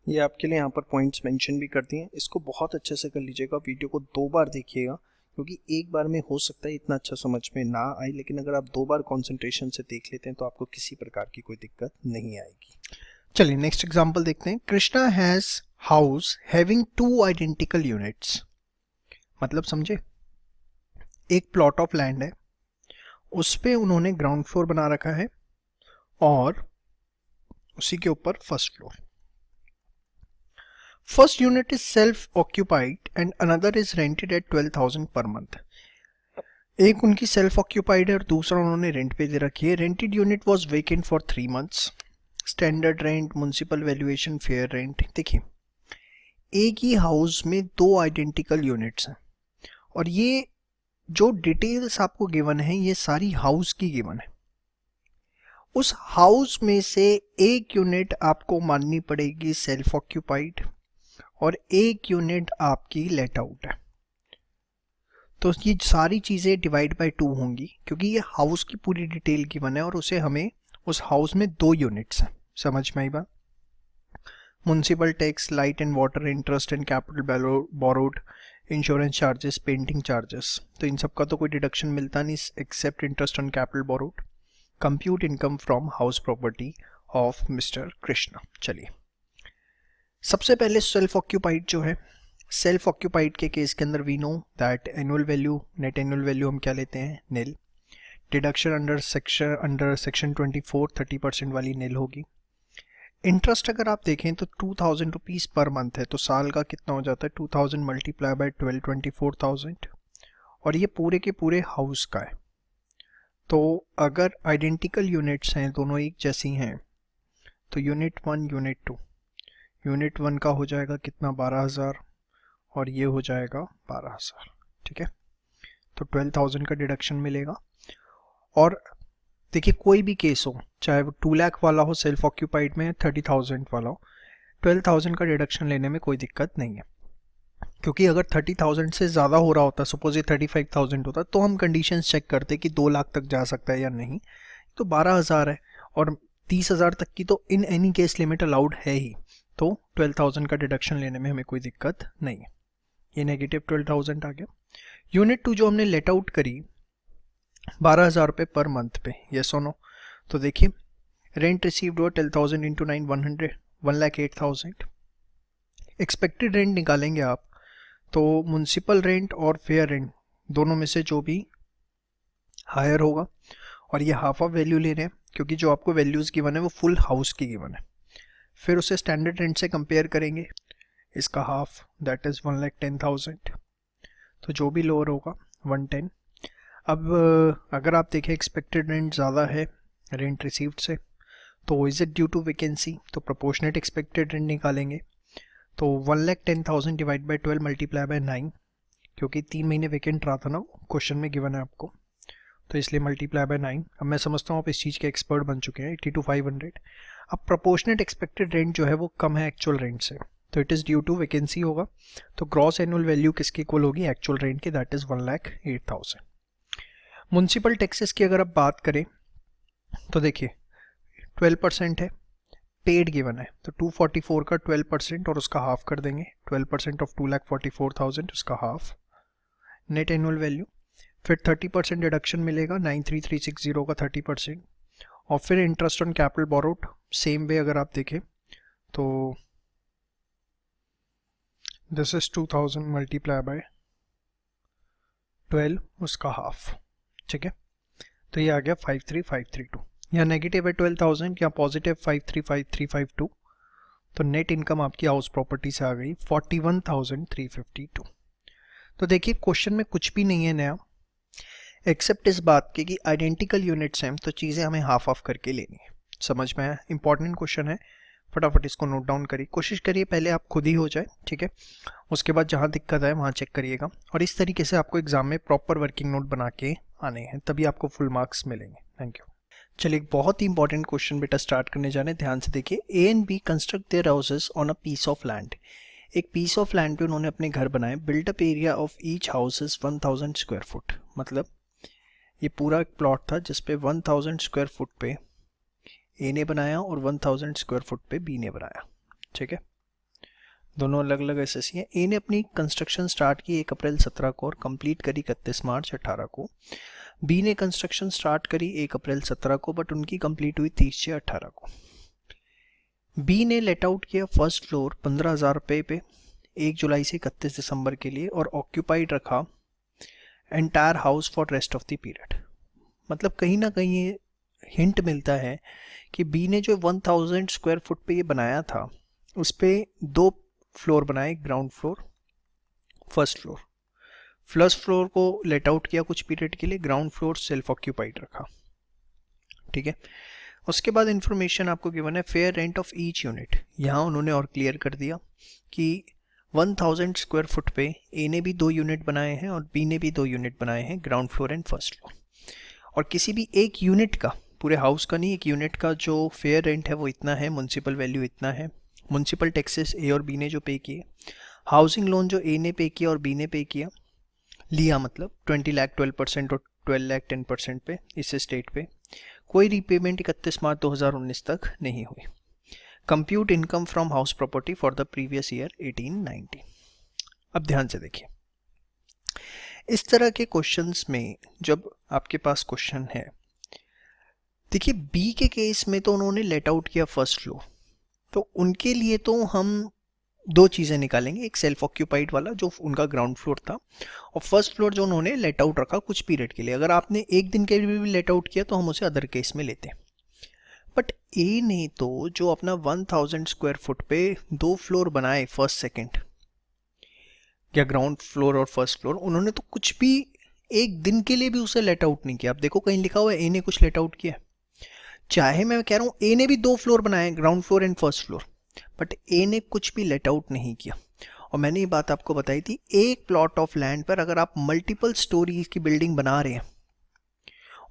ये आपके लिए यहाँ पर पॉइंट्स मेंशन भी कर दिए, इसको बहुत अच्छे से कर लीजिएगा, वीडियो को 2 बार देखिएगा, क्योंकि एक बार में हो सकता है इतना अच्छा समझ में ना आए, लेकिन अगर आप 2 बार कंसंट्रेशन से देख लेते हैं तो आपको किसी प्रकार की कोई दिक्कत नहीं आएगी। चलिए नेक्स्ट एग्जांपल देखते हैं। Krishna has house having 2 identical units, मतलब समझे, एक प्लॉट ऑफ लैंड है, उस पे उन्होंने ग्राउंड फ्लोर बना रखा है और उसी के ऊपर first floor. First unit is self occupied and another is rented at 12,000 per month. एक उनकी सेल्फ ऑक्यूपाइड है और दूसरा उन्होंने रेंट पे दे रखी है। Rented unit was vacant for 3 months। Standard rent, municipal valuation, fair rent. देखिए एक ही हाउस में दो आइडेंटिकल यूनिट्स हैं, और ये जो डिटेल्स आपको गिवन है ये सारी हाउस की गिवन है। उस हाउस में से एक यूनिट आपको माननी पड़ेगी सेल्फ ऑक्यूपाइड और एक यूनिट आपकी लेट आउट है। तो ये सारी चीज़ें डिवाइड बाय 2 होंगी, क्योंकि ये हाउस की पूरी डिटेल गिवन है और उसे हमें उस हाउस में दो यूनिट्स हैं। समझ में आई बात? Municipal tax, light and water, interest and capital borrowed, insurance charges, painting charges, तो इन सब का तो कोई डिडक्शन मिलता नहीं except interest on capital borrowed. Compute income from house property of mister Krishna. चलिए सबसे पहले सेल्फ ऑक्यूपाइड जो है, सेल्फ ऑक्यूपाइड के केस के अंदर we know that annual value, net annual value हम क्या लेते हैं, नील। डिडक्शन अंडर सेक्शन 24 30% वाली नील होगी। इंटरेस्ट अगर आप देखें तो 2000 रुपीज़ पर मंथ है, तो साल का कितना हो जाता है 2000 मल्टीप्लाई बाय 12 24,000, और ये पूरे के पूरे हाउस का है। तो अगर आइडेंटिकल यूनिट्स हैं, दोनों एक जैसी हैं, तो यूनिट 1 यूनिट 2, यूनिट 1 का हो जाएगा कितना 12,000 और ये हो जाएगा 12,000, ठीक है। तो 12,000 का डिडक्शन मिलेगा। और देखिए कोई भी केस हो, चाहे वो 2 लाख वाला हो सेल्फ ऑक्यूपाइड में, 30,000 वाला हो, 12,000 का डिडक्शन लेने में कोई दिक्कत नहीं है, क्योंकि अगर 30,000 से ज़्यादा हो रहा होता, सपोज ये 35,000 होता, तो हम कंडीशंस चेक करते कि 2 लाख तक जा सकता है या नहीं। तो 12,000 है और 30,000 तक की तो in any case limit allowed है ही, तो 12,000 का डिडक्शन लेने में हमें कोई दिक्कत नहीं है। ये नेगेटिव 12,000 आ गया। यूनिट 2 जो हमने लेट आउट करी 12,000 रुपये पर मंथ पे, यस और नो, तो देखिए रेंट रिसीव्ड हुआ 12,000 इंटू 9 100 1,08,000। एक्सपेक्टेड रेंट निकालेंगे आप, तो म्युनिसिपल रेंट और फेयर रेंट दोनों में से जो भी हायर होगा, और ये हाफ ऑफ वैल्यू ले रहे हैं क्योंकि जो आपको वैल्यूज़ गिवन है वो फुल हाउस की गिवन है। फिर उसे स्टैंडर्ड रेंट से कंपेयर करेंगे, इसका हाफ दैट इज़ 1,10,000, तो जो भी लोअर होगा 110। अब अगर आप देखें एक्सपेक्टेड रेंट ज़्यादा है रेंट रिसीव्ड से, तो is it due to vacancy, तो प्रोपोर्शनेट एक्सपेक्टेड रेंट निकालेंगे। तो 1,10,000 डिवाइड बाई 12 मल्टीप्लाई बाय 9, क्योंकि 3 महीने वैकेंट रहा था ना क्वेश्चन में गिवन है आपको, तो इसलिए मल्टीप्लाई बाय 9। अब मैं समझता हूँ आप इस चीज़ के एक्सपर्ट बन चुके हैं। 80 to 500। अब प्रोपोर्शनेट एक्सपेक्टेड रेंट जो है वो कम है एक्चुअल रेंट से, तो it is due to vacancy होगा। तो ग्रॉस एनुअल वैल्यू किसकी इक्वल होगी, एक्चुअल रेंट की, दैट इज़ 1,08,000। म्युनिसिपल टैक्सेस की अगर आप बात करें तो देखिए 12% है, पेड गिवन है, तो 244 का 12% और उसका हाफ कर देंगे, 12% ऑफ 2,44,000 उसका हाफ। नेट एनुअल वैल्यू, फिर 30% डिडक्शन मिलेगा 93,360 का 30%, और फिर interest on capital borrowed same way अगर आप देखें तो दिस इज 2,000 मल्टीप्लाई बाय 12 उसका हाफ, ठीक है। तो ये आ गया 53,532। यहाँ नेगेटिव है 12,000, यहाँ पॉजिटिव 53,5,352, तो नेट इनकम आपकी हाउस प्रॉपर्टी से आ गई 41,352। तो देखिए क्वेश्चन में कुछ भी नहीं है नया, एक्सेप्ट इस बात के कि आइडेंटिकल यूनिट्स हैं तो चीज़ें हमें हाफ ऑफ करके लेनी है। समझ में आया? इंपॉर्टेंट क्वेश्चन है, फटाफट इसको नोट डाउन करिए, कोशिश करिए पहले आप खुद ही हो जाए, ठीक है। उसके बाद जहाँ दिक्कत आए वहाँ चेक करिएगा, और इस तरीके से आपको एग्जाम में प्रॉपर वर्किंग नोट बना के आने हैं, तभी आपको फुल मार्क्स मिलेंगे। Thank you. चलिए एक बहुत ही इंपॉर्टेंट क्वेश्चन बेटा स्टार्ट करने जा रहे हैं, ध्यान से देखिए। A and B construct their houses on a piece of land. एक पीस ऑफ लैंड पे उन्होंने अपने घर बनाए। Built up area of each house is 1,000 square foot. मतलब ये पूरा एक प्लॉट था जिसपे 1,000 स्क्वायर फुट पे ए ने बनाया और 1,000 स्क्वायर फुट पे बी ने बनाया, ठीक है। दोनों अलग अलग एसएससी हैं। ए ने अपनी कंस्ट्रक्शन स्टार्ट की 1 अप्रैल 17 को और कंप्लीट करी 31 मार्च 18 को। बी ने कंस्ट्रक्शन स्टार्ट करी 1 अप्रैल 17 को, बट उनकी कंप्लीट हुई 30/6/18 को। बी ने लेट आउट किया फर्स्ट फ्लोर 15,000 रुपये पे 1 जुलाई से 31 दिसंबर के लिए, और ऑक्यूपाइड रखा entire house for rest of the period. मतलब कहीं ना कहीं ये हिंट मिलता है कि बी ने जो 1,000 स्क्वायर फुट पे ये बनाया था उस पर 2 फ्लोर बनाए, ground floor, first floor. First floor को लेट आउट किया कुछ पीरियड के लिए, ग्राउंड फ्लोर सेल्फ ऑक्यूपाइड रखा, ठीक है। उसके बाद इंफॉर्मेशन आपको गिवन है fair rent of each unit. यहाँ उन्होंने और क्लियर कर दिया कि 1000 स्क्वायर फुट पे ए ने भी 2 यूनिट बनाए हैं और बी ने भी 2 यूनिट बनाए हैं, ground floor and first floor. और किसी भी एक यूनिट का, पूरे हाउस का नहीं, एक यूनिट का जो फेयर रेंट है वो इतना है, म्युनिसिपल वैल्यू इतना है, म्युनिसिपल टैक्सेस ए और बी ने जो पे किए, हाउसिंग लोन जो ए ने पे किया और बी ने पे किया लिया, मतलब 20 लाख 12% और 12 लाख 10% पे इस स्टेट पे, कोई रीपेमेंट 31 मार्च 2019 तक नहीं हुई। Compute income from house property for the previous year 1890। अब ध्यान से देखिए, इस तरह के क्वेश्चंस में जब आपके पास क्वेश्चन है, देखिए बी के केस में तो उन्होंने लेट आउट किया फर्स्ट फ्लोर, तो उनके लिए तो हम दो चीज़ें निकालेंगे, एक सेल्फ ऑक्यूपाइड वाला जो उनका ग्राउंड फ्लोर था, और फर्स्ट फ्लोर जो उन्होंने लेट आउट रखा कुछ पीरियड के लिए। अगर आपने एक दिन के लिए भी लेट आउट किया तो हम उसे अदर केस में लेते हैं। बट ए ने तो जो अपना 1000 स्क्वायर फुट पे 2 फ्लोर बनाए, फर्स्ट सेकंड या ग्राउंड फ्लोर और फर्स्ट फ्लोर, उन्होंने तो कुछ भी एक दिन के लिए भी उसे लेट आउट नहीं किया। आप देखो कहीं लिखा हुआ है ए ने कुछ लेट आउट किया, चाहे मैं कह रहा हूँ ए ने भी 2 फ्लोर बनाए, ground floor and first floor, but A ने कुछ भी लेट आउट नहीं किया। और मैंने ये बात आपको बताई थी, एक प्लॉट ऑफ लैंड पर अगर आप मल्टीपल स्टोरीज की बिल्डिंग बना रहे हैं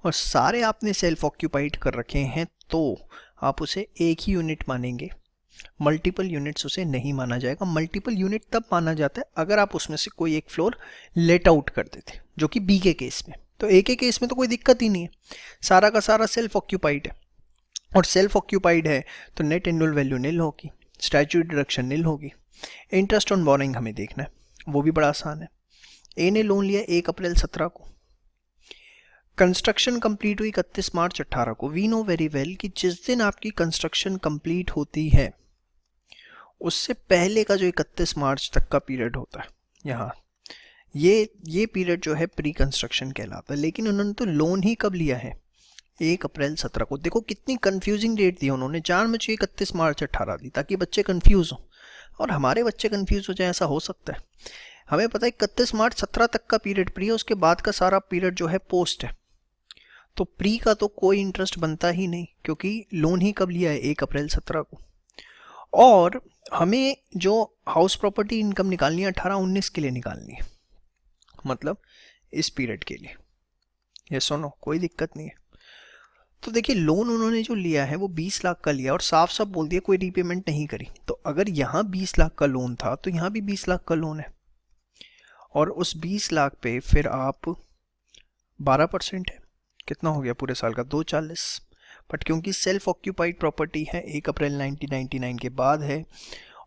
और सारे आपने सेल्फ ऑक्यूपाइड कर रखे हैं तो आप उसे एक ही यूनिट मानेंगे, मल्टीपल यूनिट्स उसे नहीं माना जाएगा। मल्टीपल यूनिट तब माना जाता है अगर आप उसमें से कोई एक फ्लोर लेट आउट कर देते, जो कि बी के केस में। तो ए के केस में तो कोई दिक्कत ही नहीं है, सारा का सारा सेल्फ ऑक्यूपाइड है, और सेल्फ ऑक्यूपाइड है तो नेट एनुअल वैल्यू नील होगी, स्टैट्यूटरी डिडक्शन नील होगी। इंटरेस्ट ऑन बोरिंग हमें देखना है, वो भी बड़ा आसान है। ए ने लोन लिया 1 अप्रैल 17 को, कंस्ट्रक्शन कंप्लीट हुई 31 मार्च 18 को। वी नो वेरी वेल कि जिस दिन आपकी कंस्ट्रक्शन कंप्लीट होती है उससे पहले का जो 31 मार्च तक का पीरियड होता है, यहाँ ये पीरियड जो है प्री कंस्ट्रक्शन कहलाता है। लेकिन उन्होंने तो लोन ही कब लिया है, 1 अप्रैल 17 को। देखो कितनी कंफ्यूजिंग डेट दी उन्होंने, जानबूझ के 31 मार्च 18 दी ताकि बच्चे कंफ्यूज हों, और हमारे बच्चे कंफ्यूज हो जाए ऐसा हो सकता है। हमें पता है 31 मार्च 17 तक का पीरियड प्री है, उसके बाद का सारा पीरियड जो है पोस्ट है, तो प्री का तो कोई इंटरेस्ट बनता ही नहीं क्योंकि लोन ही कब लिया है, 1 अप्रैल 17 को। और हमें जो हाउस प्रॉपर्टी इनकम निकालनी है 18-19 के लिए निकालनी है, मतलब इस पीरियड के लिए। ये सुनो, कोई दिक्कत नहीं है। तो देखिए लोन उन्होंने जो लिया है वो 20 लाख का लिया और साफ साफ बोल दिया कोई रीपेमेंट नहीं करी। तो अगर यहाँ 20 लाख का लोन था तो यहाँ भी 20 लाख का लोन है, और उस 20 लाख पे फिर आप 12% है, कितना हो गया पूरे साल का, 240। बट क्योंकि सेल्फ ऑक्यूपाइड प्रॉपर्टी है, 1 अप्रैल 1999 के बाद है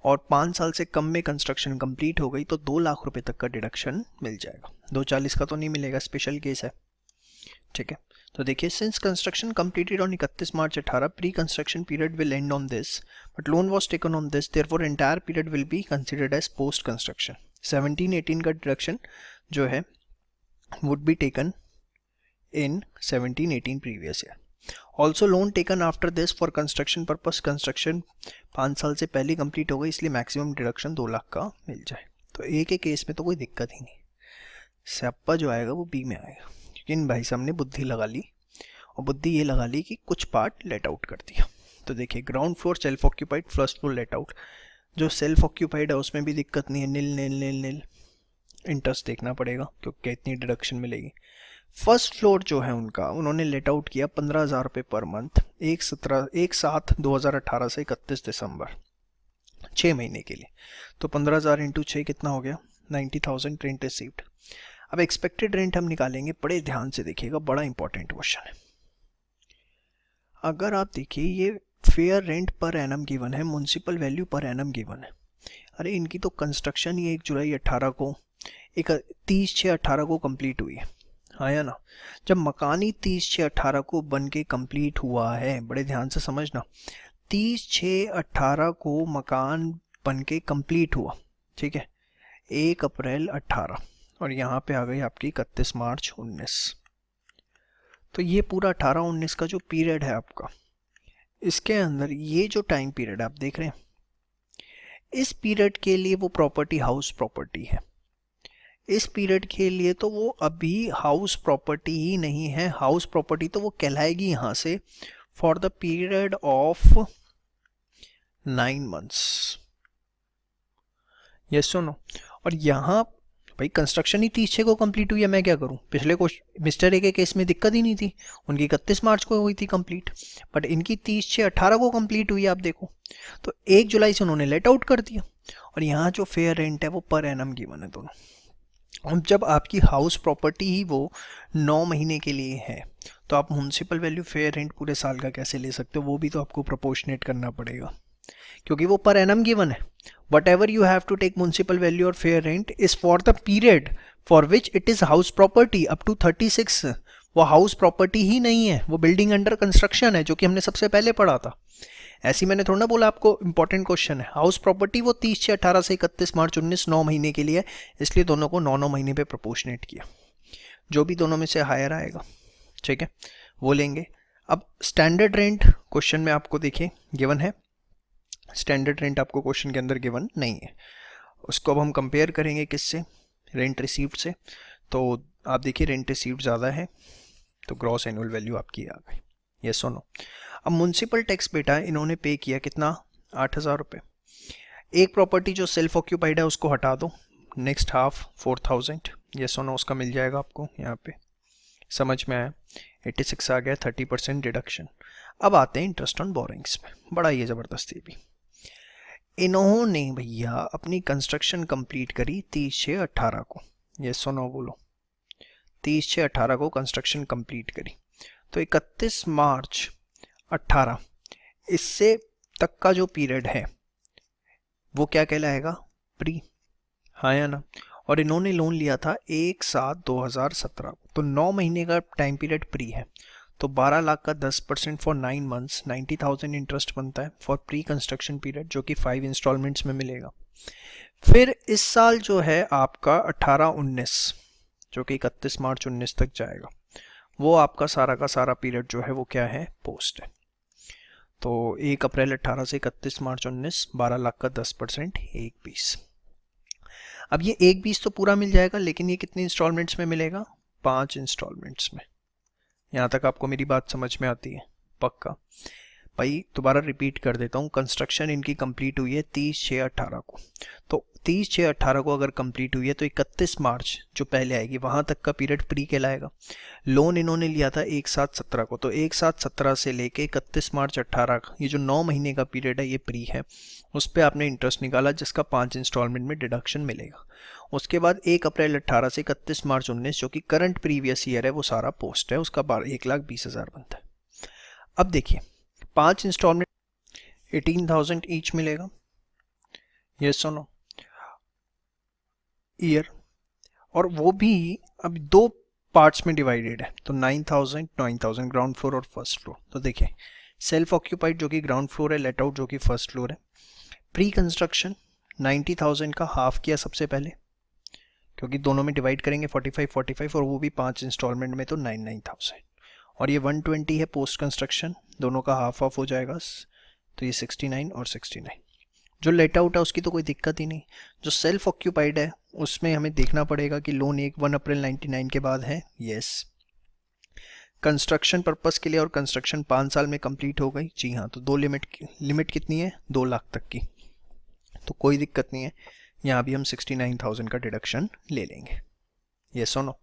और 5 साल से कम में कंस्ट्रक्शन कंप्लीट हो गई, तो 2 लाख रुपए तक का डिडक्शन मिल जाएगा। 240 का तो नहीं मिलेगा, स्पेशल केस है, ठीक है। तो देखिए, since construction completed on 31 March 18, pre construction period will end on this but loan was taken on this, therefore entire period will be considered as post construction. 17-18 का डिडक्शन जो है would be taken in 17-18 previous year. Also loan taken after this for construction purpose, construction 5 साल से पहले complete हो गई इसलिए maximum deduction 2 lakh का मिल जाए। तो ए के केस में तो कोई दिक्कत ही नहीं, सप्पा जो आएगा वो बी में आएगा, क्योंकि इन भाई साहब ने बुद्धि लगा ली, और बुद्धि ये लगा ली कि कुछ पार्ट लेट आउट कर दिया। तो देखिए ground floor self occupied, first floor let out. जो सेल्फ ऑक्यूपाइड है उसमें भी दिक्कत नहीं है, नील नील नील नील, इंटरेस्ट देखना पड़ेगा क्योंकि इतनी डिडक्शन मिलेगी। फर्स्ट फ्लोर जो है उनका, उन्होंने लेट आउट किया 15,000 रुपये पर मंथ, 1/7/2018 से 31 दिसंबर, 6 महीने के लिए। तो 15,000 इंटू 6 कितना हो गया, 90,000 रेंट रिसीव्ड। अब एक्सपेक्टेड रेंट हम निकालेंगे, बड़े ध्यान से देखिएगा, बड़ा इंपॉर्टेंट क्वेश्चन है। अगर आप देखिए ये fair rent per annum given है, municipal value per annum given है। अरे इनकी तो कंस्ट्रक्शन ही 1 जुलाई 18 को, 30/6/18 को कंप्लीट हुई है, आया ना। जब मकानी 30/6/18 को बन के कंप्लीट हुआ है, बड़े ध्यान से समझना, 30/6/18 को मकान बन के कंप्लीट हुआ, ठीक है, 1 अप्रैल 18, और यहाँ पे आ गई आपकी 31 मार्च 19। तो ये पूरा 18-19 का जो पीरियड है आपका, इसके अंदर ये जो टाइम पीरियड आप देख रहे हैं, इस पीरियड के लिए वो प्रॉपर्टी हाउस प्रॉपर्टी है। इस पीरियड के लिए तो वो अभी हाउस प्रॉपर्टी ही नहीं है, हाउस प्रॉपर्टी तो वो कहलाएगी यहाँ से for the period of 9 months. Yes और नो। और यहाँ भाई कंस्ट्रक्शन ही 30/6 को कंप्लीट हुई है, मैं क्या करूँ? पिछले मिस्टर ए के केस में दिक्कत ही नहीं थी, उनकी 31 मार्च को हुई थी कंप्लीट, बट इनकी 30/6/18 को कंप्लीट हुई है। आप देखो तो 1 जुलाई से उन्होंने लेट आउट कर दिया। और यहाँ जो फेयर रेंट है वो पर एनम गिवन है दोनों। अब जब आपकी हाउस प्रॉपर्टी ही वो 9 महीने के लिए है, तो आप म्यूनसिपल वैल्यू फेयर रेंट पूरे साल का कैसे ले सकते हो? वो भी तो आपको प्रोपोर्शनेट करना पड़ेगा, क्योंकि वो पर एनम गिवन है। Whatever you have to take municipal value और fair rent is for the period for which it is house property up to 36। वो हाउस प्रॉपर्टी ही नहीं है, वो बिल्डिंग अंडर कंस्ट्रक्शन है, जो कि हमने सबसे पहले पढ़ा था। ऐसी मैंने थोड़ा ना बोला आपको इंपॉर्टेंट क्वेश्चन है। हाउस प्रॉपर्टी वो 30/6/18 से 31 मार्च 19 9 महीने के लिए, इसलिए दोनों को 9 महीने पे प्रोपोर्शनेट किया। जो भी दोनों में से हायर आएगा, ठीक है, वो लेंगे। अब स्टैंडर्ड रेंट क्वेश्चन में आपको देखिए गिवन है, स्टैंडर्ड रेंट आपको क्वेश्चन के अंदर गिवन नहीं है। उसको अब हम कंपेयर करेंगे किससे? रेंट रिसीव्ड से। तो आप देखिए रेंट रिसीव्ड ज़्यादा है, तो ग्रॉस एनुअल वैल्यू आपकी आ गई। यस और नो। अब म्यूनसिपल टैक्स बेटा इन्होंने पे किया कितना? 8,000 रुपये। एक प्रॉपर्टी जो सेल्फ ऑक्यूपाइड है उसको हटा दो, नेक्स्ट हाफ 4,000। यस और नो, उसका मिल जाएगा आपको यहाँ पे। समझ में आया? 86 आ गया, 30% डिडक्शन। अब आते हैं इंटरेस्ट ऑन बोरिंग्स में, बड़ा ये ज़बरदस्त ये भी। इन्होंने भैया अपनी कंस्ट्रक्शन कंप्लीट करी 30/6/18 को। ये सुनो बोलो, 30/6/18 को कंस्ट्रक्शन कंप्लीट करी, तो 31 मार्च 18 इससे तक का जो पीरियड है वो क्या कहलाएगा? प्री। हाँ या ना? और इन्होंने लोन लिया था 1/7/2017 को, तो 9 महीने का टाइम पीरियड प्री है। तो 12 लाख का 10% फॉर 9 मंथ्स 90,000 इंटरेस्ट बनता है फॉर प्री कंस्ट्रक्शन पीरियड, जो कि 5 इंस्टॉलमेंट्स में मिलेगा। फिर इस साल जो है आपका 18-19, जो कि 31 मार्च 19 तक जाएगा, वो आपका सारा का सारा पीरियड जो है वो क्या है? पोस्ट है। तो 1 अप्रैल 18 से 31 मार्च 19, 12 लाख का 10%, 1/20। अब ये 1/20 तो पूरा मिल जाएगा, लेकिन ये कितने इंस्टॉलमेंट्स में मिलेगा? 5 इंस्टॉलमेंट्स में। यहाँ तक आपको मेरी बात समझ में आती है? पक्का? भाई दोबारा रिपीट कर देता हूँ, कंस्ट्रक्शन इनकी कंप्लीट हुई है 30/6/18 को, तो 30/6/18 को अगर कंप्लीट हुई है तो 31 मार्च जो पहले आएगी वहाँ तक का पीरियड प्री कहलाएगा। लोन इन्होंने लिया था 1/7/17 को, तो 1/7/17 से लेके 31 मार्च 18 ये जो 9 महीने का पीरियड है ये प्री है। उस पर आपने इंटरेस्ट निकाला जिसका 5 इंस्टॉलमेंट में डिडक्शन मिलेगा। उसके बाद 1 अप्रैल 18 से 31 मार्च 19 जो कि करंट प्रीवियस ईयर है वो सारा पोस्ट है, उसका 1,20,000 बनता है। अब देखिए 5 इंस्टॉलमेंट 18,000 ईच मिलेगा। यस और नो? ईयर, और वो भी अब 2 पार्ट्स में डिवाइडेड है, तो 9,000 ग्राउंड फ्लोर और फर्स्ट फ्लोर। तो देखिए सेल्फ ऑक्यूपाइड जो कि ग्राउंड फ्लोर है, लेट आउट जो कि फर्स्ट फ्लोर है। प्री कंस्ट्रक्शन 90,000 का हाफ किया सबसे पहले, क्योंकि दोनों में डिवाइड करेंगे 45 और वो भी 5 इंस्टॉलमेंट में, तो 9,000। और ये 120 है पोस्ट कंस्ट्रक्शन, दोनों का हाफ ऑफ हो जाएगा, तो ये 69 और 69। जो लेट आउट है उसकी तो कोई दिक्कत ही नहीं। जो सेल्फ ऑक्यूपाइड है उसमें हमें देखना पड़ेगा कि लोन 1 अप्रैल 99 के बाद है। यस। कंस्ट्रक्शन पर्पस के लिए और कंस्ट्रक्शन 5 साल में कंप्लीट हो गई। जी हाँ, तो 2 लिमिट कितनी है? 2 लाख तक की, तो कोई दिक्कत नहीं है। यहाँ भी हम 69,000 का डिडक्शन ले लेंगे। यस और नो?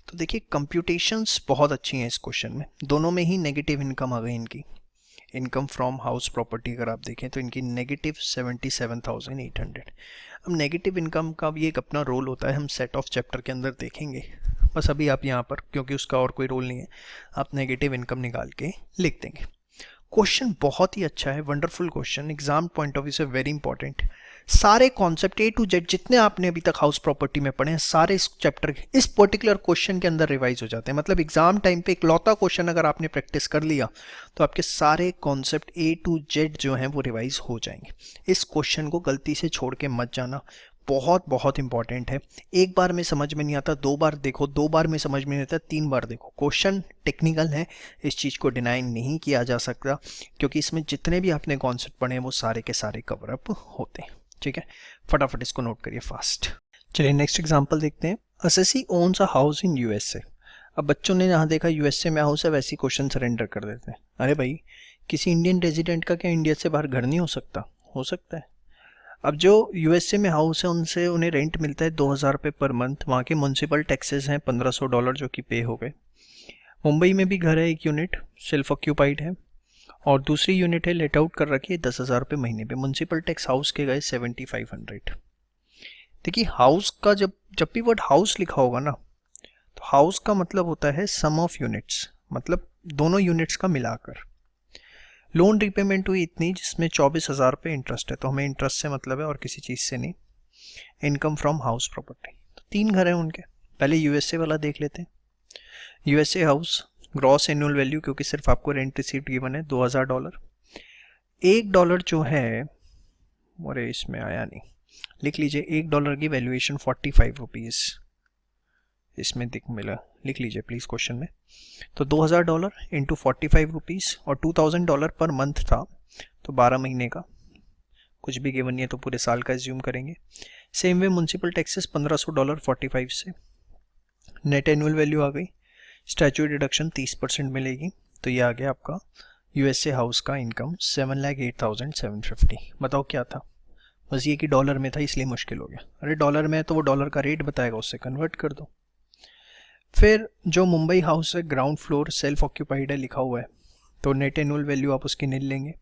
तो देखिए कंप्यूटेशंस बहुत अच्छी हैं इस क्वेश्चन में, दोनों में ही नेगेटिव इनकम आ गई इनकी। इनकम फ्रॉम हाउस प्रॉपर्टी अगर आप देखें तो इनकी नेगेटिव 77,800। अब नेगेटिव इनकम का भी एक अपना रोल होता है, हम सेट ऑफ चैप्टर के अंदर देखेंगे। बस अभी आप यहाँ पर, क्योंकि उसका और कोई रोल नहीं है, आप नेगेटिव इनकम निकाल के लिख देंगे। क्वेश्चन बहुत ही अच्छा है, wonderful question, exam point of view से वेरी इंपॉर्टेंट। सारे कॉन्सेप्ट A to Z जितने आपने अभी तक हाउस प्रॉपर्टी में पढ़े हैं सारे इस चैप्टर के इस पर्टिकुलर क्वेश्चन के अंदर रिवाइज हो जाते हैं। मतलब एग्जाम टाइम पे एक लौता क्वेश्चन अगर आपने प्रैक्टिस कर लिया तो आपके सारे कॉन्सेप्ट A to Z जो हैं वो रिवाइज हो जाएंगे। इस क्वेश्चन को गलती से छोड़ के मत जाना, बहुत बहुत इंपॉर्टेंट है। एक बार में समझ में नहीं आता, 2 बार देखो, 2 बार में समझ में नहीं आता, 3 बार देखो। क्वेश्चन टेक्निकल है, इस चीज़ को डिनाई नहीं किया जा सकता, क्योंकि इसमें जितने भी आपने कॉन्सेप्ट पढ़े हैं वो सारे के सारे कवर अप होते हैं। ठीक है, फटाफट इसको नोट करिए फास्ट। चलिए नेक्स्ट एग्जांपल देखते हैं। Assessee owns a house in USA. अब बच्चों ने जहाँ देखा यूएसए में हाउस है वैसी क्वेश्चन सरेंडर कर देते हैं। अरे भाई, किसी इंडियन रेजिडेंट का क्या इंडिया से बाहर घर नहीं हो सकता? हो सकता है। अब जो यूएसए में हाउस है उनसे उन्हें रेंट मिलता है 2000 रुपये पर मंथ। वहाँ के म्यूनसिपल टैक्सेस हैं $1500 जो कि पे हो गए। मुंबई में भी घर है एक यूनिट, सेल्फ ऑक्यूपाइड है, और दूसरी यूनिट है लेट आउट कर रखी है 10,000 रुपये महीने पे। म्यूनसिपल टैक्स हाउस के गए 7500। देखिए हाउस का जब भी वर्ड हाउस लिखा होगा ना, तो हाउस का मतलब होता है सम ऑफ यूनिट्स, मतलब दोनों यूनिट्स का मिलाकर। लोन रिपेमेंट हुई इतनी जिसमें 24,000 रुपये इंटरेस्ट है, तो हमें इंटरेस्ट से मतलब है और किसी चीज़ से नहीं। इनकम फ्रॉम हाउस प्रॉपर्टी, तो 3 घर हैं उनके। पहले यूएसए वाला देख लेते हैं। USA house, gross annual value, क्योंकि सिर्फ आपको रेंट रिसीप्ट गिवन है $2000। $1 जो है, अरे इसमें आया नहीं, लिख लीजिए $1 की वैल्यूएशन 45 रुपीज़ इसमें मिला, लिख लीजिए प्लीज़ क्वेश्चन में। तो $2000 इंटू 45 रुपीज़, और $2000 पर मंथ था, तो 12 महीने का, कुछ भी गिवन नहीं है तो पूरे साल का एज्यूम करेंगे। सेम वे म्यूनसिपल टैक्सेस $1500 45 से। नेट एनुअल वैल्यू आ गई, स्टैच्यूट डिडक्शन 30% मिलेगी, तो ये आ गया आपका यूएसए हाउस का इनकम 7,08,750। बताओ क्या था, बस ये कि डॉलर में था इसलिए मुश्किल हो गया। अरे डॉलर में है तो वो डॉलर का रेट बताएगा, उससे कन्वर्ट कर दो। फिर जो मुंबई हाउस है, ग्राउंड फ्लोर, सेल्फ ऑक्यूपाइड है, लिखा हुआ है, तो नेट एनुअल वैल्यू आप उसकी निल लेंगे।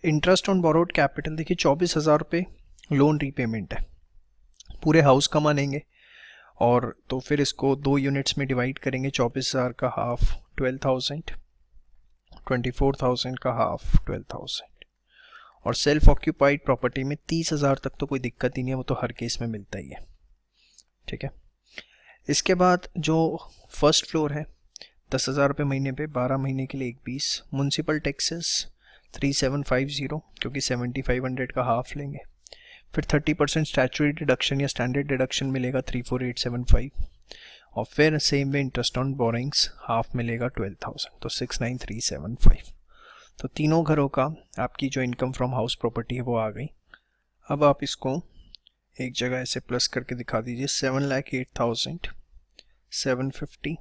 इंटरेस्ट ऑन बोरोड कैपिटल, देखिए 24,000 रुपये लोन रीपेमेंट है, पूरे हाउस का मानेंगे, और तो फिर इसको 2 यूनिट्स में डिवाइड करेंगे। 24,000 का हाफ 12,000, 24,000 का हाफ 12,000। और सेल्फ ऑक्यूपाइड प्रॉपर्टी में 30,000 तक तो कोई दिक्कत ही नहीं है, वो तो हर केस में मिलता ही है, ठीक है। इसके बाद जो फर्स्ट फ्लोर है 10,000 रुपये महीने पे, 12 महीने के लिए 120। म्यूनसिपल टैक्सेस 3750, क्योंकि 7500 का हाफ लेंगे। फिर 30% स्टैच्यूटरी डिडक्शन या स्टैंडर्ड डिडक्शन मिलेगा 34,875, और फिर same way interest on borings half मिलेगा 12,000, तो 69,375। तो तीनों घरों का आपकी जो इनकम फ्रॉम हाउस प्रॉपर्टी है वो आ गई। अब आप इसको एक जगह ऐसे प्लस करके दिखा दीजिए, 7,08,750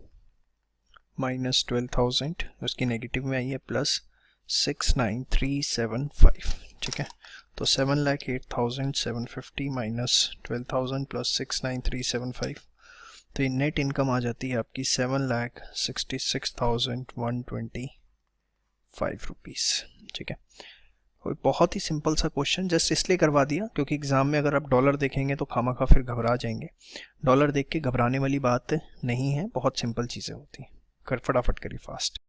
माइनस 12,000, उसकी नेगेटिव में आई है, प्लस 69,375, ठीक है। तो 7,08,750 माइनस 12,000 प्लस 69,375, तो ये नेट इनकम आ जाती है आपकी 7,66,125 रुपीज़, ठीक है। कोई बहुत ही सिंपल सा क्वेश्चन, जस्ट इसलिए करवा दिया क्योंकि एग्जाम में अगर आप डॉलर देखेंगे तो खामखा फिर घबरा जाएंगे। डॉलर देख के घबराने वाली बात नहीं है, बहुत सिंपल चीज़ें होती हैं। कर फटाफट करिए फास्ट।